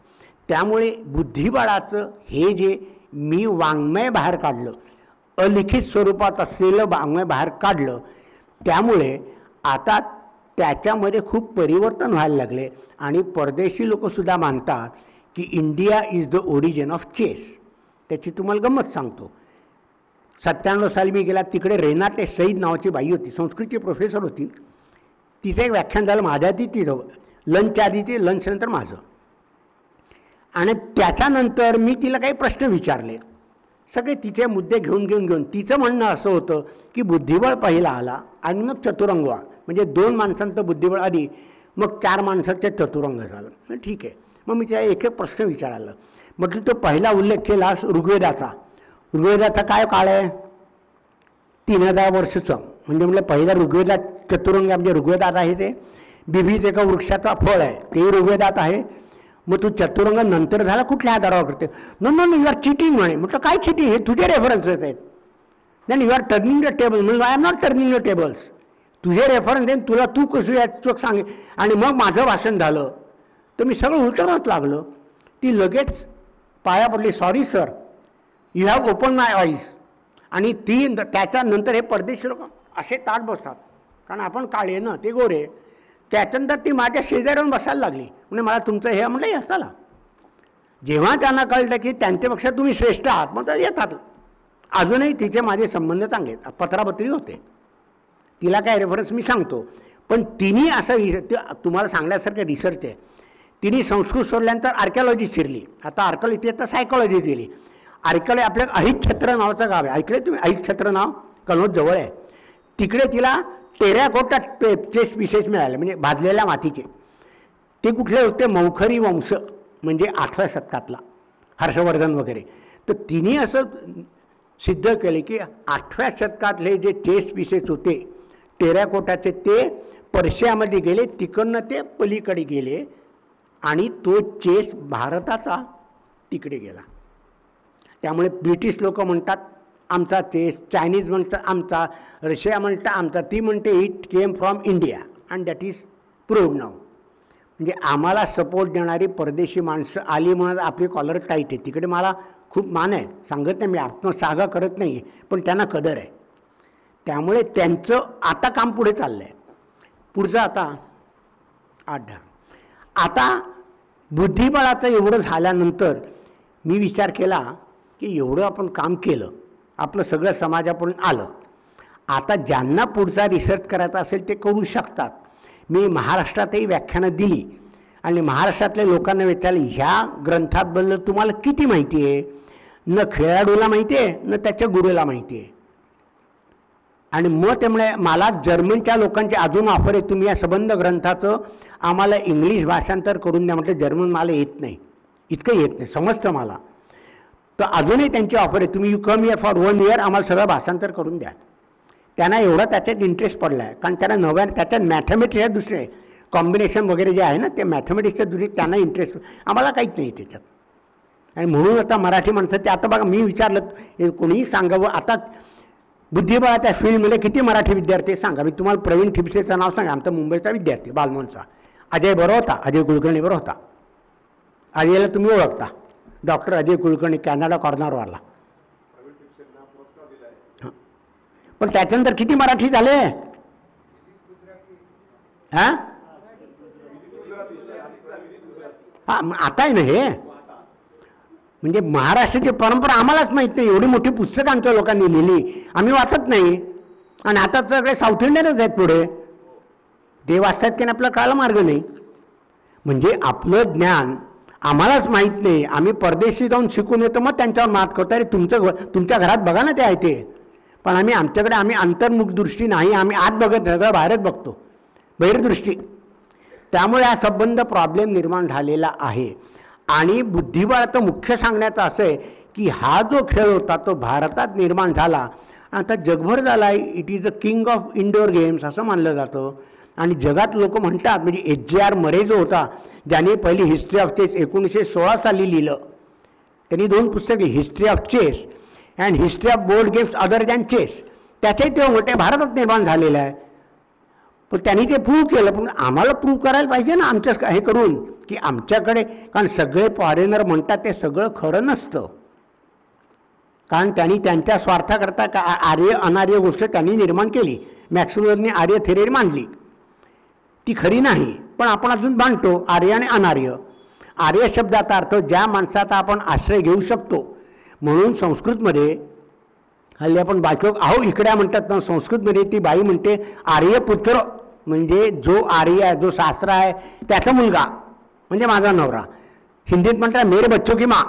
Speaker 5: त्यामुळे बुद्धिबळाचं हे जे मी वाङ्मय बाहेर काढलं, अलिखित स्वरूपात असलेलं वाङ्मय बाहेर काढलं, त्यामुळे आता त्याच्यामध्ये खूप परिवर्तन व्हायला लागले आणि परदेशी लोकंसुद्धा मानतात की India is the origin of chess. त्याची तुम्हाला गंमत सांगतो. 97 साली मी गेला, तिकडे रेनाटे सईद नावाची बाई होती, संस्कृतची प्रोफेसर होती. तिचं एक व्याख्यान झालं माझ्या आधी, तिथं लंचच्या आधी, ते लंचनंतर माझं. आणि त्याच्यानंतर मी तिला काही प्रश्न विचारले, सगळे तिचे मुद्दे घेऊन तिचं म्हणणं असं होतं की बुद्धिबळ पहिला आला आणि मग चतुरंग, म्हणजे 2 माणसांचं बुद्धिबळ आधी, मग 4 माणसाचे चतुरंग झालं. ठीक आहे. मग मी तिला एक एक प्रश्न विचारला. म्हटलं तो पहिला उल्लेख केलास ऋग्वेदाचा. ऋग्वेदाचा काय काळ आहे? 3000 वर्षाचं. म्हणजे म्हटलं पहिला ऋग्वेदात चतुरंग म्हणजे ऋग्वेदात आहे, ते बिभीत एका वृक्षाचा फळ आहे, ते ऋग्वेदात आहे. मग तू चतुरंग नंतर झाला कुठल्या आधारावर करते? No no no, you are cheating म्हणे. म्हटलं काय चिटिंग? हे तुझे रेफरन्सेस आहेत. नाही, you are turning the table. म्हणजे I am not turning the tables. तुझे रेफरन्स देईन तुला, तू कसं याचं सांगे. आणि मग माझं भाषण झालं तर मी सगळं उलटवत लागलं. ती लगेच पाया पडली, sorry sir, you have open my eyes. आणि ती त्याच्यानंतर हे परदेशी लोक असे ताट बसतात, कारण आपण काळे ना, ते गोरे. त्याच्यानंतर ती माझ्या शेजाऱ्यावर बसायला लागली. म्हणजे मला तुमचं हे म्हटलं, या चला. जेव्हा त्यांना कळलं की त्यांच्यापेक्षा तुम्ही श्रेष्ठ आहात, मग तर येतात. अजूनही तिचे माझे संबंध चांगले आहेत, पत्रापत्री होते. तिला काय रेफरन्स मी सांगतो. पण तिने असं तुम्हाला सांगण्यासारखं रिसर्च आहे. तिने संस्कृत सोडल्यानंतर आर्किओलॉजी शिरली. आता आर्किओलॉजी, आता सायकॉलॉजी दिली. आर्किओलॉजी आपल्या अहिच्छत्र नावाचं गाव आहे, ऐकलं तुम्ही? अहिच्छत्र नाव कनोज जवळ आहे. तिकडे तिला टेरॅकोटा चेस पीसेस मिळाले, म्हणजे भाजलेल्या मातीचे. ते कुठले होते? मौखरी वंश, म्हणजे 8व्या शतकातला, हर्षवर्धन वगैरे. तर तिने असं सिद्ध केले की 8व्या शतकातले जे चेस पीसेस होते टेरॅकोटाचे, ते पर्शियामध्ये गेले, तिकडनं ते पलीकडे गेले आणि तो चेस भारताचा तिकडे गेला. त्यामुळे ब्रिटिश लोक म्हणतात आमचा चेस, चायनीज म्हणतात आमचा, रशिया म्हणतात आमचा, ती म्हणते it came from India and that is proved now. म्हणजे आम्हाला सपोर्ट देणारी परदेशी माणसं आली म्हणून आपली कॉलर टाईट आहे. तिकडे मला खूप मान आहे, सांगत नाही मी, आत्मसागा करत नाही, पण त्यांना कदर आहे. त्यामुळे त्यांचं आता काम पुढे चाललं आहे. पुढचं आता 8-10. आता बुद्धिबळाचं एवढं झाल्यानंतर मी विचार केला की एवढं आपण काम केलं, आपलं सगळं समाजापर्यंत आलं. आता ज्यांना पुढचा रिसर्च करायचा असेल ते करू शकतात. मी महाराष्ट्रातही व्याख्यानं दिली आणि महाराष्ट्रातल्या लोकांना विचारलं ह्या ग्रंथाबद्दल तुम्हाला किती माहिती आहे? न खेळाडूला माहिती आहे, न त्याच्या गुरुला माहिती आहे. आणि मग त्यामुळे मला जर्मनच्या लोकांची अजून ऑफर आहे, तुम्ही या संबंध ग्रंथाचं आम्हाला इंग्लिश भाषांतर करून द्या. म्हटलं जर्मन मला येत नाही, इतकं येत नाही, समजतं मला. तर अजूनही त्यांची ऑफर आहे, तुम्ही you come here for 1 year, आम्हाला सगळं भाषांतर करून द्या. त्यांना एवढा त्याच्यात इंटरेस्ट पडला आहे, कारण त्यांना नव्याने त्याच्यात मॅथमॅटिक्स या दुसरे कॉम्बिनेशन वगैरे जे आहे ना, ते मॅथमॅटिक्सच्या दृष्टीने त्यांना इंटरेस्ट, आम्हाला काहीच नाही त्याच्यात. आणि म्हणून आता मराठी माणसं ते आता बघा, मी विचारलं कोणीही सांगावं, आता बुद्धिबळाच्या फील्डमध्ये किती मराठी विद्यार्थी सांगा. मी तुम्हाला प्रवीण ठिपसेचं नाव सांगा, आमचा मुंबईचा विद्यार्थी बालमोहनचा. अजय बरोबर होता, अजय कुलकर्णी बरोबर होता. अजयला तुम्ही ओळखता, डॉक्टर अजय कुलकर्णी, कॅनडा कॉर्नरवाला. पण त्याच्यानंतर किती मराठी झाले? हां हां, आता आहे ना हे. म्हणजे महाराष्ट्राची परंपरा आम्हालाच माहीत नाही. एवढी मोठी पुस्तकं आमच्या लोकांनी लिहिली, आम्ही वाचत नाही. आणि आता सगळे साऊथ इंडियनच आहेत पुढे, ते वाचतात की आपला कळायला मार्ग नाही. म्हणजे आपलं ज्ञान आम्हालाच माहीत नाही, आम्ही परदेशी जाऊन शिकून येतो, मग त्यांच्यावर मात करतो. अरे तुमच्या घरात बघा ना, ते आहे ते. पण आम्ही अंतर्मुख दृष्टी नाही, आम्ही आत बघत, सगळं बाहेरच बघतो, बहिर्दृष्टी. त्यामुळे हा संबंध प्रॉब्लेम निर्माण झालेला आहे. आणि बुद्धिबळाचं मुख्य सांगण्याचं असं आहे की हा जो खेळ होता तो भारतात निर्माण झाला, आता जगभर झाला आहे. It is a king of indoor games असं मानलं जातं. आणि जगात लोक म्हणतात, म्हणजे H.J.R. मरे जो होता, ज्याने पहिली हिस्ट्री ऑफ चेस 1916 साली लिहिलं, त्यांनी 2 पुस्तके, history of chess and history of board games other than chess. त्याचे ते मोठे भारतात निर्माण झालेलं आहे. पण त्यांनी ते प्रूव्ह केलं, पण आम्हाला प्रूव्ह करायला पाहिजे ना आमच्या हे करून की आमच्याकडे, कारण सगळे फॉरेनर म्हणतात ते सगळं खरं नसतं, कारण त्यांनी त्यांच्या स्वार्थाकरता का आर्य अनार्य गोष्ट त्यांनी निर्माण केली. मॅक्सवेलने आर्य थेअरी मांडली, ती खरी नाही, पण आपण अजून मांडतो आर्य आणि अनार्य. आर्य शब्दाचा अर्थ ज्या माणसाचा आपण आश्रय घेऊ शकतो. म्हणून संस्कृतमध्ये हल्ली आपण बायको अहो इकड्या म्हणतात ना, संस्कृतमध्ये ती बाई म्हणते आर्यपुत्र, म्हणजे जो आर्य आहे, जो शास्त्र आहे त्याचा मुलगा म्हणजे माझा नवरा. हिंदीत म्हणतात मेरे बच्चों की माँ.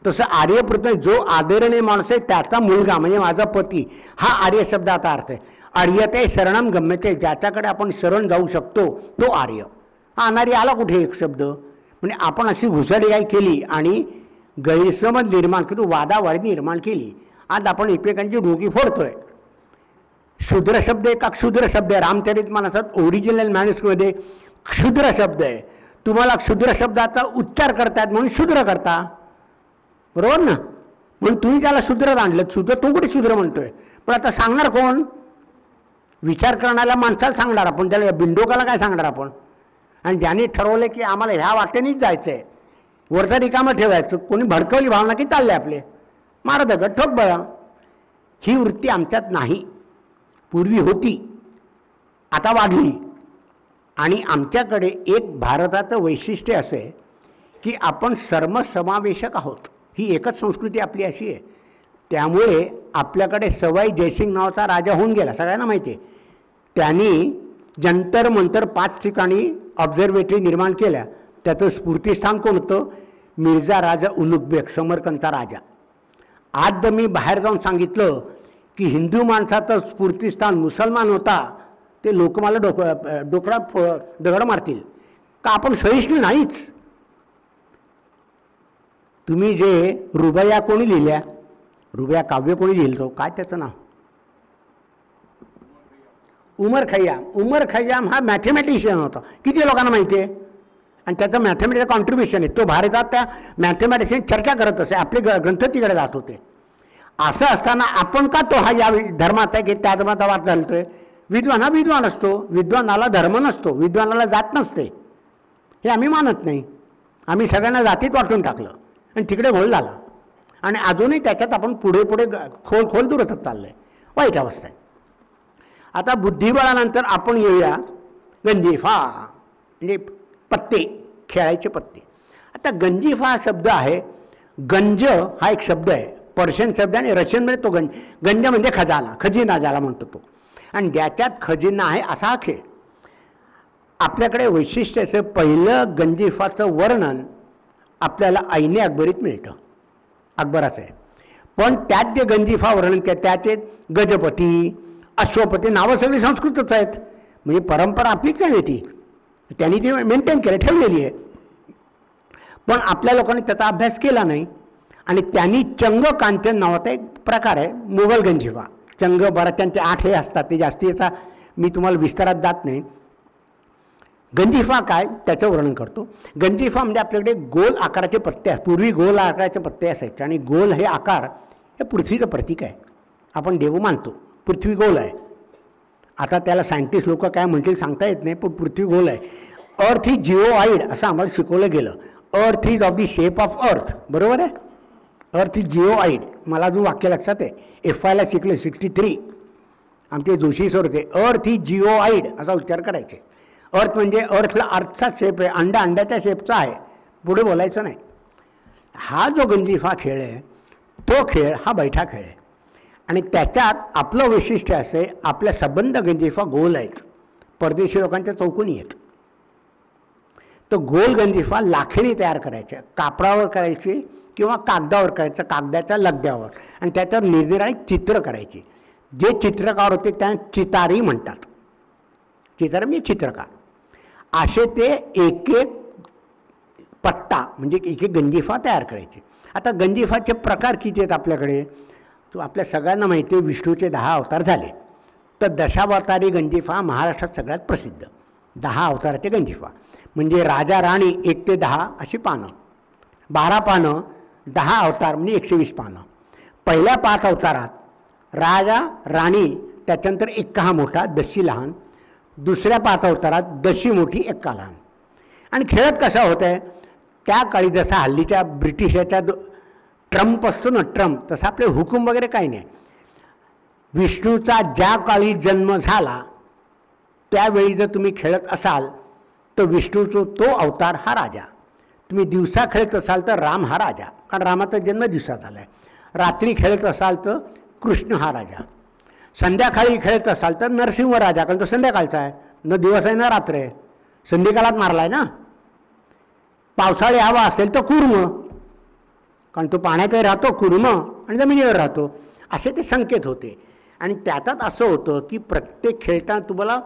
Speaker 5: तसं आर्यपुत्र जो आदरणीय माणूस आहे त्याचा मुलगा म्हणजे माझा पती, हा आर्य शब्दाचा अर्थ आहे. आर्यते शरणम गम्यते, ज्याच्याकडे आपण शरण जाऊ शकतो तो आर्य. हा अनार्य आला कुठे एक शब्द? म्हणजे आपण अशी घुसडगाई केली आणि गैरसमज निर्माण केली, वादावादी निर्माण केली. आज आपण एकमेकांची डोकी फोडतोय. क्षुद्र शब्द आहे का क्षुद्र शब्द आहे? रामचरित मानसात ओरिजिनल मॅन्युस्क्रिप्टमध्ये क्षुद्र शब्द आहे. तुम्हाला क्षुद्र शब्दाचा उच्चार करतायत म्हणून शूद्र करता, बरोबर ना? म्हणून तुम्ही त्याला शूद्र आणलं. शूद्र तो कुठे शूद्र म्हणतोय? पण आता सांगणार कोण? विचार करण्याला माणसाला सांगणार आपण, त्याला बिंडोकाला काय सांगणार आपण? आणि ज्यांनी ठरवलं की आम्हाला ह्या वाटेनेच जायचं आहे, वरचा रिकामं ठेवायचं, कोणी भडकवली भावना की चालले आपले मारा दगड ठोक बळा. ही वृत्ती आमच्यात नाही, पूर्वी होती, आता वाढली. आणि आमच्याकडे एक भारताचं वैशिष्ट्य असं आहे की आपण सर्वसमावेशक आहोत. ही एकच संस्कृती आपली अशी आहे. त्यामुळे आपल्याकडे सवाई जयसिंग नावाचा राजा होऊन गेला, सगळ्यांना माहिती आहे. त्यांनी जंतर मंतर 5 ठिकाणी ऑब्झर्वेटरी निर्माण केल्या. त्याचं स्फूर्तिस्थान कोण होतं? मिर्झा राजा उलुगबेग, समरकंदचा राजा. आज जर मी बाहेर जाऊन सांगितलं की हिंदू माणसाचं स्फूर्तिस्थान मुसलमान होता, ते लोक मला डोकळा दगड मारतील. का आपण सहिष्णू नाहीच. तुम्ही जे रुबाया कोणी लिहिल्या, रुबाया काव्य कोणी लिहिलं, काय त्याचं नाव? उमर खय्याम. उमर खय्याम हा मॅथमॅटिशियन होता, किती लोकांना माहिती आहे? आणि त्याचं मॅथमॅटिकल कॉन्ट्रीब्युशन आहे. तो भारतात त्या मॅथमॅटिशियन चर्चा करत असे, आपले ग्रंथ तिकडे जात होते. असं असताना आपण का तो हा या धर्माचा आहे की त्या धर्माचा वाद घालतोय? विद्वान हा विद्वान असतो, विद्वानाला धर्म नसतो, विद्वानाला जात नसते, हे आम्ही मानत नाही. आम्ही सगळ्यांना जातीत वाटून टाकलं आणि तिकडे घोळ झाला. आणि अजूनही त्याच्यात आपण पुढे पुढे खोल दूर होत चाललं आहे. वाईट अवस्था आहे. आता बुद्धिबळानंतर आपण येऊया गंजीफा, म्हणजे पत्ते, खेळायचे पत्ते. आता गंजीफा हा शब्द आहे. गंज हा एक शब्द आहे, पर्शियन शब्द, आणि रशियनमध्ये तो गंज म्हणजे खजाना, खजिना ज्याला म्हणतो तो. आणि ज्याच्यात खजिना आहे असा हा खेळ. आपल्याकडे वैशिष्ट्य असं, पहिलं गंजीफाचं वर्णन आपल्याला ऐने अकबरीत मिळतं, अकबराचं आहे. पण त्यात जे गंजीफा वर्णन केलं त्याचे गजपती, अश्वपती नावं सगळी संस्कृतच आहेत. म्हणजे परंपरा आपलीच आहे ती, त्यांनी ती मेंटेन केली, ठेवलेली आहे. पण आपल्या लोकांनी त्याचा अभ्यास केला नाही. आणि त्यांनी चंग कांचन नावाचा एक प्रकार आहे मोगल गंजीफा. चंग बराच त्यांचे 8 हे असतात, ते जास्ती याचा मी तुम्हाला विस्तारात जात नाही. गंजीफा काय त्याचं वर्णन करतो. गंजीफा म्हणजे आपल्याकडे गोल आकाराचे पत्ते आहेत. पूर्वी गोल आकाराचे पत्ते असायचे, आणि गोल हे आकार हे पृथ्वीचं प्रतीक आहे. आपण देव मानतो, पृथ्वी गोल आहे. आता त्याला सायंटिस्ट लोक काय म्हणतील सांगता येत नाही, पण पृथ्वी गोल आहे. अर्थ इज जिओआइड असं आम्हाला शिकवलं गेलं. Earth is of the shape of earth, बरोबर आहे. अर्थ इज जिओआइड, मला अजून वाक्य लक्षात आहे, FYला शिकले 63 आमचे जोशी सर होते. अर्थ इज जिओआइड असा उच्चार करायचे. अर्थ म्हणजे अर्थला अर्थचा शेप आहे, अंड्याच्या शेपचा आहे, पुढे बोलायचं नाही. हा जो गंजीफा खेळ आहे तो खेळ हा बैठा खेळ आहे. आणि त्याच्यात आपलं वैशिष्ट्य असं आहे, आपल्या संबंध गंजीफा गोल आहेत, परदेशी लोकांच्या चौकोनी आहेत. तर गोल गंजीफा लाखेने तयार करायच्या, कापडावर करायची किंवा कागदावर करायचं, कागदाच्या लगद्यावर, आणि त्याच्यावर निरनिराळी चित्र करायची. जे चित्रकार होते त्यांना चितारी म्हणतात. चितारी म्हणजे चित्रकार. असे ते एक एक पट्टा म्हणजे एक एक गंजीफा तयार करायचे. आता गंजीफाचे प्रकार किती आहेत आपल्याकडे? तो आपल्या सगळ्यांना माहिती आहे, विष्णूचे 10 अवतार झाले. तर दशावतारी गंजीफा महाराष्ट्रात सगळ्यात प्रसिद्ध. 10 अवताराचे गंजीफा म्हणजे राजा राणी 1 ते 10 अशी पानं, 12 पानं, 10 अवतार म्हणजे 120 पानं. पहिल्या 5 अवतारात राजा राणी, त्याच्यानंतर 1 हा मोठा, 10 लहान, दुसऱ्या 5 अवतारात दशी मोठी एक्का लहान. आणि खेळत कसा होत आहे, त्या काळी जसा हल्लीच्या ब्रिटिशाच्या ट्रम्प असतो ना, ट्रम्प, तसा आपले हुकूम वगैरे काही नाही. विष्णूचा ज्या काळी जन्म झाला त्यावेळी जर तुम्ही खेळत असाल तर विष्णूचा तो अवतार हा राजा. तुम्ही दिवसा खेळत असाल तर राम हा राजा, कारण रामाचा जन्म दिवसा झाला आहे. रात्री खेळत असाल तर कृष्ण हा राजा. संध्याकाळी खेळत असाल तर नरसिंह राजा, कारण तो संध्याकाळचा आहे, न दिवस आहे ना रात्र आहे, संध्याकाळात मारला आहे ना. पावसाळी हवा असेल तर कुर्म, कारण तो पाण्यातही राहतो कुर्म आणि जमिनीवर राहतो. असे ते संकेत होते. आणि त्यातच असं होतं की प्रत्येक खेळताना तुम्हाला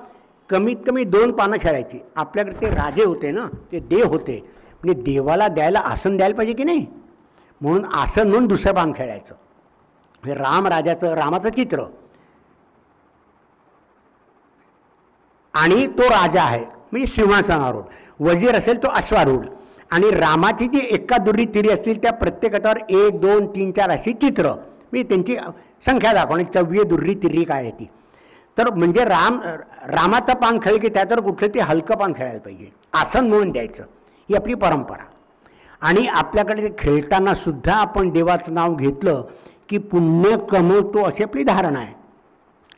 Speaker 5: कमीत कमी 2 पानं खेळायची. आपल्याकडे ते राजे होते ना, ते देव होते, म्हणजे देवाला द्यायला आसन द्यायला पाहिजे की नाही, म्हणून आसन म्हणून दुसरं पान खेळायचं. हे रामाचं चित्र आणि तो राजा आहे म्हणजे सिंहासनारूढ, वजीर असेल तो अश्वारूढ, आणि रामाची जी एकादुर्री तिरी असतील त्या प्रत्येकावर 1 2 3 4 अशी चित्र, मी त्यांची संख्या दाखवणे, 24 दुर्री तिरी काय आहे ती. तर म्हणजे रामाचं पान खेळ की त्यातर कुठलं ते हलकं पान खेळायला पाहिजे, आसन म्हणून द्यायचं, ही आपली परंपरा. आणि आपल्याकडे ते खेळताना सुद्धा आपण देवाचं नाव घेतलं की पुण्य कमवतो अशी आपली धारणा आहे.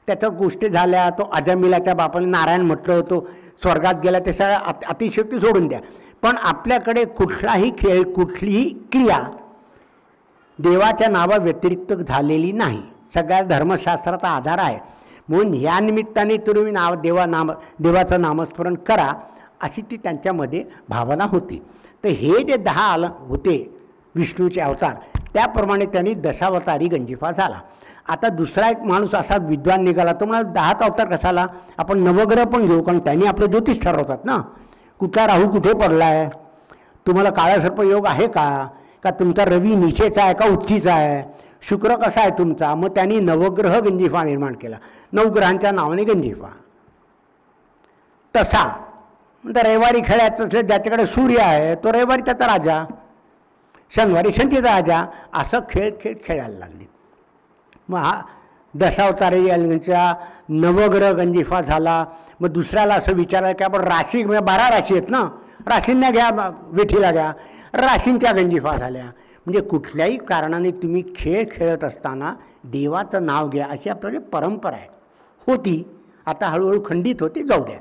Speaker 5: त्याच्या गोष्टी झाल्या, तो अजमिलाच्या बापाने नारायण म्हटलं होतं, स्वर्गात गेला, ते सगळ्या अतिशयोक्ती सोडून द्या. पण आपल्याकडे कुठलाही खेळ, कुठलीही क्रिया देवाच्या नावाव्यतिरिक्त झालेली नाही. सगळ्या धर्मशास्त्राचा आधार आहे. म्हणून या निमित्ताने तुम्ही देवाचं नामस्मरण करा अशी ती त्यांच्यामध्ये भावना होती. तर हे जे 10 होते विष्णूचे अवतार, त्याप्रमाणे त्यांनी दशावतारी गंजिफा झाला. आता दुसरा एक माणूस असा विद्वान निघाला, तो म्हणाला 10 अवतार कशाला, आपण नवग्रह पण घेऊ, कारण त्यांनी आपलं ज्योतिष ठरवतात ना, कुठला राहू कुठे पडला आहे, तुम्हाला काळा सर्प योग आहे का तुमचा रवी नीचेचा आहे का उच्चीचा आहे, शुक्र कसा आहे तुमचा. मग त्यांनी नवग्रह गंजिफा निर्माण केला, 9 ग्रहांच्या नावाने गंजिफा. तसा म्हणजे रविवारी खेळायचं असलं, ज्याच्याकडे सूर्य आहे तो रविवारी त्याचा राजा, शनिवारी शंतीचा राजा, असं खेळायला लागले. मग हा दशावतारीचा नवग्रह गंजिफा झाला. मग दुसऱ्याला असं विचारायला की आपण राशी, 12 राशी आहेत ना, राशींना घ्या, वेठीला घ्या, राशींच्या गंजिफा झाल्या. म्हणजे कुठल्याही कारणाने तुम्ही खेळ खेळत असताना देवाचं नाव घ्या अशी आपल्याला परंपरा आहे, होती. आता हळूहळू खंडित होती, जाऊ द्या.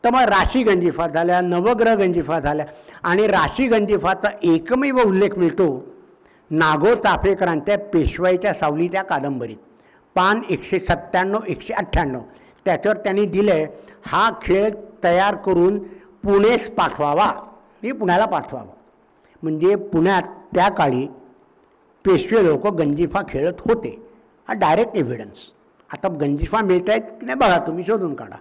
Speaker 5: तर मग राशी गंजिफा झाल्या, नवग्रह गंजिफा झाल्या. आणि राशी गंजिफाचा एकमेव उल्लेख मिळतो नागो चाफेकरांच्या पेशवाईच्या सावलीच्या कादंबरीत, पान 197 198. त्याच्यावर त्यांनी दिले हा खेळ तयार करून पुणेस पाठवावा, हे पुण्याला पाठवावा. म्हणजे पुण्यात त्या काळी पेशवे लोक गंजिफा खेळत होते, हा डायरेक्ट एव्हिडन्स. आता गंजिफा मिळत आहेत की नाही बघा, तुम्ही शोधून काढा.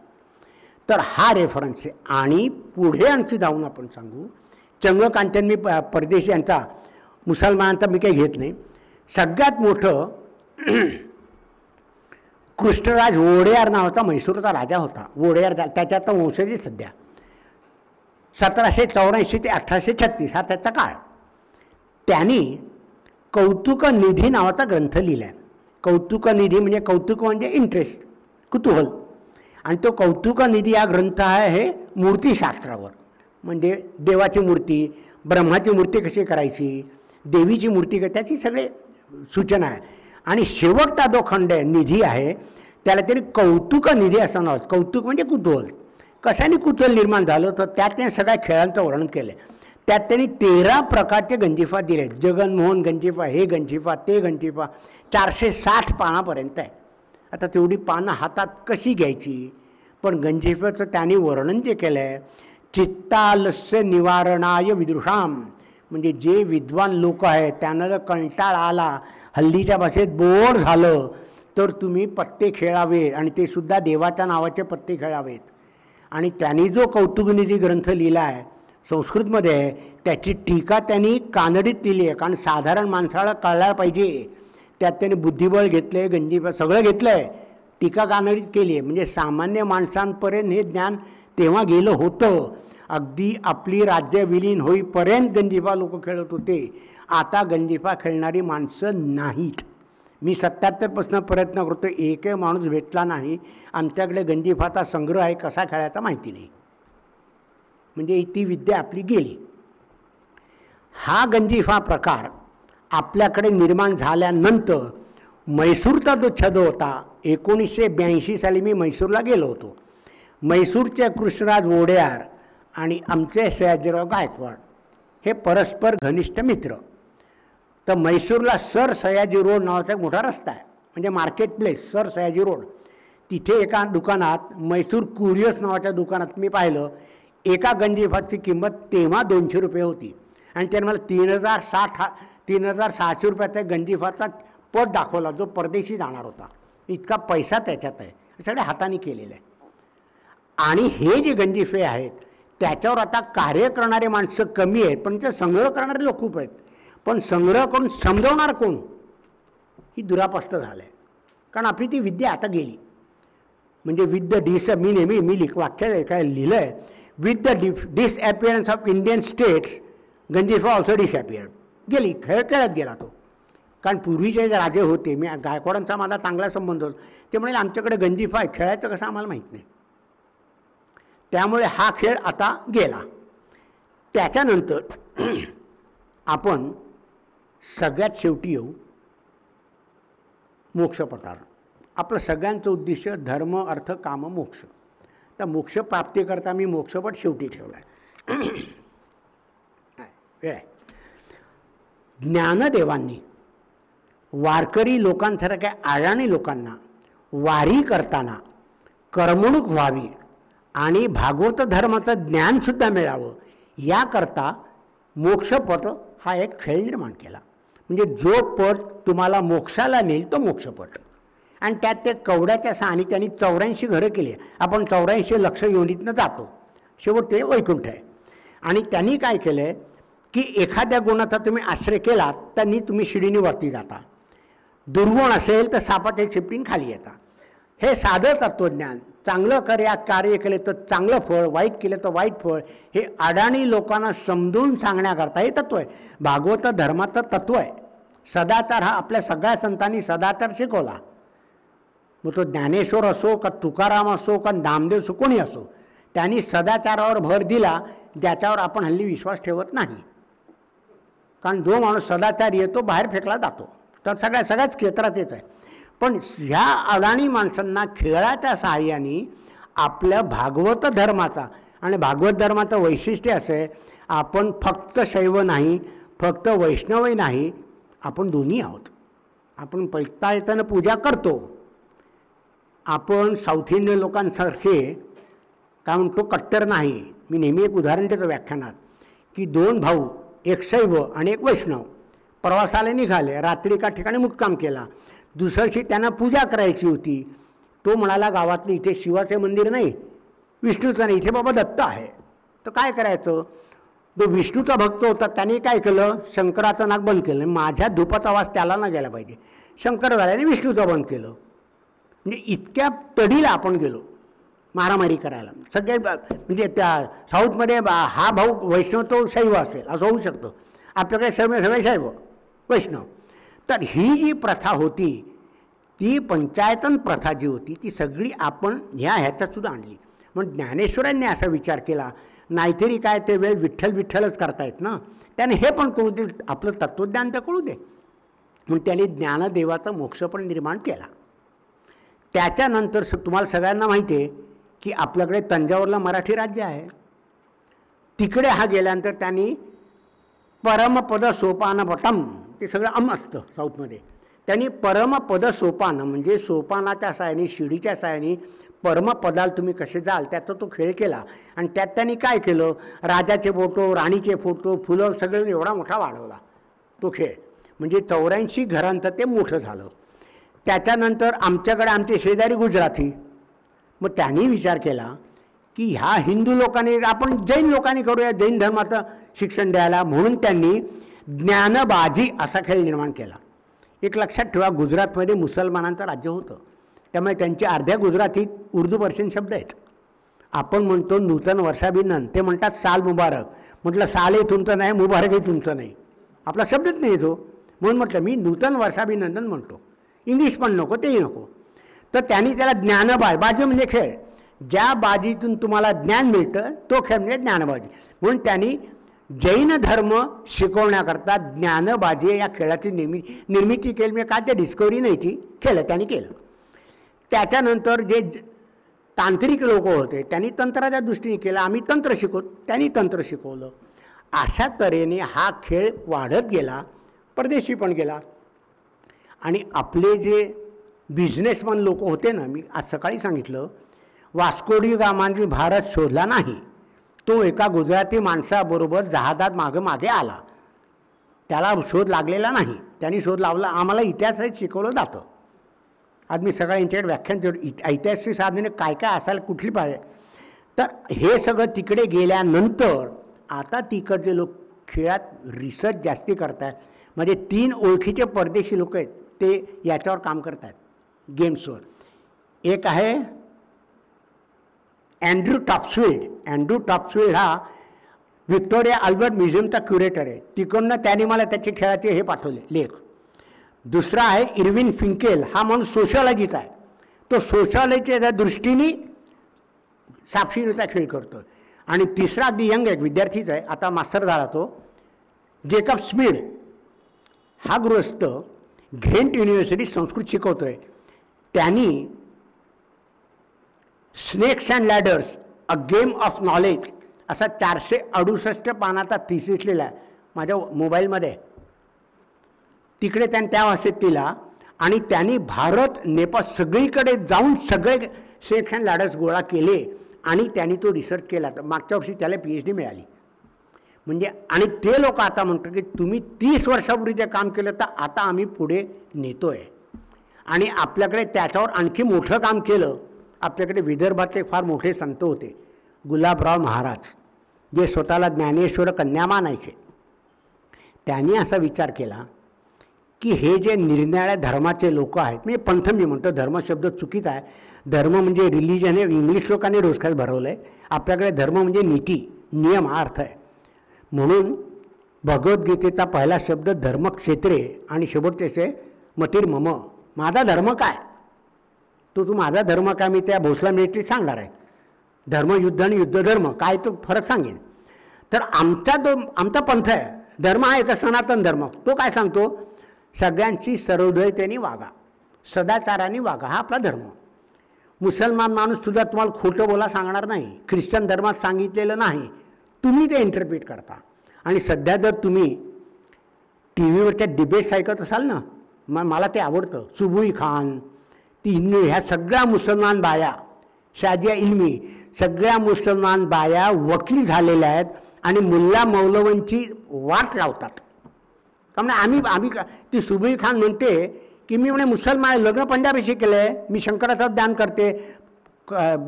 Speaker 5: तर हा रेफरन्स आहे. आणि पुढे आणखी जाऊन आपण सांगू, चंगकांचन, मी परदेशी यांचा, मुसलमानांचा मी काही घेत नाही, सगळ्यात मोठं कृष्णराज वोडेयार नावाचा म्हैसूरचा राजा होता. वोडेयार त्याच्यात तर वंशज सध्या 1784 ते 1836 हा त्याचा काळ. त्यांनी कौतुक निधी नावाचा ग्रंथ लिहिला आहे. कौतुक निधी म्हणजे कौतुक म्हणजे इंटरेस्ट, कुतूहल. आणि तो कौतुक निधी हा ग्रंथ आहे मूर्तीशास्त्रावर, म्हणजे देवाची मूर्ती, ब्रह्माची मूर्ती कशी करायची, देवीची मूर्ती त्याची सगळे सूचना आहे. आणि शेवटचा जो खंड आहे, निधी आहे, त्याला तरी कौतुक निधी असं नाव. कौतुक म्हणजे कुतूहल, कशाने कुतूहल निर्माण झालं, तर त्यात त्यांनी सगळ्या खेळांचं वर्णन केलं. त्यात त्यांनी 13 प्रकारचे गंजिफा दिले. जगनमोहन गंजिफा, हे गंजिफा, ते गंजिफा, 460 पानापर्यंत आहे. आता तेवढी पानं हातात कशी घ्यायची, पण गंजिफाचं त्यांनी वर्णन जे केलं आहे, चित्तालस्य निवारणाय विदुषाम, म्हणजे जे विद्वान लोक आहेत त्यांना जर कंटाळा आला, हल्लीच्या भाषेत बोर झालं, तर तुम्ही पत्ते खेळावे, आणि ते सुद्धा देवाच्या नावाचे पत्ते खेळावेत. आणि त्यांनी जो कौतुकनिधी ग्रंथ लिहिला आहे संस्कृतमध्ये आहे, त्याची टीका त्यांनी कानडीत लिहिली आहे, कारण साधारण माणसाला कळायला पाहिजे. त्यात त्यांनी बुद्धिबळ घेतलं आहे, गंजिफा सगळं घेतलं आहे, टीका कानडीत केली आहे. म्हणजे सामान्य माणसांपर्यंत हे ज्ञान तेव्हा गेलं होतं. अगदी आपली राज्य विलीन होईपर्यंत गंजिफा लोक खेळत होते. आता गंजिफा खेळणारी माणसं नाहीत. मी 77पासून प्रयत्न करतो, एकही माणूस भेटला नाही आमच्याकडे गंजीफाचा संग्रह आहे कसा खेळायचा माहिती नाही, म्हणजे ती विद्या आपली गेली. हा गंजीफा प्रकार आपल्याकडे निर्माण झाल्यानंतर म्हैसूरचा जो छंद होता, 1982 साली मी म्हैसूरला गेलो होतो. म्हैसूरचे कृष्णराज वोडेयार आणि आमचे सयाजीराव गायकवाड हे परस्पर घनिष्ठ मित्र. तर म्हैसूरला सर सयाजी रोड नावाचा एक मोठा रस्ता आहे, म्हणजे market place sir Sayaji road. तिथे एका दुकानात म्हैसूर कुरियस नावाच्या दुकानात मी पाहिलं, एका गंजीफाची किंमत तेव्हा 200 रुपये होती आणि त्याने मला 3600 रुपयाचा गंजीफाचा पट दाखवला जो परदेशी जाणार होता. इतका पैसा त्याच्यात आहे, सगळे हाताने केलेलं आहे. आणि हे जे गंजीफे आहेत त्याच्यावर आता कार्य करणारे माणसं कमी आहेत, पण ते संग्रह करणारे लोक खूप आहेत. पण संग्रह करून समजवणार कोण ही दुरापस्त झालं आहे, कारण आपली ती विद्या आता गेली. म्हणजे विथ द मी नेहमी वाक्य काय लिहिलं आहे, with the disappearance of Indian states ganjifa also disappeared. गेली, खेळ खेळत गेला तो. कारण पूर्वीचे जे राजे होते, मी गायकवाडांचा माझा चांगला संबंध होता, ते म्हणाले आमच्याकडे गंजीफा आहे, खेळायचं कसं आम्हाला माहीत नाही. त्यामुळे हा खेळ आता गेला. त्याच्यानंतर आपण सगळ्यात शेवटी येऊ मोक्षपथावर. आपलं सगळ्यांचं उद्दिष्ट धर्म अर्थ काम मोक्ष. तर मोक्ष प्राप्तीकरता मी मोक्षपट शेवटी ठेवला आहे. ज्ञानदेवांनी वारकरी लोकांसारख्या अडाणी लोकांना वारी करताना करमणूक व्हावी आणि भागवत धर्माचं ज्ञानसुद्धा मिळावं याकरता मोक्षपट हा एक खेळ निर्माण केला. म्हणजे जो पट तुम्हाला मोक्षाला नेईल तो मोक्षपट. आणि त्यात ते कवड्याच्या सहानी त्यांनी 84 घरं केली. आपण 84 लक्ष योनीतनं जातो, शेवट ते वैकुंठ आहे. आणि त्यांनी काय केलं आहे की एखाद्या गुणाचा तुम्ही आश्रय केला त्यांनी तुम्ही शिडीने वरती जाता, दुर्गुण असेल तर सापाच्या चिपटीन खाली येता. हे साधं तत्त्वज्ञान, चांगलं कार्य केले तर चांगलं फळ, वाईट केलं तर वाईट फळ, हे अडाणी लोकांना समजून सांगण्याकरता हे तत्त्व आहे. भागवत धर्माचं तत्त्व आहे. सदाचार हा आपल्या सगळ्या संतांनी सदाचार शिकवला. मग तो ज्ञानेश्वर असो का तुकाराम असो का नामदेव असो कोणी असो, त्यांनी सदाचारावर भर दिला, ज्याच्यावर आपण हल्ली विश्वास ठेवत नाही. कारण जो माणूस सदाचार येतो बाहेर फेकला जातो. तर सगळ्याच क्षेत्रात तेच आहे. पण ह्या अडाणी माणसांना खेळाच्या सहाय्याने आपल्या भागवत धर्माचा, आणि भागवत धर्माचं वैशिष्ट्य असं आहे, आपण फक्त शैव नाही, फक्त वैष्णवही नाही, आपण दोन्ही आहोत. आपण पैतायतानं पूजा करतो. आपण साऊथ इंडियन लोकांसारखे काय म्हणतो कट्टर नाही. मी नेहमी एक उदाहरण देतो व्याख्यानात की 2 भाऊ, एक शैव आणि एक वैष्णव प्रवासाला निघाले. रात्री एका ठिकाणी मुक्काम केला. दुसऱ्या दिवशी त्यांना पूजा करायची होती. तो म्हणाला गावातलं इथे शिवाचे मंदिर नाही, विष्णूचं नाही, इथे बाबा दत्त आहे. तर काय करायचं? तो विष्णूचा भक्त होता, त्याने काय केलं, शंकराचं नाक बंद केलं. माझ्या धुपात आवाज त्याला न गेला पाहिजे, शंकर झाल्याने विष्णूचं बंद केलं. म्हणजे इतक्या तडीला आपण गेलो मारामारी करायला. सगळे म्हणजे त्या साऊथमध्ये हा भाऊ वैष्णव तो शैव असेल असं होऊ शकतं. आपल्याकडे सगळे शैव वैष्णव. तर ही जी प्रथा होती, ती पंचायतन प्रथा जी होती, ती सगळी आपण ह्याच्यातसुद्धा आणली. मग ज्ञानेश्वरांनी असा विचार केला, नाहीतरी काय ते वेळ विठ्ठलच करतायत ना, त्याने हे पण कळू दे, आपलं तत्त्वज्ञान तर कळू दे. मग त्याने ज्ञानदेवाचा मोक्ष पण निर्माण केला. त्याच्यानंतर तुम्हाला सगळ्यांना माहिती आहे की आपल्याकडे तंजावरला मराठी राज्य आहे. तिकडे हा गेल्यानंतर त्यांनी परमपद सोपानपटम, ते सगळं असतं साऊथमध्ये, त्यांनी परमपद सोपान म्हणजे सोपानाच्या साहाय्याने, शिडीच्या साहाय्याने परमपदाला तुम्ही कसे जाल त्याचा तो खेळ केला. आणि त्यात त्यांनी काय केलं, राजाचे फोटो, राणीचे फोटो, फुलं सगळं एवढा मोठा वाढवला तो खेळ. म्हणजे 84 घरांचं ते मोठं झालं. त्याच्यानंतर आमच्याकडे आमचे शेजारी गुजराती, मग त्यांनी विचार केला की ह्या हिंदू लोकांनी आपण जैन लोकांनी करूया जैन धर्माचं शिक्षण द्यायला, म्हणून त्यांनी ज्ञानबाजी असा खेळ निर्माण केला. एक लक्षात ठेवा, गुजरातमध्ये मुसलमानांचं राज्य होतं, त्यामुळे त्यांची अर्ध्या गुजरातीत उर्दू पर्शियन शब्द आहेत. आपण म्हणतो नूतन वर्षाभिनंदन, ते म्हणतात साल मुबारक. म्हटलं सालही तुमचं नाही, मुबारकही तुमचं नाही, आपला शब्दच नाही तो. म्हणून म्हटलं मी नूतन वर्षाभिनंदन म्हणतो. इंग्लिश पण नको, तेही नको. तर त्यांनी त्याला ज्ञानबाजी, बाजी म्हणजे खेळ, ज्या बाजीतून तुम्हाला ज्ञान मिळतं तो खेळ म्हणजे ज्ञानबाजी. म्हणून त्यांनी जैन धर्म शिकवण्याकरता ज्ञानबाजी या खेळाची निर्मिती केली. म्हणजे काय, ते डिस्कवरी नाही, ती केलं त्यांनी केलं. त्याच्यानंतर जे तांत्रिक लोक होते त्यांनी तंत्राच्या दृष्टीने केलं. आम्ही तंत्र शिकवतो, त्यांनी तंत्र शिकवलं. अशा तऱ्हेने हा खेळ वाढत गेला, परदेशी पण गेला. आणि आपले जे बिझनेसमॅन लोक होते ना, मी आज सकाळी सांगितलं, वास्को डी गामांनी भारत शोधला नाही, तो एका गुजराती माणसाबरोबर जहाजात मागे आला. त्याला शोध लागलेला नाही, त्यांनी शोध लावला. आम्हाला इतिहासात शिकवलं जातं. आज मी सगळ्या यांच्याकडे व्याख्यान देतो, ऐतिहासिक साधने काय काय असायला कुठली पाहिजे. तर हे सगळं तिकडे गेल्यानंतर आता तिकडचे लोक खेळात रिसर्च जास्ती करत आहेत. म्हणजे 3 ओळखीचे परदेशी लोक आहेत, ते याच्यावर काम करत आहेत, गेम्सवर. एक आहे अँड्रू टॉप्सफिल्ड. अँड्रू टॉप्सफिल्ड हा व्हिक्टोरिया अल्बर्ट म्युझियमचा क्युरेटर आहे. तिकडनं त्याने मला त्याचे खेळाचे हे पाठवले लेख. दुसरा आहे इरविन फिंकेल, हा माणूस सोशॉलॉजीचा आहे. तो सोशॉलॉजीच्या दृष्टीने सापशिडीचा खेळ करतो. आणि तिसरा अगदी यंग आहे, विद्यार्थीच आहे, आता मास्टर झाला तो, जेकब स्मिड. हा गृहस्थ घेंट युनिव्हर्सिटी संस्कृत शिकवतोय. त्यांनी snakes and ladders a game of knowledge असा 468 पानाचा थिसिस लिहिला आहे माझ्या मोबाईलमध्ये. तिकडे त्यांनी त्या भाषेत दिला. आणि त्यांनी भारत नेपाळ सगळीकडे जाऊन सगळे स्नेक्स अँड लॅडर्स गोळा केले आणि त्यांनी तो रिसर्च केला. तर मागच्या वर्षी त्याला PhD मिळाली. म्हणजे आणि ते लोक आता म्हणतात की तुम्ही 30 वर्षापूर्वी जे काम केलं तर आता आम्ही पुढे नेतोय. आणि आपल्याकडे त्याच्यावर आणखी मोठं काम केलं. आपल्याकडे विदर्भातले फार मोठे संत होते, गुलाबराव महाराज, जे स्वतःला ज्ञानेश्वर कन्या मानायचे. त्यांनी असा विचार केला की हे जे निरनिराळ्या धर्माचे लोक आहेत, म्हणजे पंथ मी म्हणतो, धर्म शब्द चुकीचा आहे. धर्म म्हणजे रिलिजन हे इंग्लिश लोकांनी रोजगार भरवलं आहे. आपल्याकडे धर्म म्हणजे नीती, नियम हा अर्थ आहे. म्हणून भगवद्गीतेचा पहिला शब्द धर्मक्षेत्रे आणि शेवटचे मतिर् मम, माझा धर्म काय, तू माझा धर्म काय, मी त्या भोसला मिलिटरी सांगणार आहे. धर्मयुद्ध आणि युद्धधर्म काय तो फरक सांगेन. तर आमचा पंथ आहे, धर्म हा एक सनातन धर्म, तो काय सांगतो, सगळ्यांची सर्वोदयतेने वागा, सदाचाराने वागा, हा आपला धर्म. मुसलमान माणूस सुद्धा तुम्हाला खोटं बोला सांगणार नाही, ख्रिश्चन धर्मात सांगितलेलं नाही, तुम्ही ते इंटरप्रिट करता. आणि सध्या जर तुम्ही टी व्हीवरच्या डिबेट्स ऐकत असाल ना, मला ते आवडतं. सुबुई खान, ती ह्या सगळ्या मुसलमान बाया, शाजिया इल्मी, सगळ्या मुसलमान बाया वकील झालेल्या आहेत आणि मुल्ला मौलवांची वाट लावतात. कारण आम्ही ती सुबुई खान म्हणते की मी म्हणे मुसलमान लग्न पंजाबीशी केलं आहे, मी शंकराचं ध्यान करते,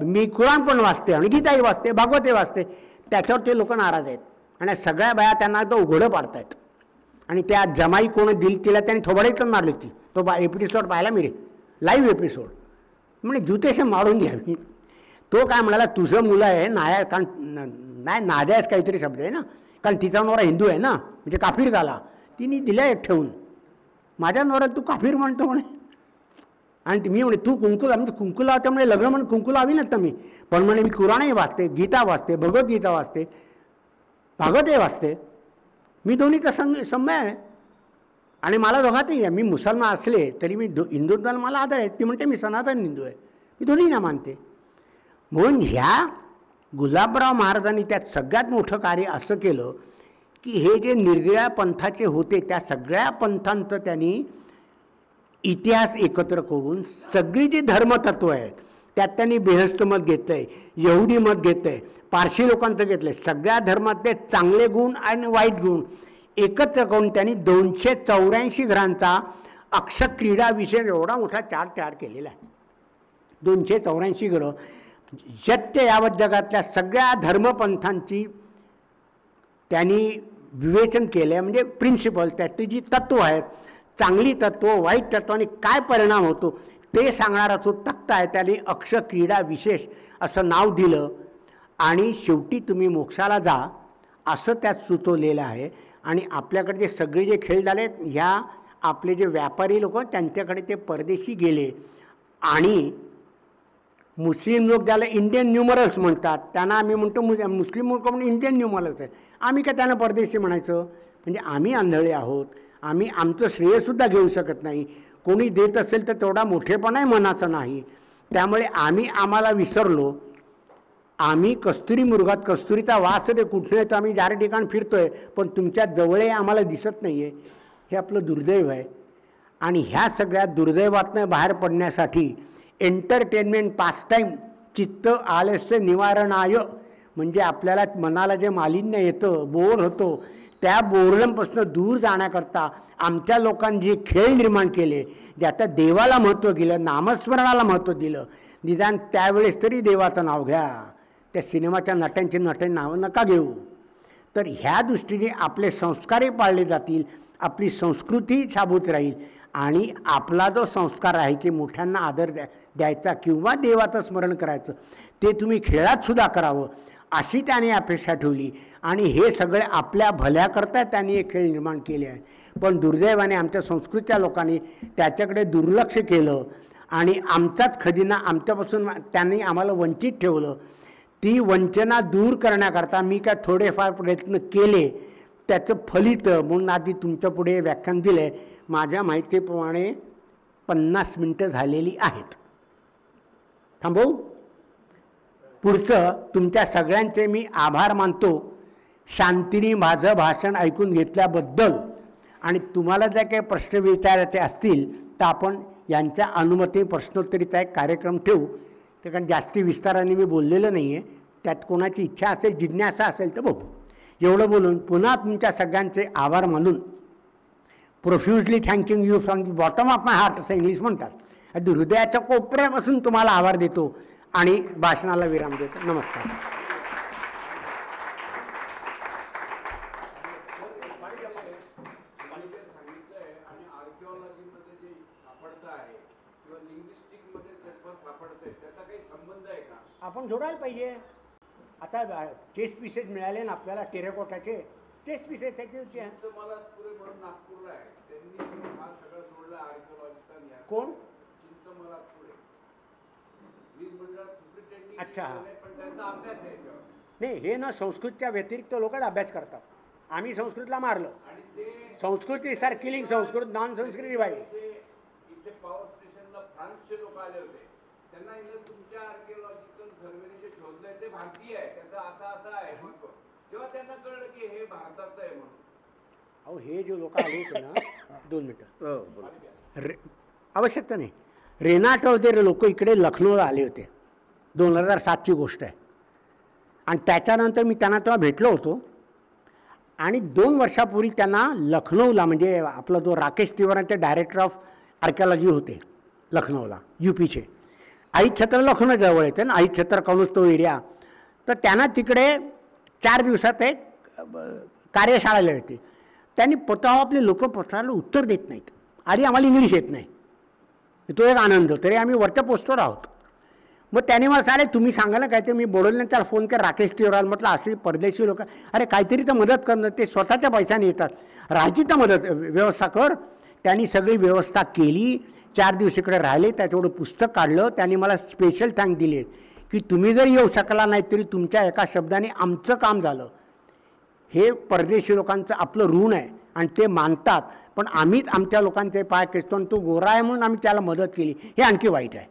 Speaker 5: मी कुराण पण वाचते आणि गीताही वाचते, भागवतही वाचते. त्याच्यावर ते लोक नाराज आहेत. आणि सगळ्या बाया त्यांना तो उघडं पाडतायत. आणि त्या जमाई कोण दिल तिला त्यांनी थोबाडीतून मारली होती. तो एपिसोड पाहायला मिळेल, लाईव्ह एपिसोड. म्हणजे जुतेशं मारून घ्यावी. तो काय म्हणाला, तुझं मुलं आहे नाया, कारण नाही नाजायज काहीतरी शब्द आहे ना, कारण तिचा नवरा हिंदू आहे ना, म्हणजे काफीर झाला, तिने दिल्या एक ठेवून, माझ्या नवऱ्यात तू काफीर म्हणतो म्हणे. आणि मी म्हणे तू कुंकू म्हणजे कुंकू लावते म्हणे, लग्न म्हणून कुंकू लावी ना मी, पण म्हणे मी कुराणही वाचते, गीता वाचते, भगवद्गीता वाचते, भागवतही वाचते, मी दोन्हीचा समय आहे. आणि मला दोघातही आहे, मी मुसलमान असले तरी मी हिंदुत्वाला मला आदर आहे. ती म्हणते मी सनातन हिंदू आहे, मी दोन्ही ना मानते. म्हणून ह्या गुलाबराव महाराजांनी त्यात सगळ्यात मोठं कार्य असं केलं की हे जे निर्जळ्या पंथाचे होते त्या सगळ्या पंथांचं त्यांनी इतिहास एकत्र करून सगळी जी धर्मतत्व आहेत त्यात त्यांनी बेहस्त मत घेतलं आहे, यहुदी मत घेतलं आहे, पारशी लोकांचं घेतलं आहे. सगळ्या धर्मातले चांगले गुण आणि वाईट गुण एकत्र करून त्यांनी 284 ग्रहांचा अक्षक्रीडा विषय एवढा मोठा चार्ट तयार केलेला आहे. 284 ग्रह शक्य यावत जगातल्या सगळ्या धर्मपंथांची त्यांनी विवेचन केलं आहे. म्हणजे प्रिन्सिपल, त्याची जी तत्त्व आहेत, चांगली तत्त्व, वाईट तत्त्व आणि काय परिणाम होतो ते सांगणारा जो तक्ता आहे त्याने अक्षक्रीडा विशेष असं नाव दिलं. आणि शेवटी तुम्ही मोक्षाला जा असं त्यात सुचवलेलं आहे. आणि आपल्याकडे जे सगळे जे खेळ झाले ह्या आपले जे व्यापारी लोक त्यांच्याकडे ते परदेशी गेले आणि मुस्लिम लोक ज्याला इंडियन न्यूमरल्स म्हणतात त्यांना आम्ही म्हणतो मुस्लिम लोक म्हणून इंडियन न्यूमरल्स आहे, आम्ही काय त्यांना परदेशी म्हणायचं? म्हणजे आम्ही आंधळे आहोत, आम्ही आमचं श्रेयसुद्धा घेऊ शकत नाही. कोणी देत असेल तर तेवढा मोठेपणाही मनाचा नाही. त्यामुळे आम्हाला विसरलो. आम्ही कस्तुरी मृगात कस्तुरीचा वास ते कुठे तर आम्ही चार ठिकाण फिरतोय, पण तुमच्या जवळ आम्हाला दिसत नाही आहे. हे आपलं दुर्दैव आहे. आणि ह्या सगळ्या दुर्दैवातनं बाहेर पडण्यासाठी एंटरटेनमेंट पासटाईम चित्त आलस्य निवारणाय म्हणजे आपल्याला मनाला जे मालिन्य येतं, बोर होतो, त्या बोरडमपासून दूर जाण्याकरता आमच्या लोकांनी जे खेळ निर्माण केले, ज्यात देवाला महत्त्व दिलं, नामस्मरणाला महत्त्व दिलं, निदान त्यावेळेस तरी देवाचं नाव घ्या. त्या सिनेमाच्या नट्यांची नावं नका घेऊ. तर ह्या दृष्टीने आपले संस्कारही पाळले जातील, आपली संस्कृती शाबूत राहील आणि आपला जो संस्कार आहे की मोठ्यांना आदर द्यायचा किंवा देवाचं स्मरण करायचं ते तुम्ही खेळात सुद्धा करावं अशी त्याने अपेक्षा ठेवली. आणि हे सगळे आपल्या भल्याकरता त्यांनी हे खेळ निर्माण केले आहे. पण दुर्दैवाने आमच्या संस्कृतीच्या लोकांनी त्याच्याकडे दुर्लक्ष केलं आणि आमचाच खजिना आमच्यापासून त्यांनी आम्हाला वंचित ठेवलं. ती वंचना दूर करण्याकरता मी काय थोडेफार प्रयत्न केले, त्याचं फलित म्हणून आधी तुमच्या पुढे व्याख्यान दिले. माझ्या माहितीप्रमाणे 50 मिनटं झालेली आहेत. थांबवू? पुढचं तुमच्या सगळ्यांचे मी आभार मानतो शांतीने माझं भाषण ऐकून घेतल्याबद्दल. आणि तुम्हाला जर काही प्रश्न विचारायचे असतील तर आपण यांच्या अनुमती प्रश्नोत्तरीचा एक कार्यक्रम ठेवू. ते कारण जास्ती विस्ताराने मी बोललेलं नाही आहे, त्यात कोणाची इच्छा असेल, जिज्ञासा असेल तर बघू. एवढं बोलून पुन्हा तुमच्या सगळ्यांचे आभार मानून profusely thanking you from the bottom of my heart असं इंग्लिश म्हणतात. अगदी हृदयाच्या कोपऱ्यापासून तुम्हाला आभार देतो आणि भाषणाला विराम देतो. नमस्कार. आपण जोडायला पाहिजे. आता टेस्ट पीसेस मिळाले ना आपल्याला टेरेकोटाचे टेस्ट पीसेस त्याचे
Speaker 6: मला पुरे म्हणून नागपूरला आहे, त्यांनी हा सगळं जोडला आर्किओलॉजिकल.
Speaker 5: कोण?
Speaker 6: चिंतमला पुरे वीज मंडळात सुप्रिटेंडिंग.
Speaker 5: अच्छा.
Speaker 6: पण त्यांचा अभ्यास आहे याच्यावर.
Speaker 5: नाही, हे ना संस्कृतच्या व्यतिरिक्त लोकच अभ्यास करतात. आम्ही संस्कृतला मारलं.
Speaker 6: आणि ते
Speaker 5: Sanskrit is are killing Sanskrit, non Sanskrit revive.
Speaker 6: इथे पॉवर स्टेशनला फ्रान्सचे लोक आले होते, त्यांना इथं तुमच्या आर्किओलॉजिकल सर्वेने जे शोधलंय ते भारतीय आहे, त्याचं असं आहे महत्व. तेव्हा त्यांना कळलं की हे भारताचं आहे म्हणून.
Speaker 5: अहो हे जे लोक आले होते ना 2 मिनटं आवश्यकता नाही. रेनाट वगैरे लोक इकडे लखनौला आले होते. 2007ची गोष्ट आहे. आणि त्याच्यानंतर मी त्यांना तेव्हा भेटलो होतो आणि 2 वर्षापूर्वी त्यांना लखनौला म्हणजे आपला जो राकेश तिवारी ते डायरेक्टर ऑफ आर्किओलॉजी होते लखनौला UPचे. आई छत्र लखनौ जवळ येते ना, आई छत्र कौनच तो एरिया. तर त्यांना तिकडे 4 दिवसात एक कार्यशाळा होती. त्यांनी पत्रावर आपले लोक पत्राला उत्तर देत नाहीत. आधी आम्हाला इंग्लिश येत नाही, तो एक आनंद. तरी आम्ही वरच्या पोस्टवर आहोत. मग त्याने मला सांगितलं तुम्ही सांगा ना काहीतरी. मी बोलवलं त्याला फोन कर राकेश तिवारी म्हटलं असे परदेशी लोक, अरे काहीतरी तर मदत करणं, ते स्वतःच्या पैशाने येतात, राहायची तर मदत व्यवस्था कर. त्यांनी सगळी व्यवस्था केली. 4 दिवस इकडे राहिले. त्याच्याकडं पुस्तक काढलं. त्यांनी मला स्पेशल थँक दिले की तुम्ही जर येऊ शकला नाही तरी तुमच्या एका शब्दाने आमचं काम झालं. हे परदेशी लोकांचं आपलं ऋण आहे आणि ते मानतात. पण आम्हीच आमच्या लोकांचे पाय खेचतो आणि तो गोरा आहे म्हणून आम्ही त्याला मदत केली, हे आणखी वाईट आहे.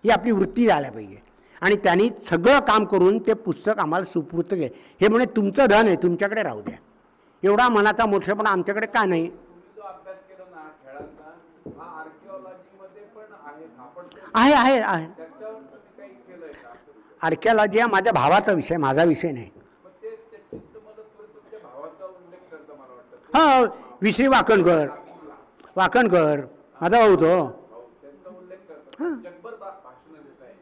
Speaker 5: ही आपली वृत्ती झाल्या पाहिजे. आणि त्यांनी सगळं काम करून ते पुस्तक आम्हाला सुपूर्त केले. हे म्हणे तुमचं धन आहे, तुमच्याकडे राहू द्या. एवढा मनाचा मोठेपणा आमच्याकडे का नाही?
Speaker 6: तुम्ही जो अभ्यास केला ना खेळांचा, हा आर्किओलॉजीमध्ये पण आहे, सापडतो.
Speaker 5: आहे.
Speaker 6: त्याच्यावर तुम्ही काही केलंय का?
Speaker 5: आर्किओलॉजी हा माझ्या भावाचा विषय, माझा विषय नाही.
Speaker 6: मग ते चिंतमला तुमच्या भावाचा उल्लेख करतं मला वाटतं.
Speaker 5: हां, विश्री वाकणकर माझा भाऊ तो.
Speaker 6: त्यांचा उल्लेख करतात. जगभर भाषण देत आहे.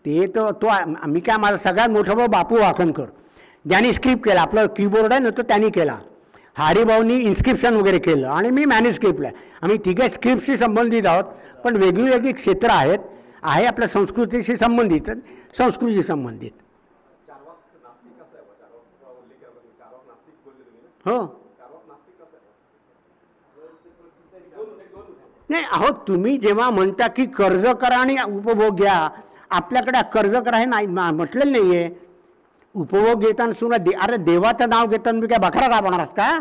Speaker 5: ते तो मी काय, माझा सगळ्यात मोठा भाऊ बापू वाकणकर, ज्यांनी स्क्रिप्ट केला. आपलं कीबोर्ड आहे ना तो त्यांनी केला. हरिभाऊनी इन्स्क्रिप्शन वगैरे केलं आणि मी मॅन्युस्क्रिप्टला. आम्ही तिघे स्क्रिप्टशी संबंधित आहोत, पण वेगळी क्षेत्र आहेत. आहे आपल्या संस्कृतीशी संबंधित, संस्कृतीशी संबंधित. हो, नाही अहो, तुम्ही जेव्हा म्हणता की कर्ज करा आणि उपभोग घ्या, आपल्याकडे कर्ज करा हे नाही म्हटलेलं नाही आहे. उपभोग घेताना सुद्धा अरे देवाचं नाव घेताना मी काय बकरा का बनणार का?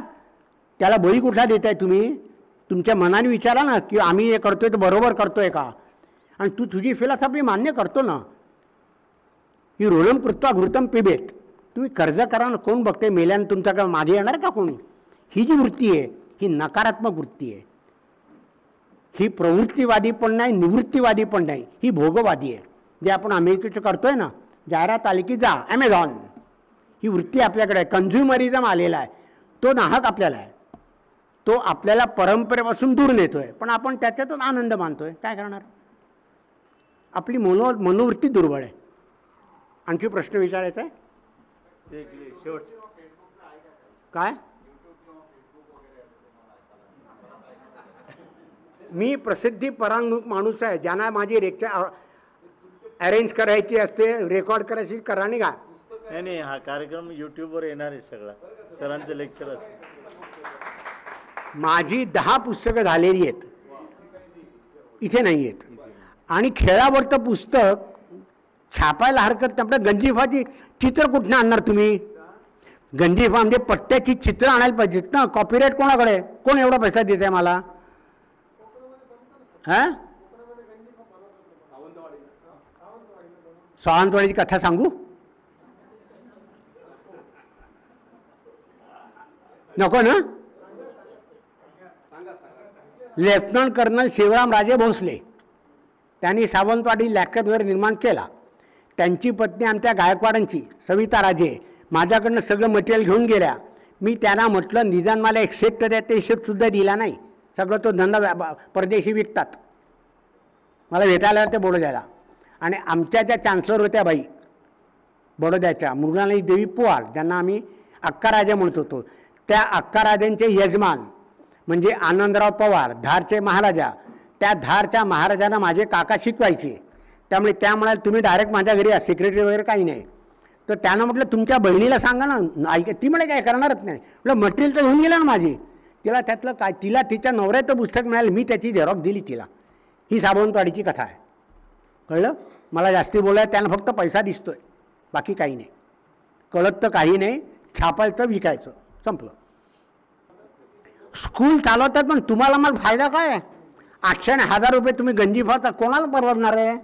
Speaker 5: त्याला बळी कुठला देताय तुम्ही? तुमच्या मनाने विचारा ना की आम्ही हे करतोय तर बरोबर करतोय का? आणि तू तुझी फिलॉसॉफी मान्य करतो ना, ही रोलम कृत्वा घृतम पिबेत. तुम्ही कर्ज करा ना, कोण बघते मेल्यानं तुमच्याकडे मागे येणार का कोणी? ही जी वृत्ती आहे ही नकारात्मक वृत्ती आहे. ही प्रवृत्तीवादी पण नाही, निवृत्तीवादी पण नाही, ही भोगवादी आहे. जे आपण अमेरिकेचं करतोय ना, जाहिरात आली की जा ॲमेझॉन, ही वृत्ती आपल्याकडे आहे. कन्झ्युमरिझम आलेला आहे, तो नाहक आपल्याला आहे. तो आपल्याला परंपरेपासून दूर नेतोय, पण आपण त्याच्यातच आनंद मानतोय. काय करणार? आपली मनोवृत्ती दुर्बळ आहे. आणखी प्रश्न विचारायचा आहे? काय? मी प्रसिद्धी परांगमुख माणूस आहे. ज्यांना माझी लेक्चर अरेंज करायची असते, रेकॉर्ड करायची करा नाही का?
Speaker 2: नाही, हा कार्यक्रम यूट्यूबवर येणार आहे सगळा, सरांचं लेक्चर असेल.
Speaker 5: माझी 10 पुस्तकं झालेली आहेत, इथे नाही आहेत. आणि खेळावरचं पुस्तक छापायला हरकत नाही. आपल्या गंजीफाची चित्र कुठनं आणणार तुम्ही? गंजीफा म्हणजे पट्ट्याची चित्र आणायला पाहिजेत ना. कॉपीराईट कोणाकडे? कोण एवढा पैसा देत आहे मला? हां, सावंतवाडीची कथा सांगू नको ना? लेफ्टनंट कर्नल शिवराम राजे भोसले त्यांनी सावंतवाडी लॅकेटवर निर्माण केला. त्यांची पत्नी आमच्या गायकवाडांची सविता राजे माझ्याकडनं सगळं मटेरियल घेऊन गेल्या. मी त्यांना म्हटलं निदान मला एक सेट तर द्या, ते सेटसुद्धा दिला नाही. सगळं तो धंदा परदेशी विकतात. मला भेटायला ते बडोद्याला. आणि आमच्या त्या चान्सलर होत्या बाई बडोद्याच्या, मृणाली देवी पोवार, ज्यांना आम्ही अक्काराजा म्हणत होतो, त्या अक्काराजांचे यजमान म्हणजे आनंदराव पवार, धारचे महाराजा. त्या धारच्या महाराजांना माझे काका शिकवायचे. त्यामुळे त्या म्हणाले तुम्ही डायरेक्ट माझ्या घरी या, सेक्रेटरी वगैरे काही नाही. तर त्यानं म्हटलं तुमच्या बहिणीला सांगा ना. ऐक, ती म्हणे काय करणारच नाही. म्हटलं मटेरियल तर घेऊन गेलं ना माझी. तिला त्यातलं काय, तिला तिच्या नवऱ्याचं पुस्तक मिळालं, मी त्याची झेरॉक्स दिली तिला. ही सावंतवाडीची कथा आहे. कळलं? मला जास्ती बोलायला त्यांना फक्त पैसा दिसतोय, बाकी काही नाही. कळत तर काही नाही. छापायचं, विकायचं, संपलं. स्कूल चालवतात, पण तुम्हाला मला फायदा काय? 800 आणि 1000 रुपये तुम्ही गंजीफाचा कोणाला परवडणार आहे?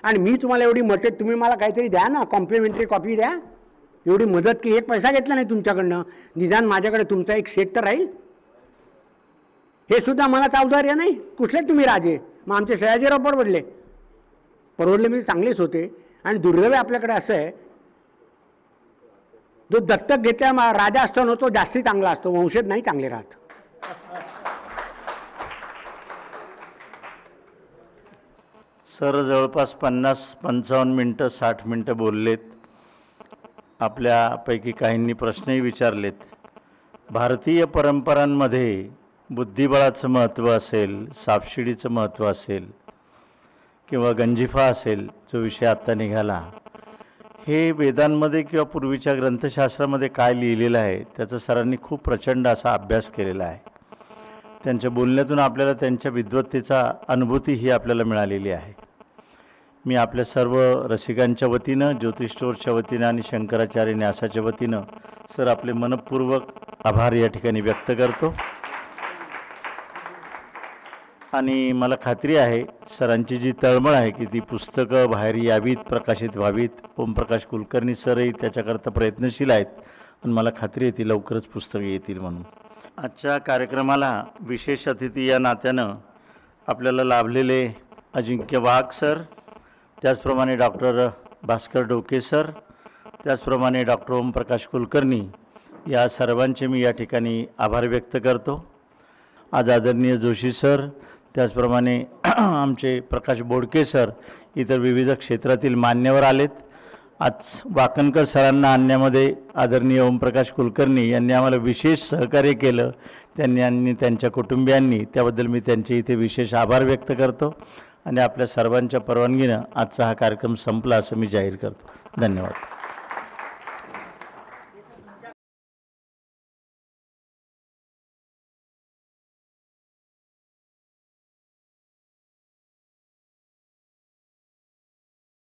Speaker 5: आणि मी तुम्हाला एवढी मदत, तुम्ही मला काहीतरी द्या ना, कॉम्प्लिमेंटरी कॉपी द्या. एवढी मदत की एक पैसा घेतला नाही तुमच्याकडनं. निदान माझ्याकडे तुमचा एक सेट तर राहील. हे सुद्धा मनात औदार्य नाही. कुठले तुम्ही राजे? मग आमचे सयाजीराव परवडले म्हणजे चांगलेच होते. आणि दुर्दैव आपल्याकडे असं आहे, जो दत्तक घेतल्या राजा असतो ना, तो जास्ती चांगला असतो, वंशज नाही चांगले राहत.
Speaker 2: सर जवळपास 50-55 मिनटं 60 मिनटं बोललेत. आपल्यापैकी काहींनी प्रश्नही विचारलेत. भारतीय परंपरांमध्ये बुद्धिबळाचं महत्त्व असेल, सापशिडीचं महत्त्व असेल किंवा गंजिफा असेल, जो विषय आत्ता निघाला, हे वेदांमध्ये किंवा पूर्वीच्या ग्रंथशास्त्रामध्ये काय लिहिलेलं आहे त्याचा सरांनी खूप प्रचंड असा अभ्यास केलेला आहे. त्यांच्या बोलण्यातून आपल्याला त्यांच्या विद्वत्तेचा अनुभूती ही आपल्याला मिळालेली आहे. मी आपल्या सर्व रसिकांच्या वतीनं, ज्योतिष स्टोअर्सच्या वतीनं आणि शंकराचार्य न्यासाच्या वतीनं सर आपले मनपूर्वक आभार या ठिकाणी व्यक्त करतो. आणि मला खात्री आहे सरांची जी तळमळ आहे की ती पुस्तकं बाहेर यावीत, प्रकाशित व्हावीत. ओमप्रकाश कुलकर्णी सरही त्याच्याकरता प्रयत्नशील आहेत आणि मला खात्री आहे ती लवकरच पुस्तकं येतील म्हणून. आजच्या कार्यक्रमाला विशेष अतिथी या नात्यानं आपल्याला लाभलेले अजिंक्य वाघ सर, त्याचप्रमाणे डॉक्टर भास्कर डोके सर, त्याचप्रमाणे डॉक्टर ओमप्रकाश कुलकर्णी, या सर्वांचे मी या ठिकाणी आभार व्यक्त करतो. आज आदरणीय जोशी सर, त्याचप्रमाणे आमचे प्रकाश बोडके सर, इतर विविध क्षेत्रातील मान्यवर आलेत. आज वाकणकर सरांना आणण्यामध्ये आदरणीय ओमप्रकाश कुलकर्णी यांनी आम्हाला विशेष सहकार्य केलं. त्यांनी आणि त्यांच्या कुटुंबियांनी, त्याबद्दल मी त्यांचे इथे विशेष आभार व्यक्त करतो. आणि आपल्या सर्वांच्या परवानगीनं आजचा हा कार्यक्रम संपला असं मी जाहीर करतो. धन्यवाद.